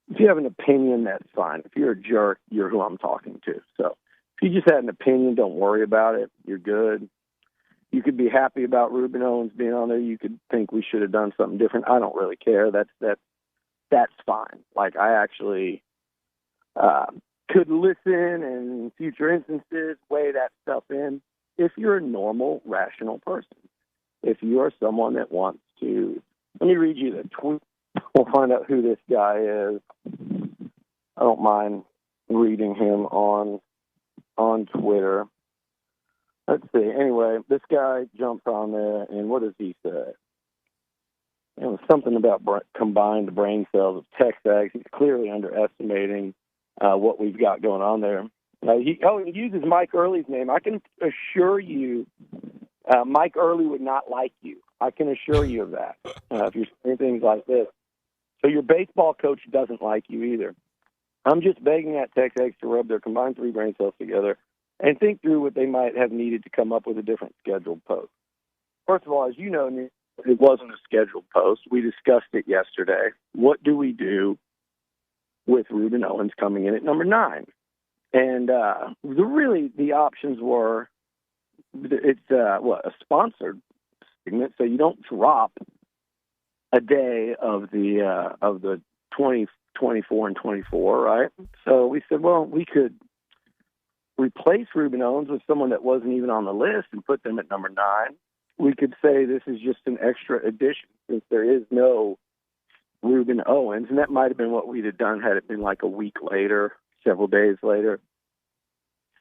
If you have an opinion, that's fine. If you're a jerk, you're who I'm talking to. So if you just had an opinion, don't worry about it. You're good. You could be happy about Ruben Owens being on there. You could think we should have done something different. I don't really care. That's fine. Like, I actually could listen and in future instances weigh that stuff in if you're a normal, rational person. If you are someone that wants to, let me read you the tweet. We'll find out who this guy is. I don't mind reading him on Twitter. Let's see. Anyway, this guy jumps on there, and what does he say? It was something about combined brain cells of TexAgs. He's clearly underestimating what we've got going on there. He uses Mike Early's name. I can assure you Mike Early would not like you. I can assure you of that if you're saying things like this. So your baseball coach doesn't like you either. I'm just begging that TexAgs to rub their combined 3 brain cells together and think through what they might have needed to come up with a different scheduled post. First of all, as you know, it wasn't a scheduled post. We discussed it yesterday. What do we do with Ruben Owens coming in at number 9? And the options were, it's a sponsored segment, so you don't drop a day of the 20, 24, and 24, right? So we said, well, we could replace Ruben Owens with someone that wasn't even on the list and put them at number 9. We could say this is just an extra addition since there is no Ruben Owens, and that might have been what we'd have done had it been like a week later, several days later.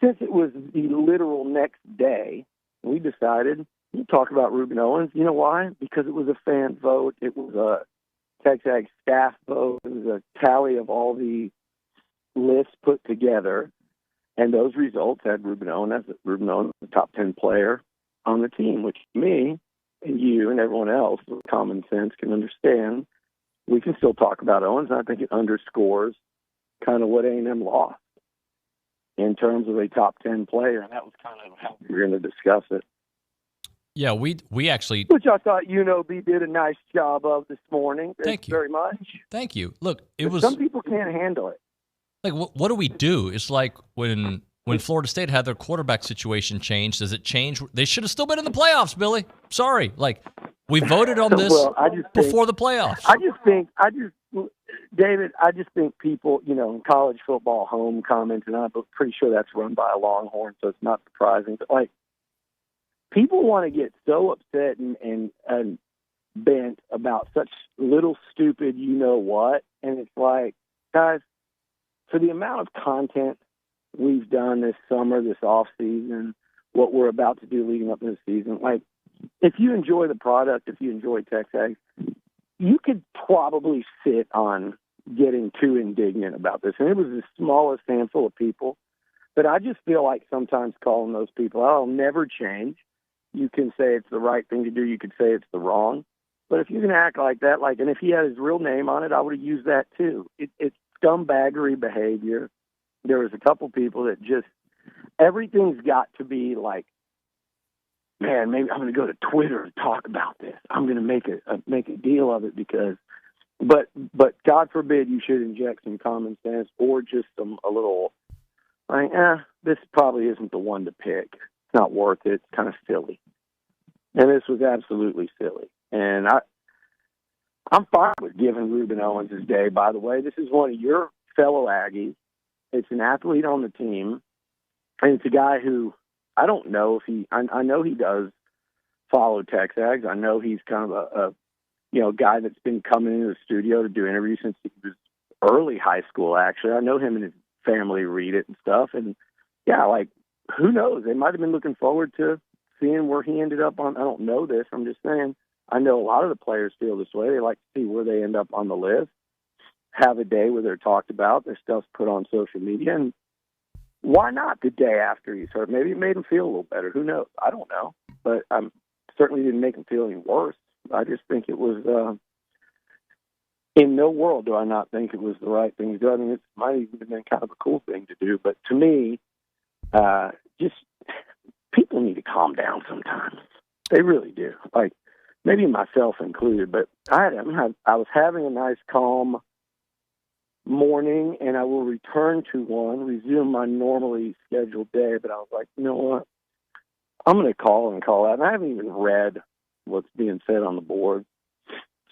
Since it was the literal next day, we decided we'll talk about Ruben Owens. You know why? Because it was a fan vote. It was a TexAgs staff vote. It was a tally of all the lists put together, and those results had Ruben Owens, the top 10 player on the team, which me and you and everyone else with common sense can understand. We can still talk about Owens, and I think it underscores kind of what A&M lost in terms of a top 10 player, and that was kind of how we were going to discuss it. Yeah, we actually... Which I thought UNOB did a nice job of this morning. Thank you very much. Thank you. Look, Some people can't handle it. Like, what do we do? It's like when Florida State had their quarterback situation changed. Does it change? They should have still been in the playoffs, Billy. Sorry. Like, we voted on this before the playoffs. David, I just think people, in college football home comments, and I'm pretty sure that's run by a Longhorn, so it's not surprising. But, like, people want to get so upset and bent about such little stupid you-know-what, and it's like, guys, for the amount of content we've done this summer, this off-season, what we're about to do leading up to the season, like, if you enjoy the product, if you enjoy TexAgs, you could probably sit on getting too indignant about this. And it was the smallest handful of people. But I just feel like sometimes calling those people, I'll never change. You can say it's the right thing to do. You could say it's the wrong. But if you're going to act like that, and if he had his real name on it, I would have used that too. It's scumbaggery behavior. There was a couple people that just, everything's got to be like, man, maybe I'm going to go to Twitter and talk about this. I'm going to make a deal of it because But God forbid you should inject some common sense or just a little, like, this probably isn't the one to pick. It's not worth it. It's kind of silly. And this was absolutely silly. And I'm fine with giving Ruben Owens his day, by the way. This is one of your fellow Aggies. It's an athlete on the team. And it's a guy who I don't know if I know he does follow TexAgs. I know he's kind of a guy that's been coming into the studio to do interviews since he was early high school, actually. I know him and his family read it and stuff. And, yeah, like, who knows? They might have been looking forward to seeing where he ended up on. I don't know this. I'm just saying I know a lot of the players feel this way. They like to see where they end up on the list, have a day where they're talked about, their stuff's put on social media, and why not the day after he's hurt? Maybe it made him feel a little better. Who knows? I don't know. But certainly didn't make him feel any worse. I just think it was, in no world do I not think it was the right thing to do. I mean, it might even have been kind of a cool thing to do. But to me, just people need to calm down sometimes. They really do. Like, maybe myself included, but I was having a nice, calm morning, and I will resume my normally scheduled day. But I was like, you know what? I'm going to call out. And I haven't even read what's being said on the board,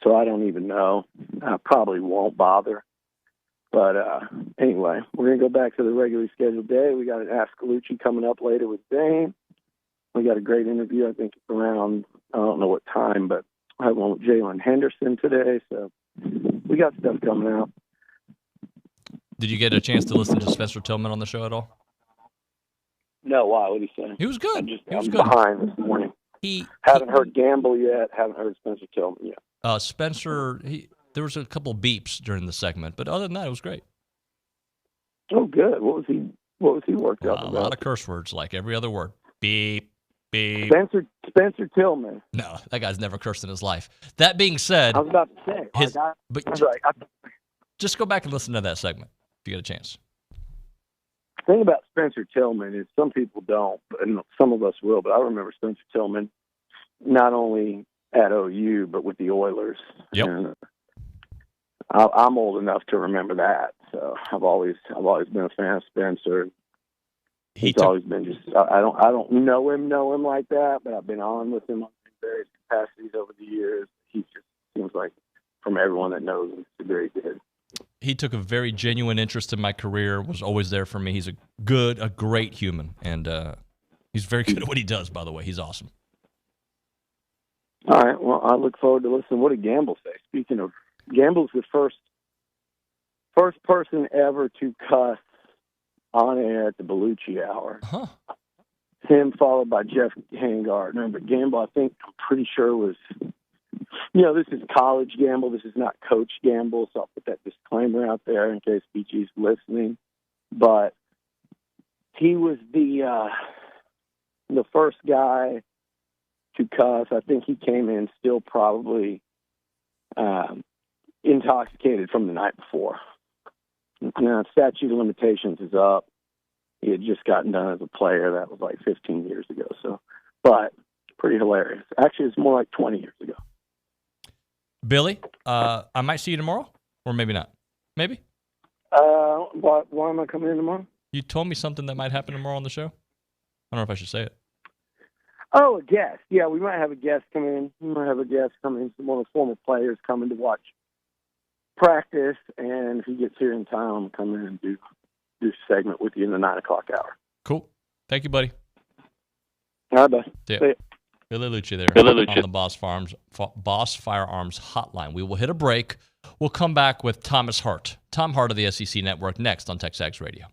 so I don't even know. I probably won't bother. But anyway, we're going to go back to the regularly scheduled day. We got an Ask Liucci coming up later with Dane. We got a great interview, I think, around, I don't know what time, but I have one with Jalen Henderson today. So we got stuff coming out. Did you get a chance to listen to Spencer Tillman on the show at all? No, why? What did he say? He was good. I'm behind this morning. Haven't heard Gamble yet. Haven't heard Spencer Tillman yet. Spencer, there was a couple of beeps during the segment, but other than that, it was great. Oh, good. What was he worked up about? A lot of curse words, like every other word. Beep, beep. Spencer Tillman. No, that guy's never cursed in his life. That being said, I was about to say, just go back and listen to that segment if you get a chance. The thing about Spencer Tillman is some people don't, and some of us will, but I remember Spencer Tillman not only at OU, but with the Oilers. Yep. And I'm old enough to remember that, so I've always been a fan of Spencer. He's always been just, I don't know him like that, but I've been on with him in various capacities over the years. He just seems like, from everyone that knows him, he's very good. He took a very genuine interest in my career, was always there for me. He's a great human, and he's very good at what he does, by the way. He's awesome. All right, well, I look forward to listening. What did Gamble say? Speaking of, Gamble's the first person ever to cuss on air at the Bellucci Hour. Huh. Him followed by Jeff Hangardner, but Gamble, I'm pretty sure was, this is college Gamble. This is not Coach Gamble, so I'll put that disclaimer out there in case BG's listening. But he was the first guy to cuss. I think he came in still probably intoxicated from the night before. Now, statute of limitations is up. He had just gotten done as a player. That was like 15 years ago. So, but pretty hilarious. Actually, it's more like 20 years ago. Billy, I might see you tomorrow, or maybe not. Maybe. Why am I coming in tomorrow? You told me something that might happen tomorrow on the show. I don't know if I should say it. Oh, a guest. Yeah, we might have a guest come in. Some one of the former players coming to watch practice, and if he gets here in time, I'm coming in and do a segment with you in the 9 o'clock hour. Cool. Thank you, buddy. All right, bud. See ya. Billy Liucci there on the Boss Firearms Hotline. We will hit a break. We'll come back with Tom Hart of the SEC Network, next on TexAgs Radio.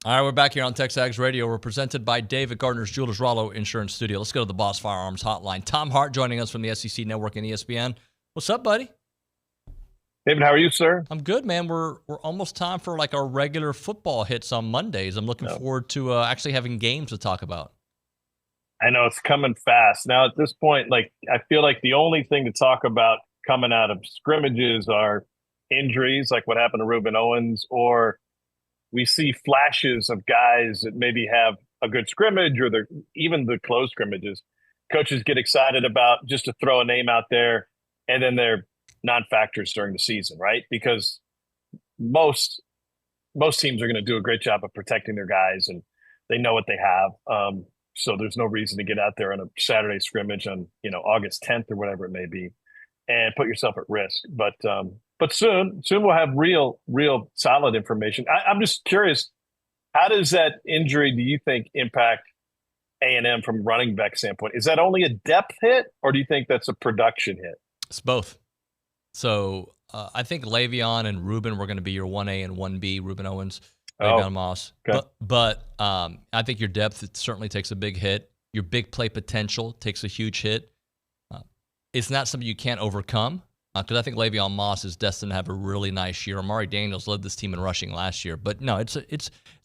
All right, we're back here on TexAgs Radio. We're presented by David Gardner's Jewelers Rollo Insurance Studio. Let's go to the Boss Firearms Hotline. Tom Hart joining us from the SEC Network and ESPN. What's up, buddy? David, how are you, sir? I'm good, man. We're almost time for like our regular football hits on Mondays. I'm looking forward to actually having games to talk about. I know it's coming fast. Now, at this point, like I feel like the only thing to talk about coming out of scrimmages are injuries, like what happened to Reuben Owens, or we see flashes of guys that maybe have a good scrimmage or even the close scrimmages. Coaches get excited about just to throw a name out there, and then they're non-factors during the season, right? Because most teams are going to do a great job of protecting their guys, and they know what they have. So there's no reason to get out there on a Saturday scrimmage on August 10th or whatever it may be, and put yourself at risk. But soon we'll have real solid information. I'm just curious, how does that injury, do you think, impact A&M from running back standpoint? Is that only a depth hit, or do you think that's a production hit? It's both. So I think Le'Veon and Reuben were going to be your 1A and 1B, Reuben Owens, Le'Veon Moss. Okay. But I think your depth, it certainly takes a big hit. Your big play potential takes a huge hit. It's not something you can't overcome, because I think Le'Veon Moss is destined to have a really nice year. Amari Daniels led this team in rushing last year. But no, it's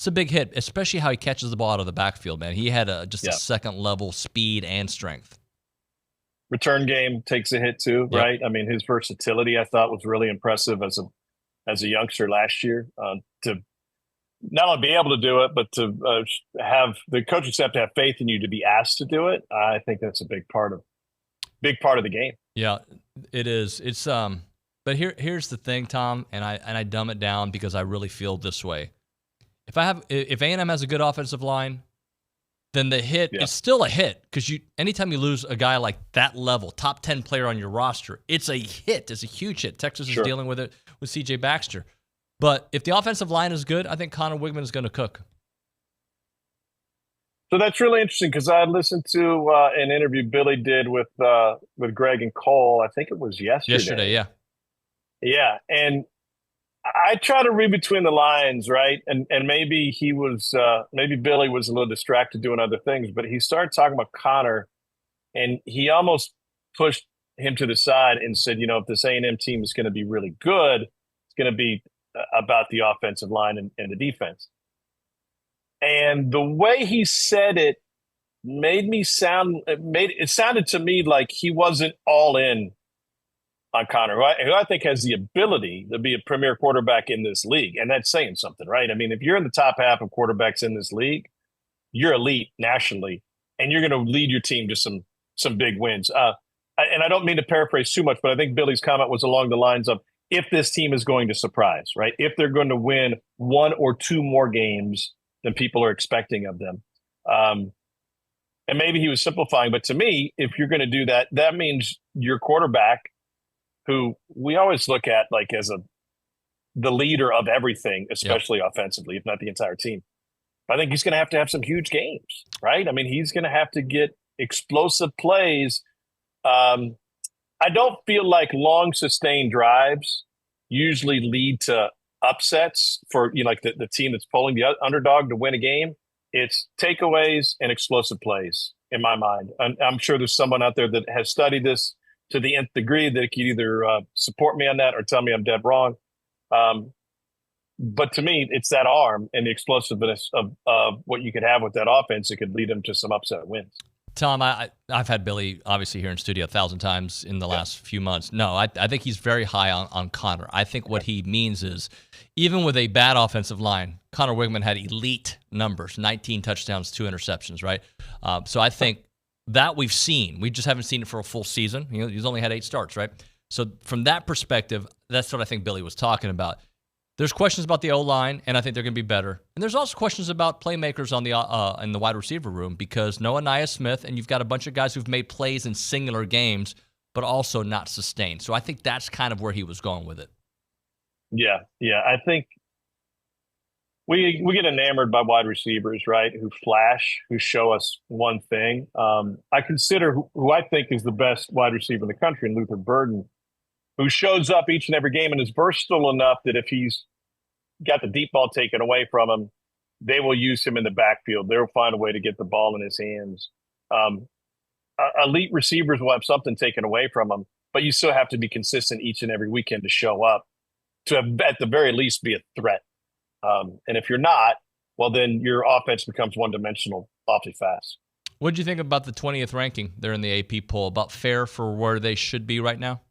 a big hit, especially how he catches the ball out of the backfield, man. He had a second-level speed and strength. Return game takes a hit too, right? I mean, his versatility I thought was really impressive as a youngster last year. To not only be able to do it, but to have the coaches have to have faith in you to be asked to do it. I think that's a big part of the game. Yeah, it is. It's but here's the thing, Tom, and I dumb it down because I really feel this way. If A&M has a good offensive line, then the hit is still a hit, because anytime you lose a guy like that level, top 10 player on your roster, it's a hit. It's a huge hit. Texas is dealing with it with C.J. Baxter. But if the offensive line is good, I think Connor Wigman is going to cook. So that's really interesting, because I listened to an interview Billy did with Greg and Cole. I think it was yesterday. Yeah. Yeah, and I try to read between the lines, right? And maybe he was maybe Billy was a little distracted doing other things, but he started talking about Connor, and he almost pushed him to the side and said, if this A&M team is going to be really good, it's going to be about the offensive line and the defense. And the way he said it it sounded to me like he wasn't all in on Connor, who I think has the ability to be a premier quarterback in this league. And that's saying something, right? I mean, if you're in the top half of quarterbacks in this league, you're elite nationally, and you're going to lead your team to some big wins. And I don't mean to paraphrase too much, but I think Billy's comment was along the lines of, if this team is going to surprise, right? If they're going to win one or two more games than people are expecting of them. And maybe he was simplifying, but to me, if you're going to do that, that means your quarterback, who we always look at like as the leader of everything, especially offensively, if not the entire team. I think he's going to have some huge games, right? I mean, he's going to have to get explosive plays. I don't feel like long sustained drives usually lead to upsets for like the team that's pulling the underdog to win a game. It's takeaways and explosive plays in my mind. I'm sure there's someone out there that has studied this to the nth degree that could either support me on that or tell me I'm dead wrong. But to me, it's that arm and the explosiveness of what you could have with that offense that could lead them to some upset wins. Tom, I've had Billy obviously here in studio 1,000 times in the last few months. No, I think he's very high on Connor. I think what he means is, even with a bad offensive line, Connor Wigman had elite numbers, 19 touchdowns, 2 interceptions, right? So I think that we've seen. We just haven't seen it for a full season. He's only had 8 starts, right? So from that perspective, that's what I think Billy was talking about. There's questions about the O-line, and I think they're going to be better. And there's also questions about playmakers on the in the wide receiver room, because no Anaya Smith, and you've got a bunch of guys who've made plays in singular games, but also not sustained. So I think that's kind of where he was going with it. Yeah. I think we get enamored by wide receivers, right, who flash, who show us one thing. I consider who I think is the best wide receiver in the country, Luther Burden, who shows up each and every game and is versatile enough that if he's got the deep ball taken away from him, they will use him in the backfield. They'll find a way to get the ball in his hands. Elite receivers will have something taken away from them, but you still have to be consistent each and every weekend to show up, to at the very least be a threat. And if you're not, well, then your offense becomes one-dimensional awfully fast. What did you think about the 20th ranking there in the AP poll? About fair for where they should be right now?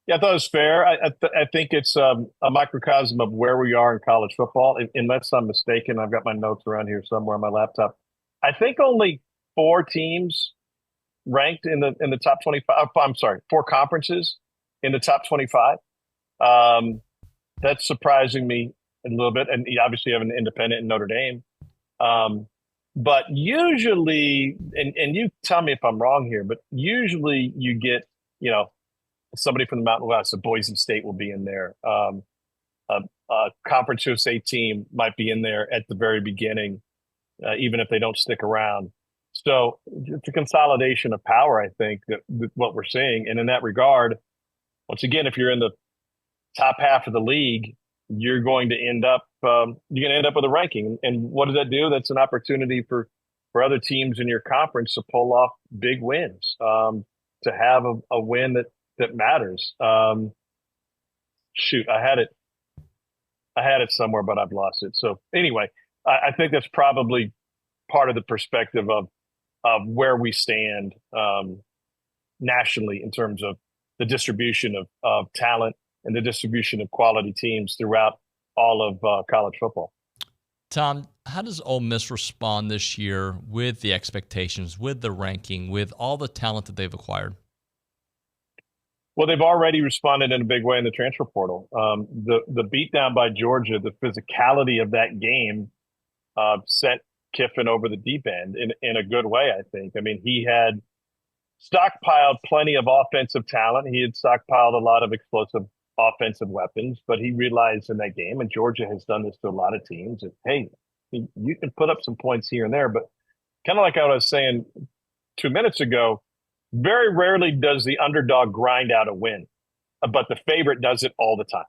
Yeah, I thought it was fair. I think it's a microcosm of where we are in college football. Unless I'm mistaken, I've got my notes around here somewhere on my laptop. I think only 4 teams ranked in the top 25. I'm sorry, 4 conferences in the top 25. That's surprising me a little bit. And you obviously have an independent in Notre Dame. But usually, and you tell me if I'm wrong here, but usually you get, somebody from the Mountain West, a Boise State will be in there. A Conference USA team might be in there at the very beginning, even if they don't stick around. So it's a consolidation of power, I think, that what we're seeing. And in that regard, once again, if you're in the top half of the league, you're going to end up with a ranking. And what does that do? That's an opportunity for other teams in your conference to pull off big wins, to have a win that matters. Shoot, I had it somewhere, but I've lost it. So anyway, I think that's probably part of the perspective of where we stand nationally in terms of the distribution of talent and the distribution of quality teams throughout all of college football. Tom, how does Ole Miss respond this year with the expectations, with the ranking, with all the talent that they've acquired? Well, they've already responded in a big way in the transfer portal. The beatdown by Georgia, the physicality of that game sent Kiffin over the deep end in a good way, I think. I mean, he had stockpiled plenty of offensive talent. He had stockpiled a lot of explosive offensive weapons, but he realized in that game, and Georgia has done this to a lot of teams, that, hey, you can put up some points here and there, but kind of like I was saying 2 minutes ago, very rarely does the underdog grind out a win, but the favorite does it all the time.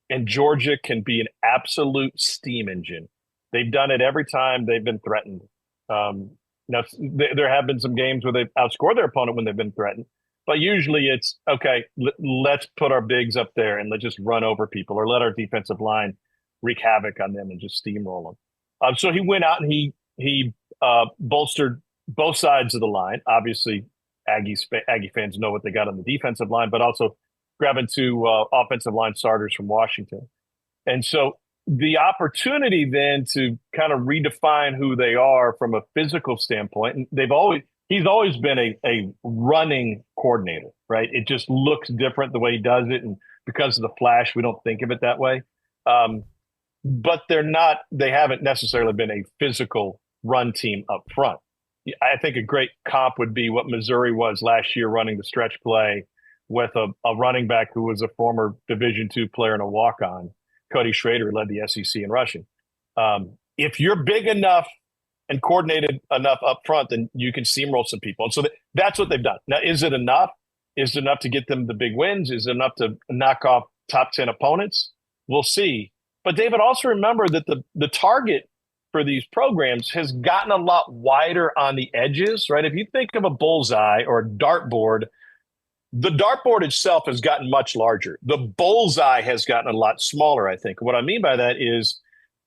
And Georgia can be an absolute steam engine. They've done it every time they've been threatened. Now, there have been some games where they've outscored their opponent when they've been threatened, but usually it's, okay, let's put our bigs up there and let's just run over people, or let our defensive line wreak havoc on them and just steamroll them. So he went out and he bolstered both sides of the line. Obviously, Aggie fans know what they got on the defensive line, but also grabbing 2 offensive line starters from Washington. And so the opportunity then to kind of redefine who they are from a physical standpoint, and he's always been a running coordinator, right? It just looks different the way he does it. And because of the flash, we don't think of it that way. But they haven't necessarily been a physical run team up front. I think a great comp would be what Missouri was last year, running the stretch play with a running back who was a former Division II player and a walk-on. Cody Schrader led the SEC in rushing. If you're big enough and coordinated enough up front, then you can steamroll some people. And so that's what they've done. Now, is it enough? Is it enough to get them the big wins? Is it enough to knock off top 10 opponents? We'll see. But David, also remember that the target for these programs has gotten a lot wider on the edges, right? If you think of a bullseye or a dartboard, the dartboard itself has gotten much larger. The bullseye has gotten a lot smaller, I think. What I mean by that is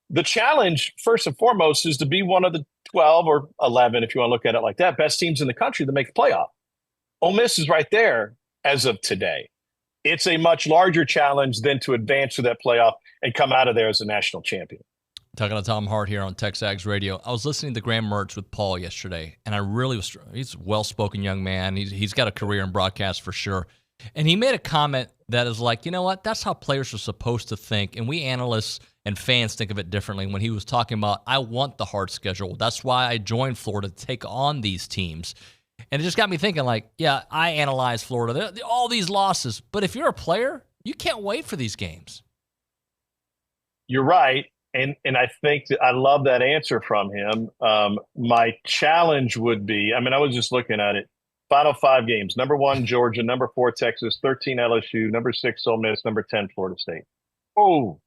the challenge, first and foremost, is to be one of the 12 or 11, if you want to look at it like that, best teams in the country to make the playoff. Ole Miss is right there as of today. It's a much larger challenge than to advance to that playoff and come out of there as a national champion. Talking to Tom Hart here on TexAgs Radio. I was listening to Graham Mertz with Paul yesterday, and I really was – he's a well-spoken young man. He's got a career in broadcast for sure. And he made a comment that is like, you know what, that's how players are supposed to think, and we analysts and fans think of it differently. When he was talking about, I want the hard schedule. That's why I joined Florida to take on these teams. And it just got me thinking like, yeah, I analyze Florida. All these losses. But if you're a player, you can't wait for these games. You're right. And I think that I love that answer from him. My challenge would be, I mean, I was just looking at it. Final 5 games. Number 1, Georgia. Number 4, Texas. 13, LSU. Number 6, Ole Miss. Number 10, Florida State. Oh,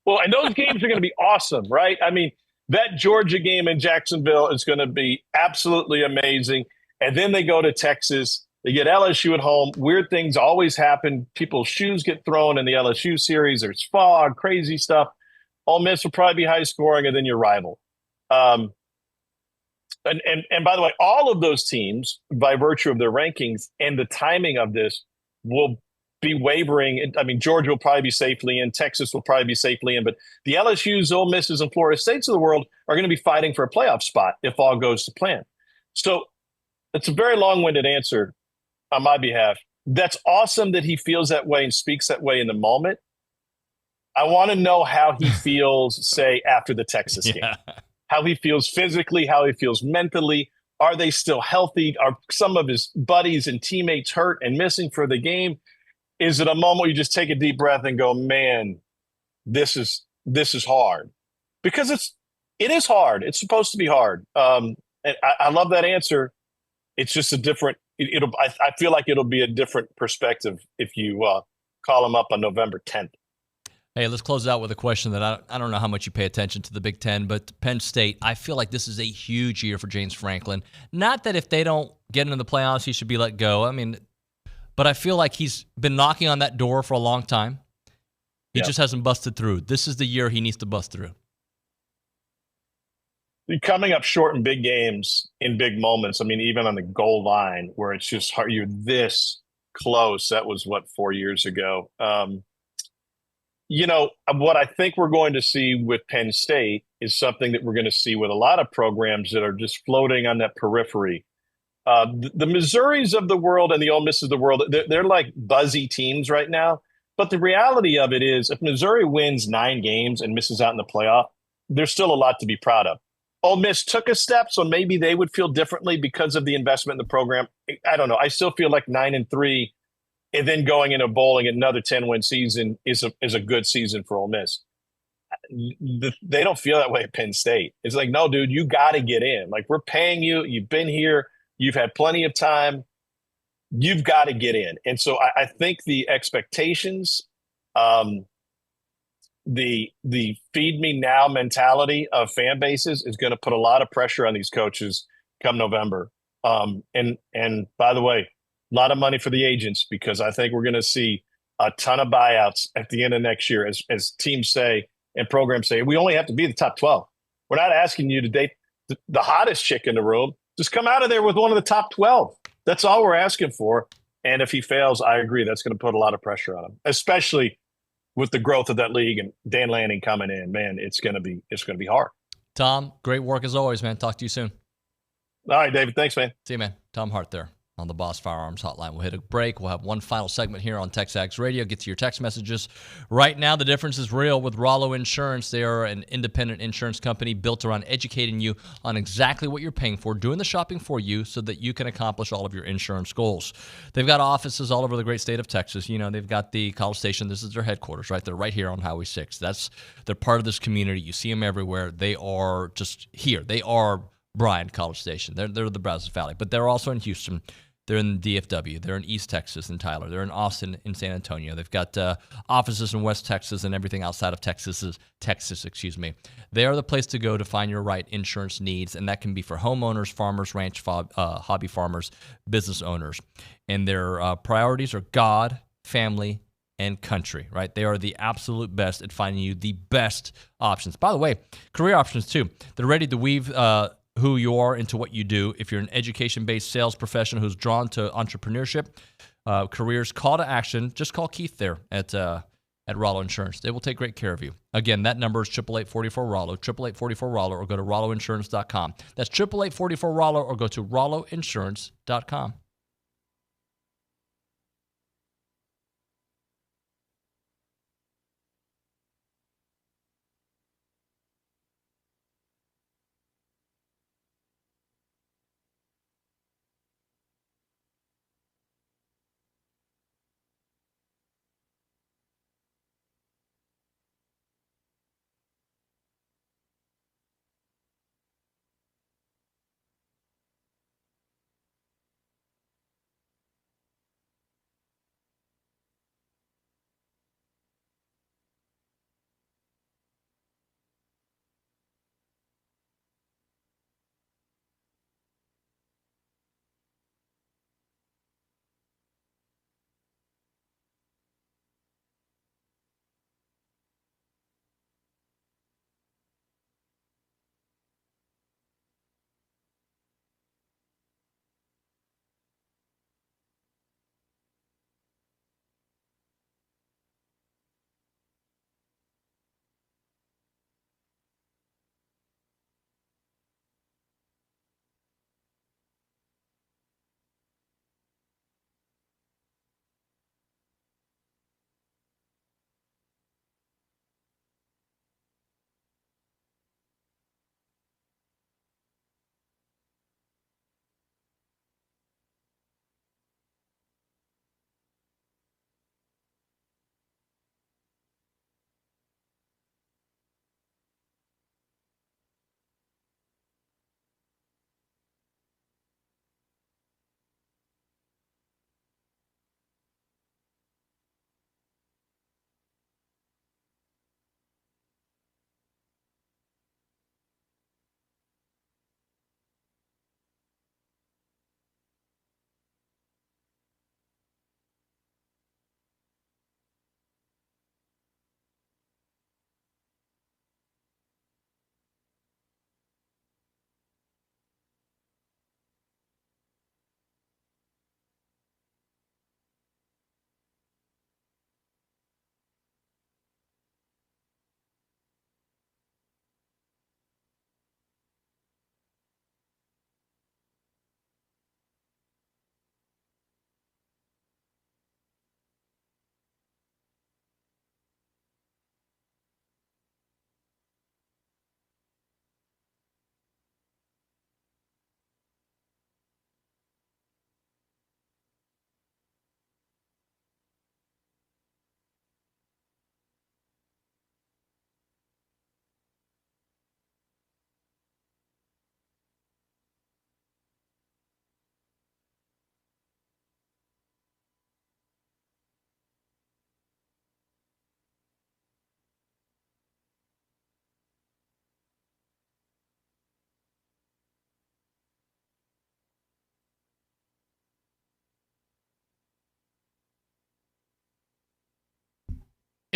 Well, and those games are going to be awesome, right? I mean, that Georgia game in Jacksonville is going to be absolutely amazing. And then they go to Texas. They get LSU at home. Weird things always happen. People's shoes get thrown in the LSU series. There's fog, crazy stuff. Ole Miss will probably be high scoring, and then your rival. And by the way, all of those teams, by virtue of their rankings and the timing of this, will be wavering. I mean, Georgia will probably be safely in. Texas will probably be safely in. But the LSUs, Ole Misses, and Florida States of the world are going to be fighting for a playoff spot if all goes to plan. So it's a very long-winded answer on my behalf. That's awesome that he feels that way and speaks that way in the moment. I want to know how he feels, say, after the Texas game. How he feels physically, how he feels mentally. Are they still healthy? Are some of his buddies and teammates hurt and missing for the game? Is it a moment where you just take a deep breath and go, man, this is hard? Because it is hard. It's supposed to be hard. And I love that answer. It's just a different. I feel like it'll be a different perspective if you call him up on November 10th. Hey, let's close out with a question that I don't know how much you pay attention to the Big Ten, but Penn State, I feel like this is a huge year for James Franklin. Not that if they don't get into the playoffs, he should be let go. I mean, but I feel like he's been knocking on that door for a long time. He just hasn't busted through. This is the year he needs to bust through. Coming up short in big games, in big moments, I mean, even on the goal line where it's just hard, you're this close. That was, 4 years ago? What I think we're going to see with Penn State is something that we're going to see with a lot of programs that are just floating on that periphery. The Missouris of the world and the Ole Misses of the world, they're like buzzy teams right now. But the reality of it is if Missouri wins 9 games and misses out in the playoff, there's still a lot to be proud of. Ole Miss took a step, so maybe they would feel differently because of the investment in the program. I don't know. I still feel like 9-3 and then going into bowling another 10-win season is a good season for Ole Miss. They don't feel that way at Penn State. It's like, no, dude, you got to get in. Like, we're paying you. You've been here. You've had plenty of time. You've got to get in. And so I think the expectations, the feed me now mentality of fan bases is going to put a lot of pressure on these coaches come November. And by the way, a lot of money for the agents, because I think we're going to see a ton of buyouts at the end of next year as teams say and programs say, we only have to be the top 12. We're not asking you to date the hottest chick in the room. Just come out of there with one of the top 12. That's all we're asking for. And if he fails, I agree. That's going to put a lot of pressure on him, especially with the growth of that league and Dan Lanning coming in. Man, it's going to be hard. Tom, great work as always, man. Talk to you soon. All right, David. Thanks, man. See you, man. Tom Hart there on the Boss Firearms Hotline. We'll hit a break. We'll have one final segment here on TexAgs Radio. Get to your text messages. Right now, the difference is real with Rollo Insurance. They are an independent insurance company built around educating you on exactly what you're paying for, doing the shopping for you so that you can accomplish all of your insurance goals. They've got offices all over the great state of Texas. You know, they've got the College Station. This is their headquarters, right? They're right here on Highway 6. They're part of this community. You see them everywhere. They are just here. They are Bryan College Station. They're the Brazos Valley, but they're also in Houston. They're in DFW. They're in East Texas and Tyler. They're in Austin and San Antonio. They've got offices in West Texas and everything outside of Texas. They are the place to go to find your right insurance needs, and that can be for homeowners, farmers, ranch, hobby farmers, business owners. And their priorities are God, family, and country, right? They are the absolute best at finding you the best options. By the way, career options too. They're ready to weave who you are into what you do. If you're an education-based sales professional who's drawn to entrepreneurship, careers, call to action, just call Keith there at Rollo Insurance. They will take great care of you. Again, that number is 888-44-ROLLO, 888-44-ROLLO, or go to rolloinsurance.com. That's 888-44-ROLLO, or go to rolloinsurance.com.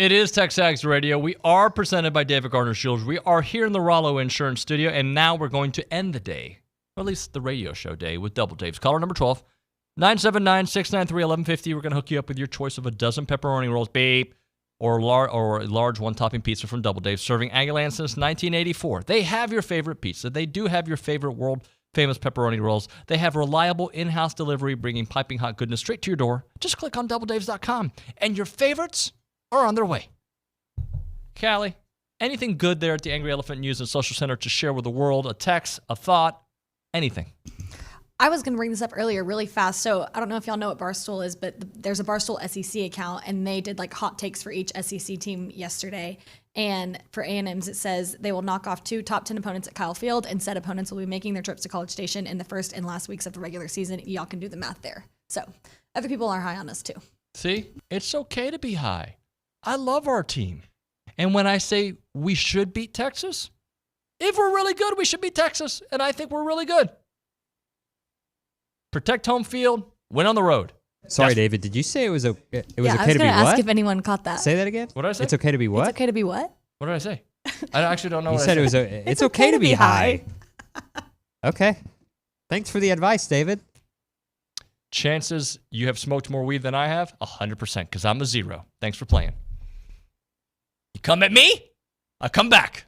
It is TexAgs Radio. We are presented by David Gardner Shields. We are here in the Rollo Insurance Studio, and now we're going to end the day, or at least the radio show day, with Double Dave's. Caller number 12, 979-693-1150. We're going to hook you up with your choice of a dozen pepperoni rolls, beep, or a large one-topping pizza from Double Dave, serving Aggieland since 1984. They have your favorite pizza. They do have your favorite world-famous pepperoni rolls. They have reliable in-house delivery, bringing piping hot goodness straight to your door. Just click on doubledaves.com, and your favorites are on their way. Callie, anything good there at the Angry Elephant News and Social Center to share with the world? A text, a thought, anything? I was going to bring this up earlier really fast. So I don't know if y'all know what Barstool is, but there's a Barstool SEC account, and they did like hot takes for each SEC team yesterday. And for A&M's, it says they will knock off 2 top 10 opponents at Kyle Field, and said opponents will be making their trips to College Station in the first and last weeks of the regular season. Y'all can do the math there. So other people are high on us too. See, it's okay to be high. I love our team. And when I say we should beat Texas, if we're really good, we should beat Texas. And I think we're really good. Protect home field, win on the road. Sorry, David, did you say it was okay to be what? I was going to ask if anyone caught that. Say that again? What did I say? It's okay to be what? It's okay to be what? What did I say? I actually don't know you what said I said. It was it's okay to be high. Okay. Thanks for the advice, David. Chances you have smoked more weed than I have? 100%, because I'm a 0. Thanks for playing. You come at me, I come back.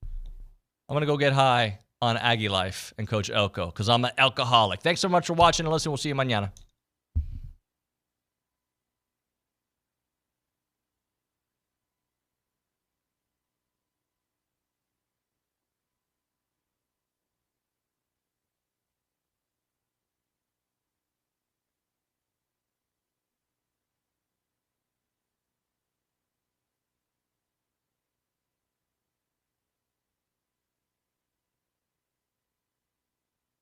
I'm going to go get high on Aggie life and Coach Elko, because I'm an alcoholic. Thanks so much for watching and listening. We'll see you mañana.